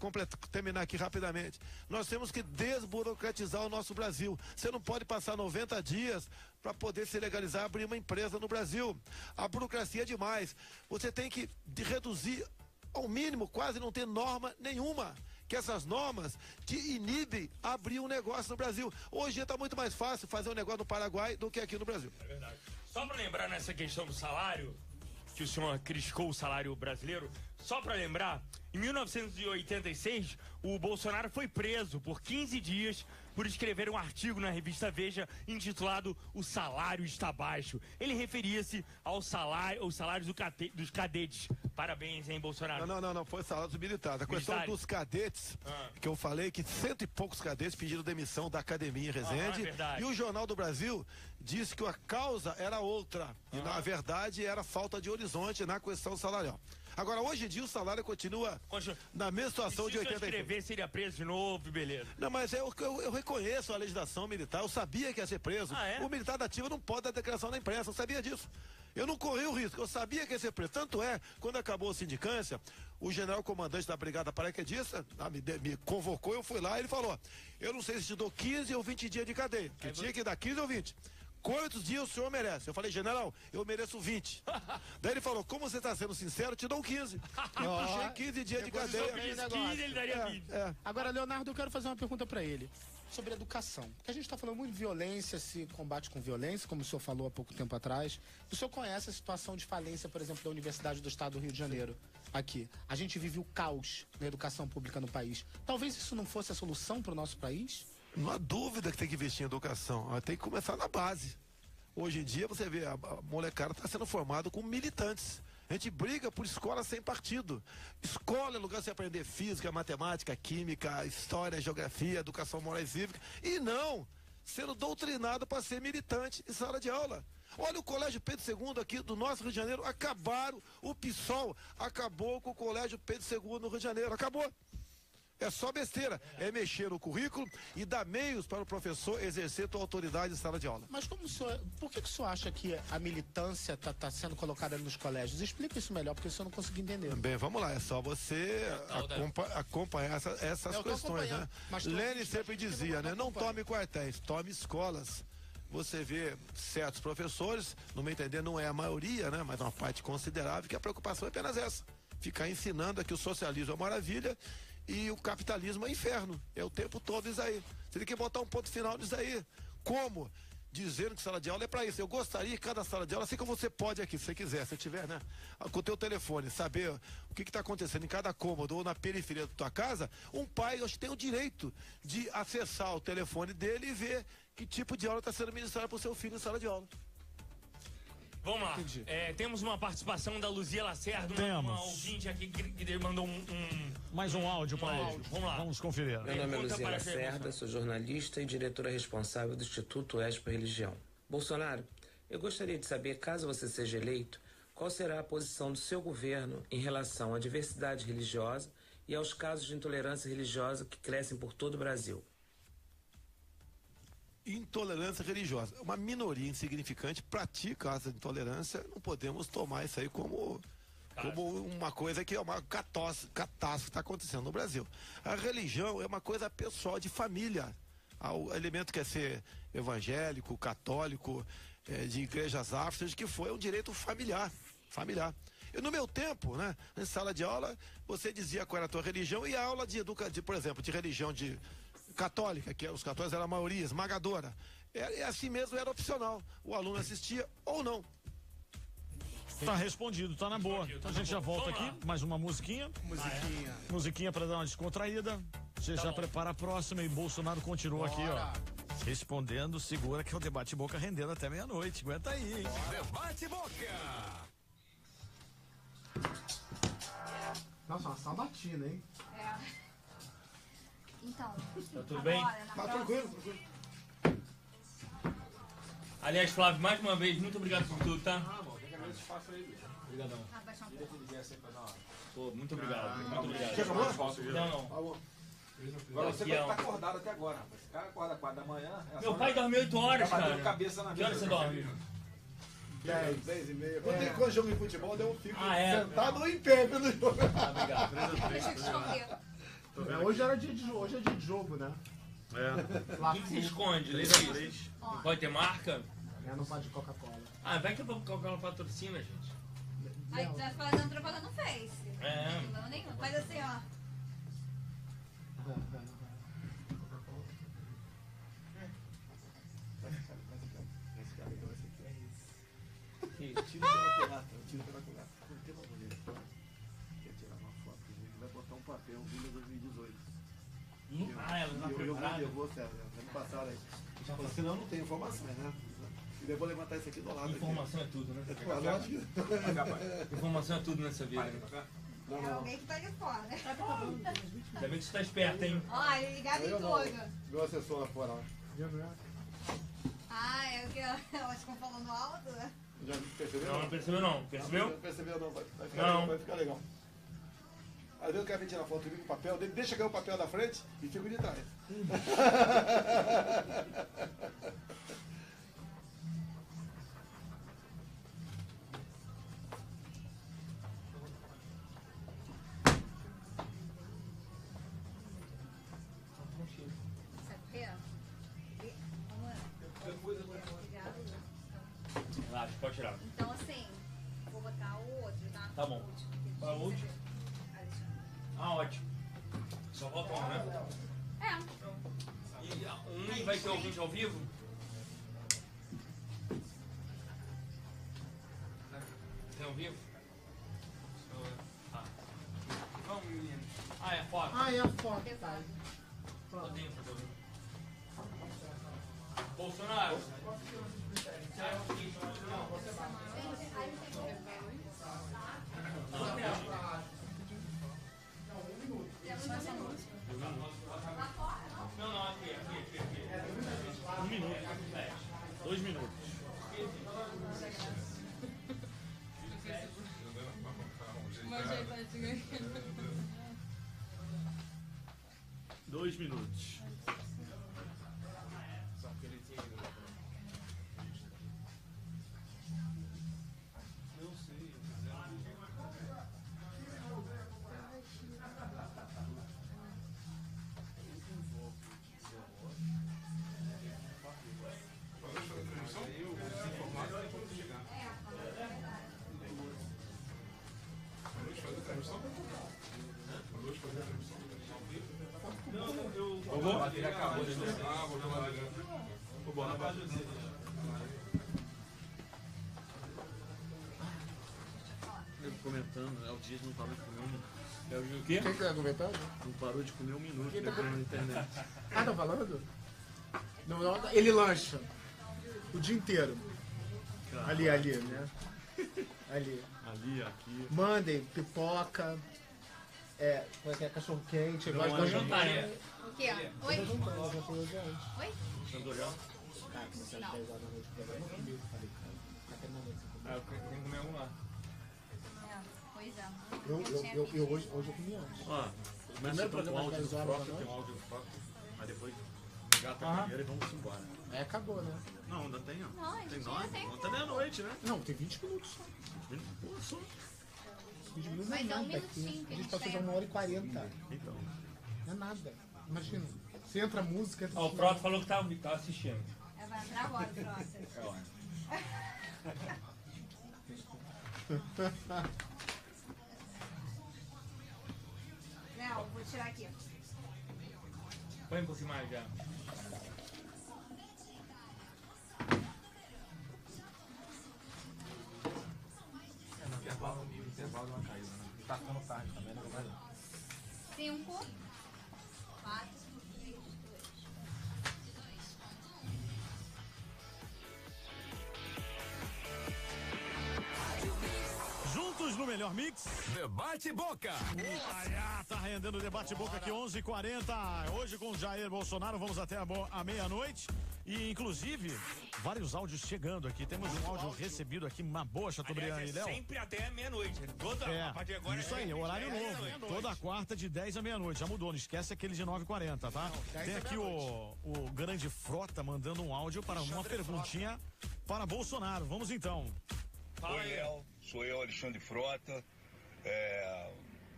terminar aqui rapidamente, nós temos que desburocratizar o nosso Brasil. Você não pode passar 90 dias para poder se legalizar, abrir uma empresa no Brasil. A burocracia é demais. Você tem que reduzir ao mínimo, quase não ter norma nenhuma. Que essas normas te inibem a abrir um negócio no Brasil. Hoje está muito mais fácil fazer um negócio no Paraguai do que aqui no Brasil.
É verdade. Só para lembrar nessa questão do salário, que o senhor criticou o salário brasileiro, só para lembrar, em 1986, o Bolsonaro foi preso por 15 dias por escrever um artigo na revista Veja intitulado "O Salário Está Baixo". Ele referia-se aos salários dos cadetes. Parabéns, hein, Bolsonaro?
Não, foi salário dos militares. A questão dos cadetes, que eu falei que 100 e poucos cadetes pediram demissão da academia em Resende.
É
e o Jornal do Brasil disse que a causa era outra. E na verdade era falta de horizonte na questão salarial. Agora, hoje em dia o salário continua na mesma situação de 80.
Se eu escrever, seria preso de novo, beleza.
Não, mas eu reconheço a legislação militar, eu sabia que ia ser preso. O militar da ativa não pode dar declaração na imprensa, eu sabia disso. Eu não corri o risco, eu sabia que ia ser preso. Tanto é, quando acabou a sindicância, o general comandante da brigada paraquedista me convocou, eu fui lá e ele falou: eu não sei se te dou 15 ou 20 dias de cadeia, que tinha que dar 15 ou 20. Quantos dias o senhor merece? Eu falei: general, eu mereço 20. Daí ele falou: como você está sendo sincero, eu te dou 15. Eu puxei 15 dias de cadeia.
15, ele daria 20.
Agora, Leonardo, eu quero fazer uma pergunta para ele sobre educação. Porque a gente está falando muito de violência, se combate com violência, como o senhor falou há pouco tempo atrás. O senhor conhece a situação de falência, por exemplo, da Universidade do Estado do Rio de Janeiro, aqui. A gente vive o caos na educação pública no país. Talvez isso não fosse a solução para o nosso país?
Não há dúvida que tem que investir em educação. Tem que começar na base. Hoje em dia, você vê, a molecada está sendo formada com militantes. A gente briga por escola sem partido. Escola é lugar de você aprender física, matemática, química, história, geografia, educação moral e cívica. E não sendo doutrinado para ser militante em sala de aula. Olha o Colégio Pedro II aqui do nosso Rio de Janeiro. Acabaram, o PSOL acabou com o Colégio Pedro II no Rio de Janeiro. Acabou. É só besteira, é mexer no currículo e dar meios para o professor exercer sua autoridade em sala de aula.
Mas por que o senhor acha que a militância está sendo colocada nos colégios? Explica isso melhor, porque o senhor não consegui entender.
Bem, vamos lá, é só você acompanhar essas questões, né? Lênin sempre dizia, né? Não tome quartéis, tome escolas. Você vê certos professores, no meu entender não é a maioria, né? Mas uma parte considerável, que a preocupação é apenas essa. Ficar ensinando que o socialismo é maravilha e o capitalismo é inferno. É o tempo todo isso aí. Você tem que botar um ponto final nisso aí. Como? Dizendo que sala de aula é para isso. Eu gostaria que cada sala de aula, assim como você pode aqui, se você quiser, se tiver, né? Com o teu telefone, saber o que está acontecendo em cada cômodo ou na periferia da tua casa, um pai, eu acho que tem o direito de acessar o telefone dele e ver que tipo de aula está sendo ministrada para o seu filho em sala de aula.
Vamos lá. Temos uma participação da Luzia Lacerda, uma ouvinte aqui que mandou
mais um áudio para ele.
Vamos lá.
Vamos conferir.
Meu nome é Luzia Lacerda, sou jornalista e diretora responsável do Instituto Expo Religião. Bolsonaro, eu gostaria de saber, caso você seja eleito, qual será a posição do seu governo em relação à diversidade religiosa e aos casos de intolerância religiosa que crescem por todo o Brasil.
Intolerância religiosa. Uma minoria insignificante pratica essa intolerância. Não podemos tomar isso aí como uma coisa que é uma catástrofe que está acontecendo no Brasil. A religião é uma coisa pessoal, de família. O elemento quer ser evangélico, católico, de igrejas afro, seja que for, é um direito familiar. E no meu tempo, né, em sala de aula, você dizia qual era a tua religião e a aula por exemplo, de religião católica, que os católicos eram a maioria, esmagadora. Assim mesmo, era opcional. O aluno assistia ou não.
Tá respondido, tá na boa. Então a gente já volta aqui, mais uma musiquinha. Musiquinha pra dar uma descontraída. Você já prepara a próxima e Bolsonaro continua aqui, ó. Respondendo, segura que é o Debate Boca rendendo até meia-noite. Aguenta aí, hein?
Debate Boca!
Nossa, uma sabatina, hein?
Então.
Tá tudo bem?
Tá tranquilo, tranquilo.
Aliás, Flávio, mais uma vez, muito obrigado por tudo, tá?
Ah, bom, tem que agradecer o espaço aí, bicho.
Obrigadão.
Queria que ele viesse aí pra dar uma...
Pô, muito obrigado. Muito obrigado.
Já acabou?
Não.
Tá bom.
Agora você
Aqui
vai
é
estar
um-
acordado até agora, rapaz. Esse cara acorda 4 da manhã.
Meu pai dorme 8 horas,
Tá batendo
cara.
cabeça na
Que horas
mesa.
você dorme?
10 e meia. Quando jogo de futebol, eu fico sentado ou em pé pelo jogo.
Obrigado.
Deixa eu te esconder.
Hoje é dia de jogo, né?
O que se esconde? Leite? Não pode ter marca?
Não pode Coca-Cola.
Ah, vai que a Coca-Cola patrocina, gente.
Aí tá fazendo propaganda no Face.
É.
Não tem problema nenhum. Faz assim, ó.
Tira pela culata, tira pela culata. Não tem uma mulher. Quer tirar uma foto, a gente vai botar um papel, Vila 2018.
Ah, ela tá preparada?
Eu vou, Sérgio. Ano passado aí. Senão não tem informações, né? E eu vou levantar isso aqui do lado.
Informação é tudo, né?
Lógico.
Informação é tudo nessa vida. Né?
É alguém que tá de fora.
Ainda bem que você tá esperto, hein?
Ó, ele ligado em tudo.
Meu assessor lá fora, ó.
Ah, é o que elas ficam falando alto?
Já percebeu?
Não, não percebeu não. Percebeu?
Não percebeu não, vai ficar
Não.
legal, vai ficar legal. Às vezes o cara vem tirar foto comigo com o papel, deixa cair o papel da frente e fica de trás.
Sabe por quê?
Relaxa, pode tirar.
Então, assim, vou botar o outro, tá?
Tá bom. Qual é o último? Ah, ótimo. Só falta um, né?
É.
E vai ter ouvinte ao vivo? Tem ao vivo? Ah. Vamos, menino. Ah, é a foto?
Ah, é a foto. Tá.
Só tem foto. Bolsonaro. Você acha o seguinte? Não, aqui.
1 minuto. 2 minutos. Dois minutos.
Ele acabou de vou lá direto. Vou botar pra
Comentando, né? O Dias não parou de comer 1 minuto.
É o quê?
Quem tá comentando?
Não parou de comer 1 minuto
Quem tá
na internet.
Ah, tá falando? Não, ele lancha o dia inteiro.
Cara,
Ali, né? Ali.
Ali, aqui.
Mandem pipoca, como é que é? Cachorro quente.
Não,
gosto
é
de
jantar,
O quê? Oi? Oi?
Sandorão?
Cara, começar às 10 horas da noite. Eu não comi, falei, cara. Até na noite.
Ah, tem que comer um lá.
Pois é.
Eu hoje eu comi antes.
Ó, começa
Primeiro
com o
programa
áudio
às
do
10 horas
Frota,
da
tem um
noite.
áudio do Frota, mas depois engata a primeira e vamos embora.
Acabou, né?
Não, ainda tem, ó.
Não, a gente
Tem
ainda
9,
tem.
até meia-noite, né?
Não, tem 20 minutos só.
20 minutos só.
20 minutos
Mas
não
é
é
um
nada. Aqui.
minutinho que
A
a
gente
gente
passou já
tem.
1h40.
Então.
Não é nada. Imagina. Você entra a música.
Ó, o Frota falou que tá assistindo.
Vai entrar agora, Frota.
É ótimo.
Léo, vou tirar aqui.
Põe um pouquinho mais já.
Intervalo não caiu, né? Tá ficando tarde também, né?
5, 4, 3, 2.
Juntos no melhor Mix.
Debate Boca.
Tá rendendo o Debate Boca aqui, 11h40. Hoje com o Jair Bolsonaro, vamos até a meia-noite. E, inclusive, vários áudios chegando aqui. Temos um áudio recebido aqui, uma boa, Chateaubriand e Léo.
Sempre até meia-noite. A partir de agora
isso aí, horário novo. Toda quarta de 10 à meia-noite. Já mudou, não esquece aquele de 9h40, tá? Tem aqui o grande Frota mandando um áudio para uma perguntinha para Bolsonaro. Vamos então.
Oi, Léo. Sou eu, Alexandre Frota.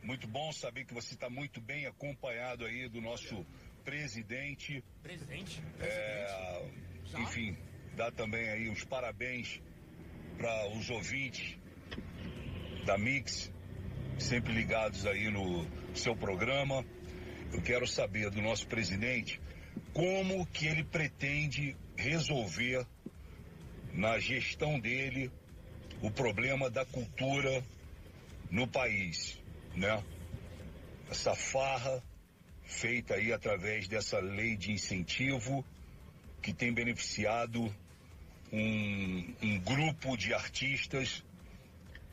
Muito bom saber que você está muito bem acompanhado aí do nosso presidente.
Presidente?
Enfim, dá também aí os parabéns para os ouvintes da Mix, sempre ligados aí no seu programa. Eu quero saber do nosso presidente como que ele pretende resolver na gestão dele o problema da cultura no país, né? Essa farra feita aí através dessa lei de incentivo que tem beneficiado um grupo de artistas,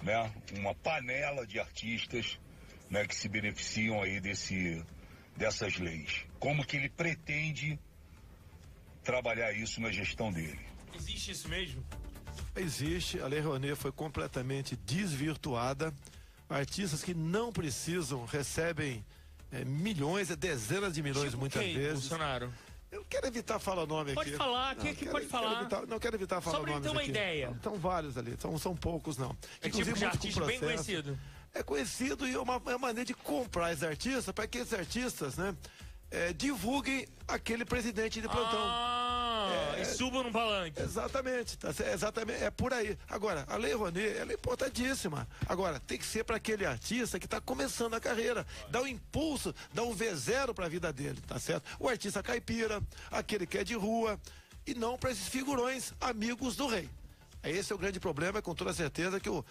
né? Uma panela de artistas, né? Que se beneficiam aí dessas leis. Como que ele pretende trabalhar isso na gestão dele?
Existe isso mesmo?
Existe, a Lei Rouanet foi completamente desvirtuada. Artistas que não precisam recebem milhões, dezenas de milhões muitas vezes.
Bolsonaro?
Eu quero evitar falar o nome aqui.
Pode falar, que pode falar?
Não quero evitar falar nomes aqui.
Só pra ter uma ideia.
Estão vários ali, são poucos não.
É tipo de artista bem conhecido.
É conhecido e é uma maneira de comprar esses artistas para que esses artistas, né, divulguem aquele presidente de plantão.
E subam no palanque.
Exatamente, exatamente, é por aí. Agora, a Lei Rouanet, ela é importantíssima. Agora, tem que ser para aquele artista que está começando a carreira, dá um impulso, dá um V0 para a vida dele, tá certo? O artista caipira, aquele que é de rua, e não para esses figurões amigos do rei. Esse é o grande problema, com toda certeza que o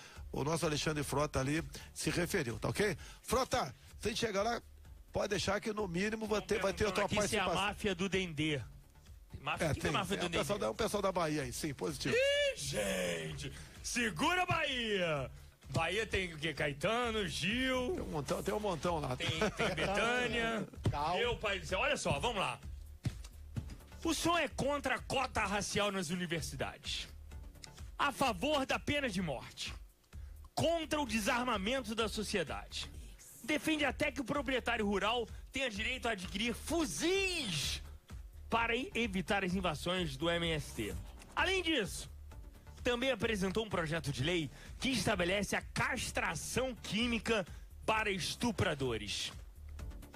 nosso Alexandre Frota ali se referiu, tá ok? Frota, se a gente chegar lá, pode deixar que no mínimo vai ter a tua participação.
Isso é a máfia do Dendê. Máfia, que é a máfia do Dendê?
É o pessoal da Bahia aí, sim, positivo.
Ih, gente, segura a Bahia. Bahia tem o quê? Caetano, Gil.
Tem um montão lá.
Tem Betânia. Meu pai do céu, olha só, vamos lá. O senhor é contra a cota racial nas universidades. A favor da pena de morte. Contra o desarmamento da sociedade. Defende até que o proprietário rural tenha direito a adquirir fuzis para evitar as invasões do MST. Além disso, também apresentou um projeto de lei que estabelece a castração química para estupradores.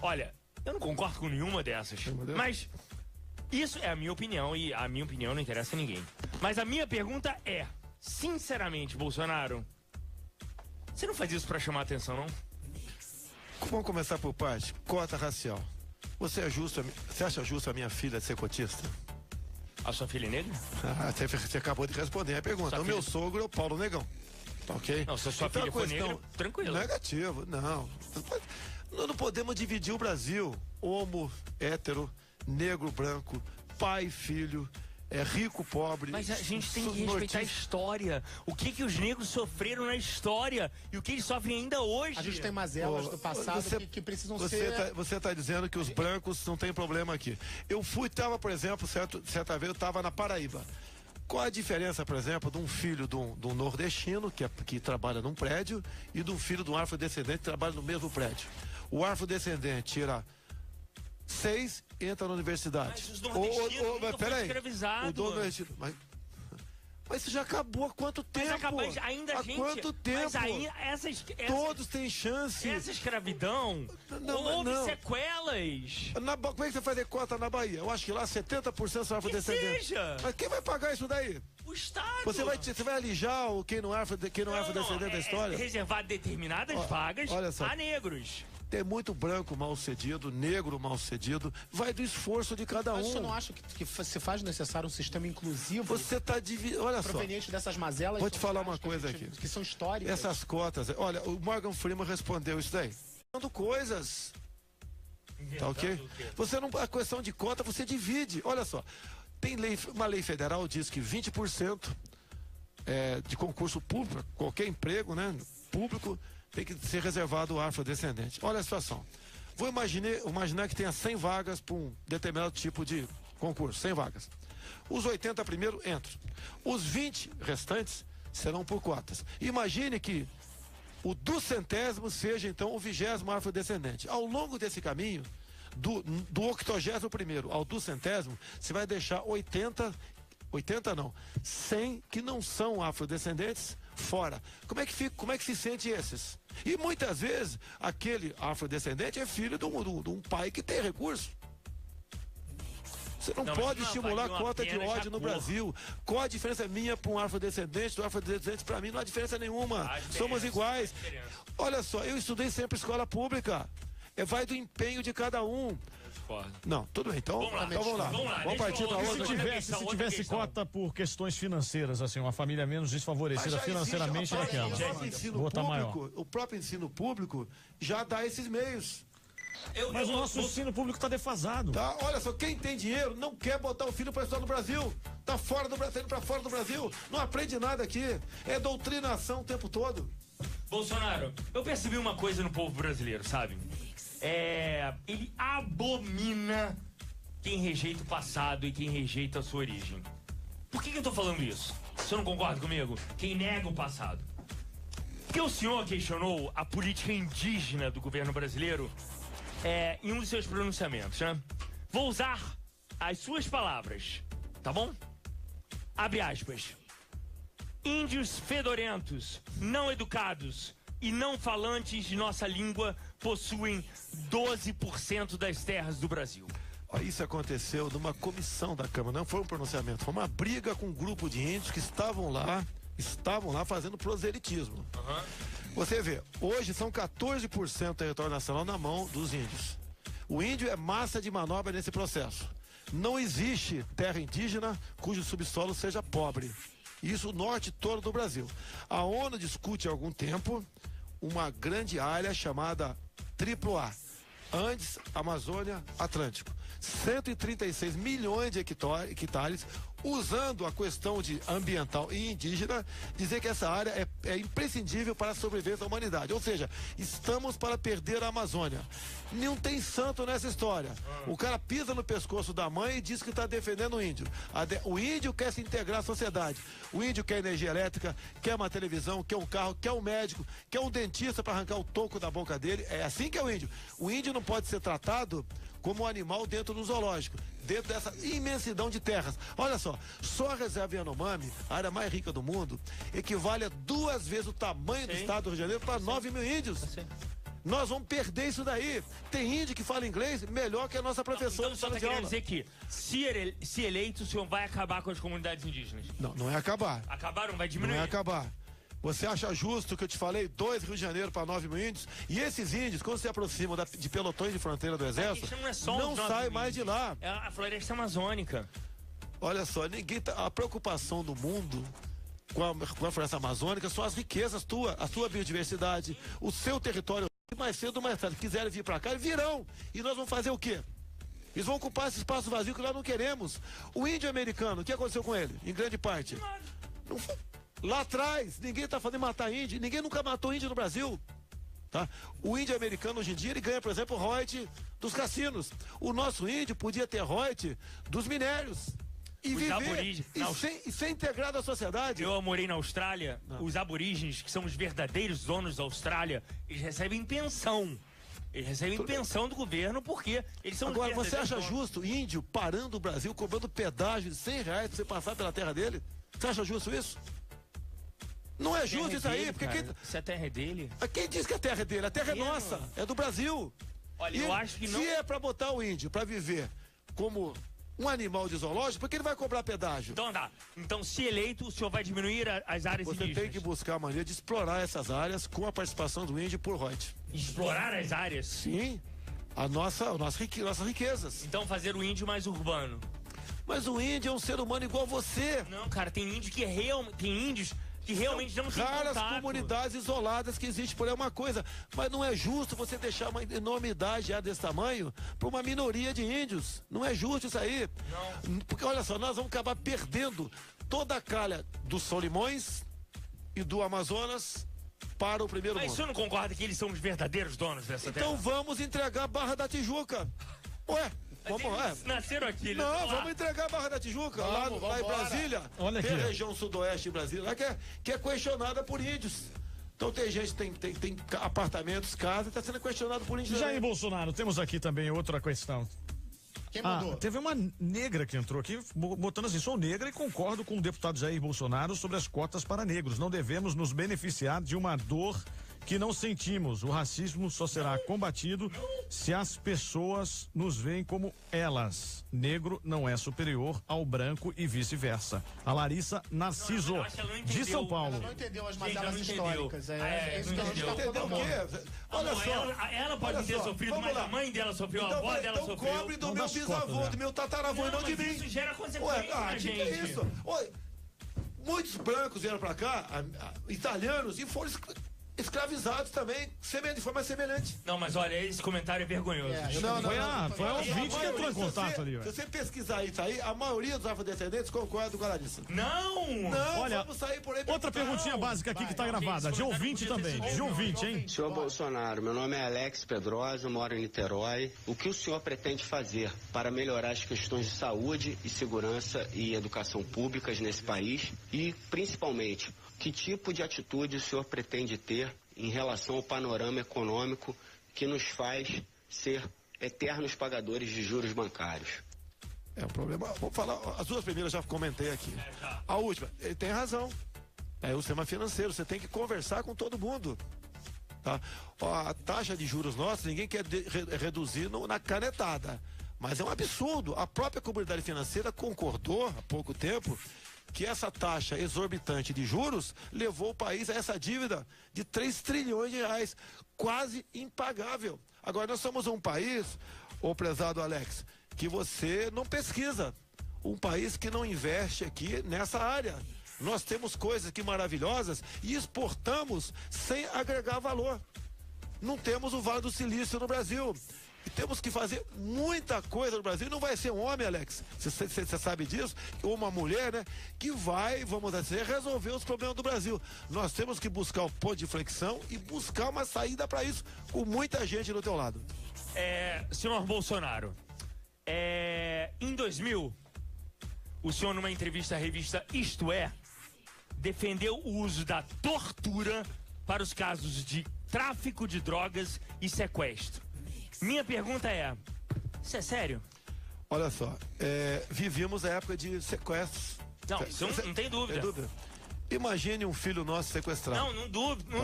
Olha, eu não concordo com nenhuma dessas, mas isso é a minha opinião e a minha opinião não interessa a ninguém. Mas a minha pergunta é, sinceramente, Bolsonaro, você não faz isso para chamar a atenção, não?
Vamos começar por parte. Cota racial. Você acha justo a minha filha ser cotista?
A sua filha é negra?
Você acabou de responder a pergunta. O meu sogro é o Paulo Negão. Tá ok?
Não, se a sua filha for negra, tranquilo.
Negativo, não. Nós não podemos dividir o Brasil. Homo, hétero, negro, branco, pai, filho. Rico, pobre.
Mas a gente tem que respeitar a história. O que os negros sofreram na história e o que eles sofrem ainda hoje.
A gente tem mazelas do passado que precisam ser...
Você está dizendo que os brancos não tem problema aqui. Eu por exemplo, certa vez eu estava na Paraíba. Qual a diferença, por exemplo, de um filho de um nordestino que trabalha num prédio e de um filho de um afrodescendente que trabalha no mesmo prédio? O afrodescendente tira 6, entra na universidade.
Mas os nordestinos nunca foram escravizados.
Mas isso já acabou há quanto tempo?
Mas ainda, gente...
Quanto tempo?
Mas
todos têm chance.
Essa escravidão houve sequelas.
Como é que você faz cota na Bahia? Eu acho que lá 70% são afrodescendentes. Mas quem vai pagar isso daí?
O Estado.
Você vai alijar quem não é afrodescendente da história?
Reservar determinadas vagas a negros.
Tem muito branco mal sucedido, negro mal sucedido, vai do esforço de cada um.
Mas você não acha que se faz necessário um sistema inclusivo?
Você está dividindo. Olha só.
Proveniente dessas mazelas.
Vou te falar uma coisa aqui.
Que são históricas.
Essas cotas. Olha, o Morgan Freeman respondeu isso daí. Dando coisas. Tá ok? Você não. A questão de cota você divide. Olha só. Tem uma lei federal diz que 20% de concurso público, qualquer emprego, né? Público, tem que ser reservado ao afrodescendente. Olha a situação. Vou imaginar que tenha 100 vagas para um determinado tipo de concurso, 100 vagas. Os 80 primeiros entram. Os 20 restantes serão por cotas. Imagine que o 200º seja, então, o 20º afrodescendente. Ao longo desse caminho, do 81º ao 200º, você vai deixar 100 que não são afrodescendentes fora. Como é que se sente esses? E muitas vezes, aquele afrodescendente é filho de um pai que tem recurso. Você não pode estimular cota de ódio no Brasil. Qual a diferença minha para um afrodescendente? Do afrodescendente para mim não há diferença nenhuma. Somos iguais. Olha só, eu estudei sempre escola pública. Vai do empenho de cada um. Não, tudo bem, então vamos lá. Vamos partir para outra.
Se tivesse cota por questões financeiras, assim, uma família menos desfavorecida financeiramente daquela.
O próprio ensino público já dá esses meios.
Mas o nosso ensino público está defasado.
Tá, olha só, quem tem dinheiro não quer botar o filho para estudar no Brasil. Tá fora do Brasil, para fora do Brasil. Não aprende nada aqui. É doutrinação o tempo todo.
Bolsonaro, eu percebi uma coisa no povo brasileiro, sabe? Ele abomina quem rejeita o passado e quem rejeita a sua origem. Por que eu tô falando isso? Você não concorda comigo? Quem nega o passado. Porque o senhor questionou a política indígena do governo brasileiro em um dos seus pronunciamentos, né? Vou usar as suas palavras, tá bom? Abre aspas. Índios fedorentos, não educados e não falantes de nossa língua possuem 12% das terras do Brasil.
Isso aconteceu numa comissão da Câmara, não foi um pronunciamento, foi uma briga com um grupo de índios que estavam lá fazendo proselitismo. Você vê, hoje são 14% do território nacional na mão dos índios. O índio é massa de manobra nesse processo. Não existe terra indígena cujo subsolo seja pobre. Isso o norte todo do Brasil. A ONU discute há algum tempo uma grande área chamada AAA, Andes, Amazônia, Atlântico. 136 milhões de hectares, usando a questão de ambiental e indígena, dizer que essa área é imprescindível para a sobrevivência da humanidade. Ou seja, estamos para perder a Amazônia. Não tem santo nessa história. O cara pisa no pescoço da mãe e diz que está defendendo o índio. O índio quer se integrar à sociedade. O índio quer energia elétrica, quer uma televisão, quer um carro, quer um médico, quer um dentista para arrancar o toco da boca dele. É assim que é o índio. O índio não pode ser tratado como um animal dentro do zoológico, dentro dessa imensidão de terras. Olha só a reserva Yanomami, a área mais rica do mundo, equivale a 2 vezes o tamanho do estado do Rio de Janeiro para 9 mil índios. Nós vamos perder isso daí. Tem índio que fala inglês melhor que a nossa professora.
Então, você está querendo dizer que, se eleito, o senhor vai acabar com as comunidades indígenas?
Não é acabar.
Acabar, não vai diminuir?
Não é acabar. Você acha justo que eu te falei 2 Rio de Janeiro para 9 mil índios? E esses índios, quando se aproximam de pelotões de fronteira do exército, não sai mais de lá.
É a floresta amazônica.
Olha só, a preocupação do mundo com a floresta amazônica são as riquezas a sua biodiversidade, o seu território. Mais cedo ou mais tarde, quiserem vir para cá, eles virão. E nós vamos fazer o quê? Eles vão ocupar esse espaço vazio que nós não queremos. O índio americano, o que aconteceu com ele? Em grande parte. Não foi. Lá atrás, ninguém está falando em matar índio, ninguém nunca matou índio no Brasil. Tá? O índio americano hoje em dia, ele ganha, por exemplo, o royalty dos cassinos. O nosso índio podia ter royalty dos minérios. E viver e ser integrado à sociedade.
Eu morei na Austrália, os aborígenes, que são os verdadeiros donos da Austrália, eles recebem pensão. Eles recebem pensão do governo porque eles são...
Agora, você acha justo índio parando o Brasil, cobrando pedágio de R$100 pra você passar pela terra dele? Você acha justo isso? Não é justo isso aí, porque
se a terra é dele...
Quem diz que a terra é dele? A terra é nossa, é do Brasil.
Olha, eu acho que não...
Se é pra botar o índio pra viver como um animal de zoológico, por que ele vai cobrar pedágio?
Então, se eleito, o senhor vai diminuir as áreas indígenas?
Você tem que buscar a maneira de explorar essas áreas com a participação do índio por royalty.
Explorar as áreas?
Sim, nossas riquezas.
Então fazer o índio mais urbano.
Mas o índio é um ser humano igual você.
Não, cara, tem índio que tem índios que realmente não tem contato.
Raras comunidades isoladas que existem por aí, uma coisa. Mas não é justo você deixar uma enormidade já desse tamanho para uma minoria de índios. Não é justo isso aí. Não. Porque olha só, nós vamos acabar perdendo toda a calha dos Solimões e do Amazonas para o primeiro
Mas
mundo.
o senhor não concorda que eles são os verdadeiros donos dessa terra?
Então vamos entregar a Barra da Tijuca. Ué, vamos lá.
Nasceram aqui, né?
Não, vamos entregar a Barra da Tijuca. Lá em Brasília.
Olha
tem
aqui.
a região sudoeste de Brasília, lá que é questionada por índios. Então tem gente que tem apartamentos, casas, está sendo questionado por índios.
Jair Bolsonaro, temos aqui também outra questão.
Quem mandou?
Teve uma negra que entrou aqui, botando assim, sou negra e concordo com o deputado Jair Bolsonaro sobre as cotas para negros. Não devemos nos beneficiar de uma dor que não sentimos. O racismo só será combatido se as pessoas nos veem como elas. Negro não é superior ao branco e vice-versa. A Larissa Narciso, de São Paulo.
Ela não entendeu as mazelas históricas. É isso que a gente
Entendeu
está
o quê? Olha só.
Ela pode ter sofrido, mas a mãe dela sofreu, a avó dela sofreu.
Então cobre do meu bisavô, do meu tataravô e não de mim.
Isso gera consequência,
que é isso? Oi, muitos brancos vieram pra cá, italianos, e foram escravizados também, de forma semelhante.
Não, mas olha, esse comentário é vergonhoso.
Foi a ouvinte que entrou em contato ali.
Se você pesquisar isso aí, a maioria dos afrodescendentes concorda com a Larissa.
Não!
Olha,
vamos sair por aí.
Outra perguntinha básica aqui que tá gravada, de ouvinte também, de ouvinte, hein?
Senhor Bolsonaro, meu nome é Alex Pedrosa, eu moro em Niterói. O que o senhor pretende fazer para melhorar as questões de saúde e segurança e educação públicas nesse país? E, principalmente, que tipo de atitude o senhor pretende ter em relação ao panorama econômico que nos faz ser eternos pagadores de juros bancários?
É um problema. Vou falar, as duas primeiras já comentei aqui. A última, ele tem razão. É o sistema financeiro, você tem que conversar com todo mundo. Tá? A taxa de juros nossa, ninguém quer reduzir na canetada. Mas é um absurdo. A própria comunidade financeira concordou há pouco tempo que essa taxa exorbitante de juros levou o país a essa dívida de 3 trilhões de reais, quase impagável. Agora, nós somos um país, ô prezado Alex, que você não pesquisa. Um país que não investe aqui nessa área. Nós temos coisas aqui maravilhosas e exportamos sem agregar valor. Não temos o Vale do Silício no Brasil. E temos que fazer muita coisa no Brasil. Não vai ser um homem, Alex, você sabe disso, ou uma mulher, né, que vai, vamos dizer, resolver os problemas do Brasil. Nós temos que buscar o ponto de flexão e buscar uma saída para isso, com muita gente do teu lado.
Senhor Bolsonaro, em 2000, o senhor, numa entrevista à revista Isto É, defendeu o uso da tortura para os casos de tráfico de drogas e sequestro. Minha pergunta é, isso é sério?
Olha só, vivíamos a época de sequestros.
Não, isso não tem dúvida.
Imagine um filho nosso sequestrado.
Não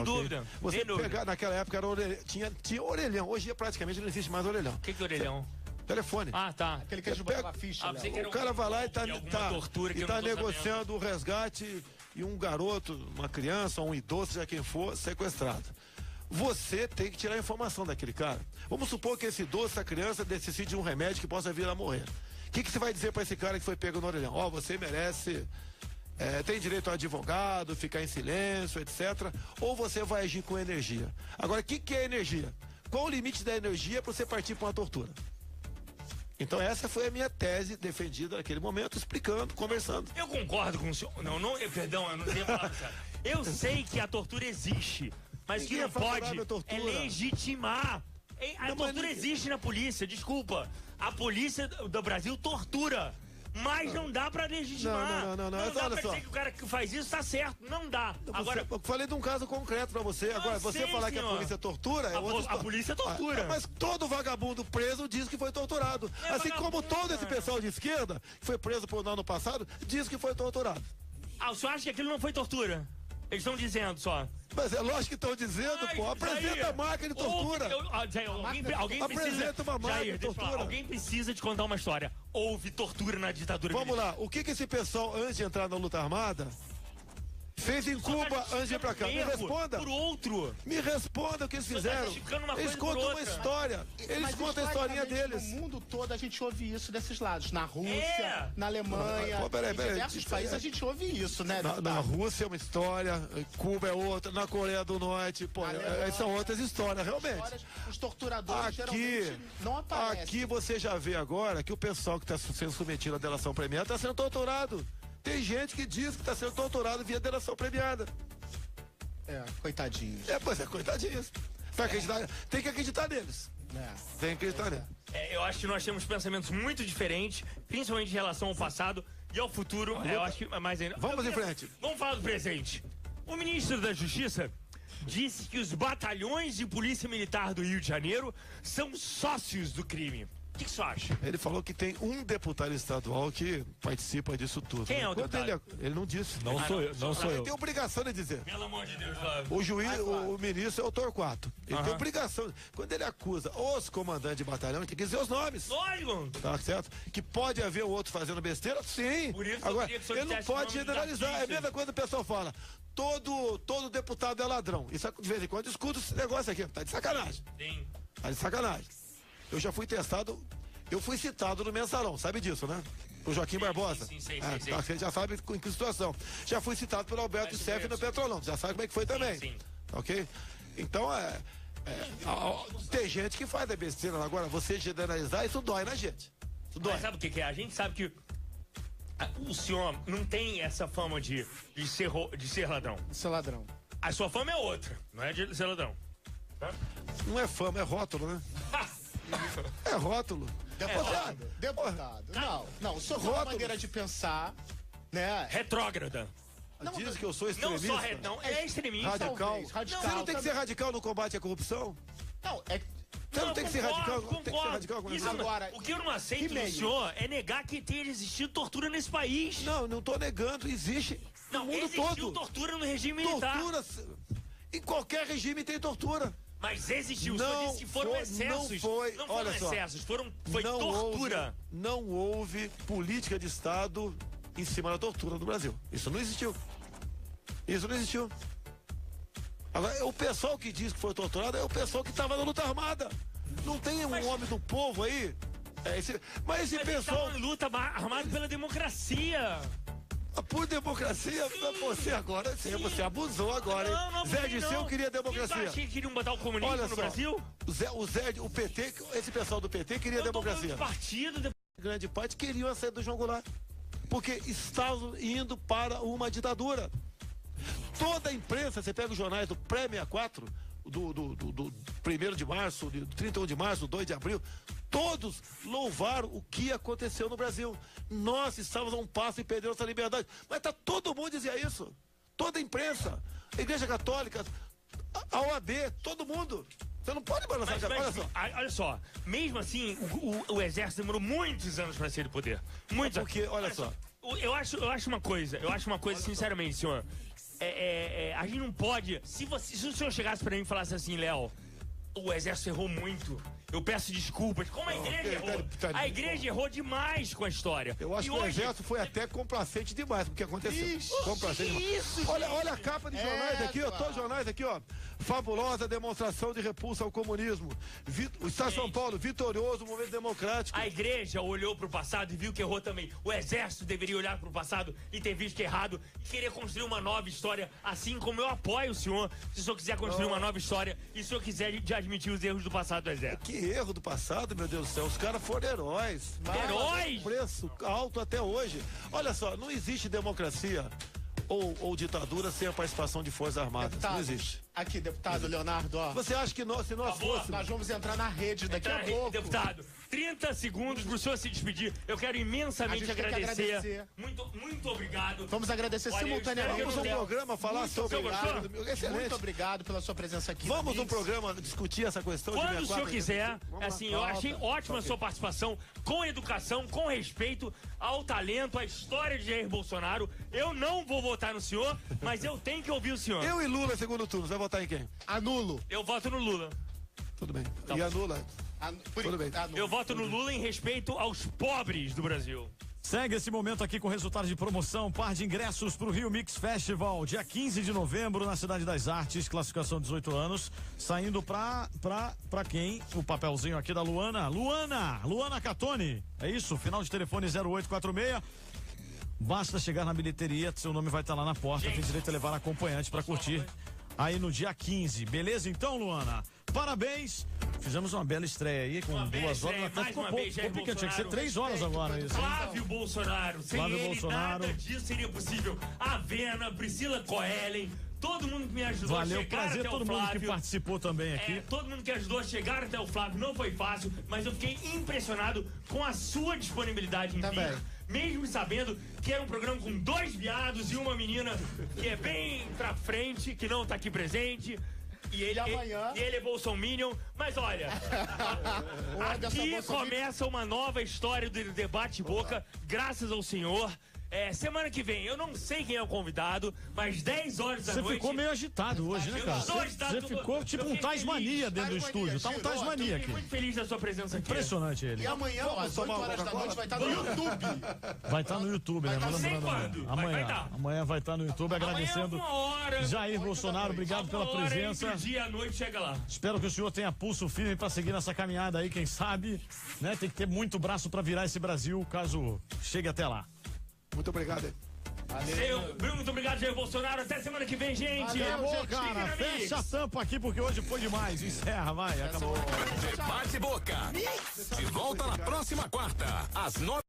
dúvida.
Você pegar, naquela época era tinha orelhão, hoje praticamente não existe mais orelhão.
O que é orelhão?
Telefone.
Ah, tá.
Aquele que a gente botava a ficha.
O cara vai lá e tá negociando o resgate e um garoto, uma criança, um idoso, seja quem for, sequestrado. Você tem que tirar a informação daquele cara. Vamos supor que esse idoso, essa criança, decide de um remédio que possa vir a morrer. O que você vai dizer para esse cara que foi pego no orelhão? Você merece, tem direito a advogado, ficar em silêncio, etc. Ou você vai agir com energia. Agora, o que é energia? Qual o limite da energia para você partir para uma tortura? Então essa foi a minha tese defendida naquele momento, explicando, conversando.
Eu concordo com o senhor. Perdão, eu não devo falar sério. Eu sei que a tortura existe. Mas o que não pode é legitimar. A tortura existe na polícia, desculpa. A polícia do Brasil tortura. Mas não dá pra legitimar. Não dá pra dizer que o cara que faz isso tá certo. Não dá. Agora,
eu falei de um caso concreto pra você. Agora, você falar que a polícia tortura...
A polícia tortura.
Mas todo vagabundo preso diz que foi torturado. Assim como todo esse pessoal de esquerda, que foi preso por ano passado, diz que foi torturado.
O senhor acha que aquilo não foi tortura? Eles estão dizendo só.
Mas é lógico que estão dizendo, pô. Apresenta a máquina de tortura.
Apresenta uma máquina de tortura. Alguém precisa te contar uma história. Houve tortura na ditadura
militar. Vamos lá. O que esse pessoal, antes de entrar na luta armada, fez em Cuba antes de ir pra cá? Me responda.
Por outro.
Me responda o que eles fizeram. Eles contam uma história. Eles contam a historinha deles.
No mundo todo a gente ouve isso desses lados. Na Rússia, na Alemanha, em diversos países a gente ouve isso, né?
Na Rússia é uma história, Cuba é outra, na Coreia do Norte, são outras histórias, realmente.
Os torturadores geralmente não aparecem.
Aqui você já vê agora que o pessoal que está sendo submetido à delação premiada está sendo torturado. Tem gente que diz que está sendo torturado via delação premiada.
Coitadinhos.
Pois é, coitadinhos. Tem que acreditar neles. Tem que acreditar neles.
Eu acho que nós temos pensamentos muito diferentes, principalmente em relação ao passado e ao futuro. Eu acho que mais ainda.
Vamos em frente.
Vamos falar do presente. O ministro da Justiça disse que os batalhões de polícia militar do Rio de Janeiro são sócios do crime. O que você acha?
Ele falou que tem um deputado estadual que participa disso tudo.
Quem é o deputado?
Ele não disse.
Não sou eu.
Ele tem obrigação de dizer.
Pelo amor de Deus.
O juiz, o ministro é o Torquato. Ele tem obrigação. Quando ele acusa os comandantes de batalhão, tem que dizer os nomes.
Lógico.
Tá certo? Que pode haver o outro fazendo besteira? Sim.
Por isso
agora,
eu queria que o senhor
ele não
dissesse o
pode
nome dos
generalizar. É a
artistas.
mesma coisa que o pessoal fala. Todo deputado é ladrão. Isso de vez em quando escuta esse negócio aqui. Tá de sacanagem.
Sim.
Tá de sacanagem. Eu já fui testado. Eu fui citado no mensalão, sabe disso, né? O Joaquim Barbosa.
Sim.
Você já sabe em que situação. Já fui citado pelo Alberto Seff no Petrolão. Já sabe como é que foi também.
Sim.
Ok? Então, tem gente que faz a besteira. Agora, você generalizar, isso dói na gente. Isso dói.
Mas sabe o que é? A gente sabe que o senhor não tem essa fama de ser ladrão.
De ser ladrão.
A sua fama é outra, não é de ser ladrão.
Não é fama, é rótulo, né? É rótulo.
Deputado. Não, o senhor tem uma maneira de pensar, né?
Retrógrada.
Diz que eu sou extremista.
Não, é extremista.
Radical.
Radical.
Você não tem que ser radical no combate à corrupção? Você não tem que ser radical? Tem que ser radical com
isso. Agora, o que eu não aceito do senhor é negar que tenha existido tortura nesse país.
Não tô negando, existe.
Não,
no mundo
existiu
todo.
Tortura no regime militar.
Tortura. Em qualquer regime tem tortura.
Mas existiu, só disse que foram excessos.
Não foram
excessos, foi tortura.
Não houve política de Estado em cima da tortura no Brasil. Isso não existiu. Agora, o pessoal que diz que foi torturado é o pessoal que estava na luta armada. Não tem um homem do povo aí. Mas esse pessoal.
Eles luta armado pela democracia.
Por democracia, você agora, você abusou agora, hein?
Não,
Zé Dirceu queria democracia.
Você acha que queriam botar o comunismo no Brasil?
O PT, esse pessoal do PT queria democracia. Grande parte queriam a saída do João Goulart. Porque estavam indo para uma ditadura. Toda a imprensa, você pega os jornais do pré-64, do 1º de março, do 31 de março, 2 de abril, todos louvaram o que aconteceu no Brasil. Nós estávamos a um passo e perdemos essa liberdade. Mas todo mundo dizia isso. Toda a imprensa, a Igreja Católica, a OAB, todo mundo. Você não pode balançar.
Olha só, mesmo assim, o Exército demorou muitos anos para sair do poder. Muitos anos.
Porque, olha só.
Eu acho uma coisa, sinceramente, senhor. A gente não pode. Se o senhor chegasse pra mim e falasse assim, Léo, o Exército errou muito. Eu peço desculpas. Como a igreja errou? A igreja errou demais com a história.
Eu acho que o Exército foi até complacente demais com o que aconteceu. Complacente demais. Olha a capa de jornais aqui, ó. Todos os jornais aqui, ó. Fabulosa demonstração de repulsa ao comunismo. O Estado de São Paulo, vitorioso, movimento democrático.
A igreja olhou pro passado e viu que errou também. O Exército deveria olhar pro passado e ter visto que errado e querer construir uma nova história, assim como eu apoio o senhor, se o senhor quiser construir uma nova história e se o senhor quiser admitir os erros do passado do Exército.
Que erro do passado, meu Deus do céu. Os caras foram heróis.
Heróis?
Preço alto até hoje. Olha só, não existe democracia ou ditadura sem a participação de Forças Armadas. Deputado, não existe.
Aqui, deputado Leonardo, ó.
Você acha que se nós fôssemos...
Nós vamos entrar na rede daqui a pouco.
Deputado, 30 segundos pro senhor se despedir. Eu quero imensamente agradecer. Muito obrigado.
Vamos agradecer simultaneamente.
Vamos no programa falar sobre...
Muito obrigado pela sua presença aqui.
Vamos no programa discutir essa questão.
Quando o senhor quiser, assim, eu achei ótima a sua participação, com educação, com respeito ao talento, à história de Jair Bolsonaro. Eu não vou votar no senhor, mas eu tenho que ouvir o senhor.
Eu e Lula, segundo turno, você vai votar em quem?
Anulo.
Eu voto no Lula.
Tudo bem. E anula? Tudo bem.
Eu voto no Lula em respeito aos pobres do Brasil.
Segue esse momento aqui com resultado de promoção, par de ingressos para o Rio Mix Festival, dia 15 de novembro na Cidade das Artes, classificação 18 anos, saindo pra quem? O papelzinho aqui da Luana Catone, é isso? Final de telefone 0846. Basta chegar na bilheteria, seu nome vai estar lá na porta, tem direito a levar acompanhante para curtir aí no dia 15, beleza então, Luana? Parabéns! Fizemos uma bela estreia aí, com 2 horas. Até ficou pouco, porque tinha que ser 3 horas agora. Isso.
Flávio Bolsonaro. Sem ele, nada disso seria possível. A Vena, Priscila Coelen, todo mundo que me ajudou
Valeu,
a chegar
prazer
até o
todo
Flávio.
mundo que participou também aqui.
Todo mundo que ajudou a chegar até o Flávio, não foi fácil, mas eu fiquei impressionado com a sua disponibilidade em vir. Mesmo sabendo que era um programa com 2 viados e uma menina que é bem pra frente, que não tá aqui presente. E ele é bolsominion, mas olha, aqui começa uma nova história do Debate Boca, graças ao senhor. Semana que vem, eu não sei quem é o convidado, mas 10 horas da noite...
Você ficou meio agitado hoje, né, cara? Você ficou tipo um Tasmania dentro do estúdio. Tá um Tasmania aqui.
Muito feliz da sua presença aqui.
Impressionante ele.
E amanhã, às 8 horas da noite, vai estar no YouTube.
Vai estar no YouTube, né? Amanhã vai estar no YouTube, agradecendo. Jair Bolsonaro, obrigado pela presença.
Entre dia à noite, chega lá.
Espero que o senhor tenha pulso firme pra seguir nessa caminhada aí, quem sabe, né? Tem que ter muito braço pra virar esse Brasil, caso chegue até lá.
Muito obrigado.
Bruno, muito obrigado, Jair Bolsonaro. Até semana que vem, gente.
Acabou, cara. Fecha a tampa aqui porque hoje foi demais. Encerra, vai. Acabou.
Debate Boca. De volta na próxima quarta, às 9.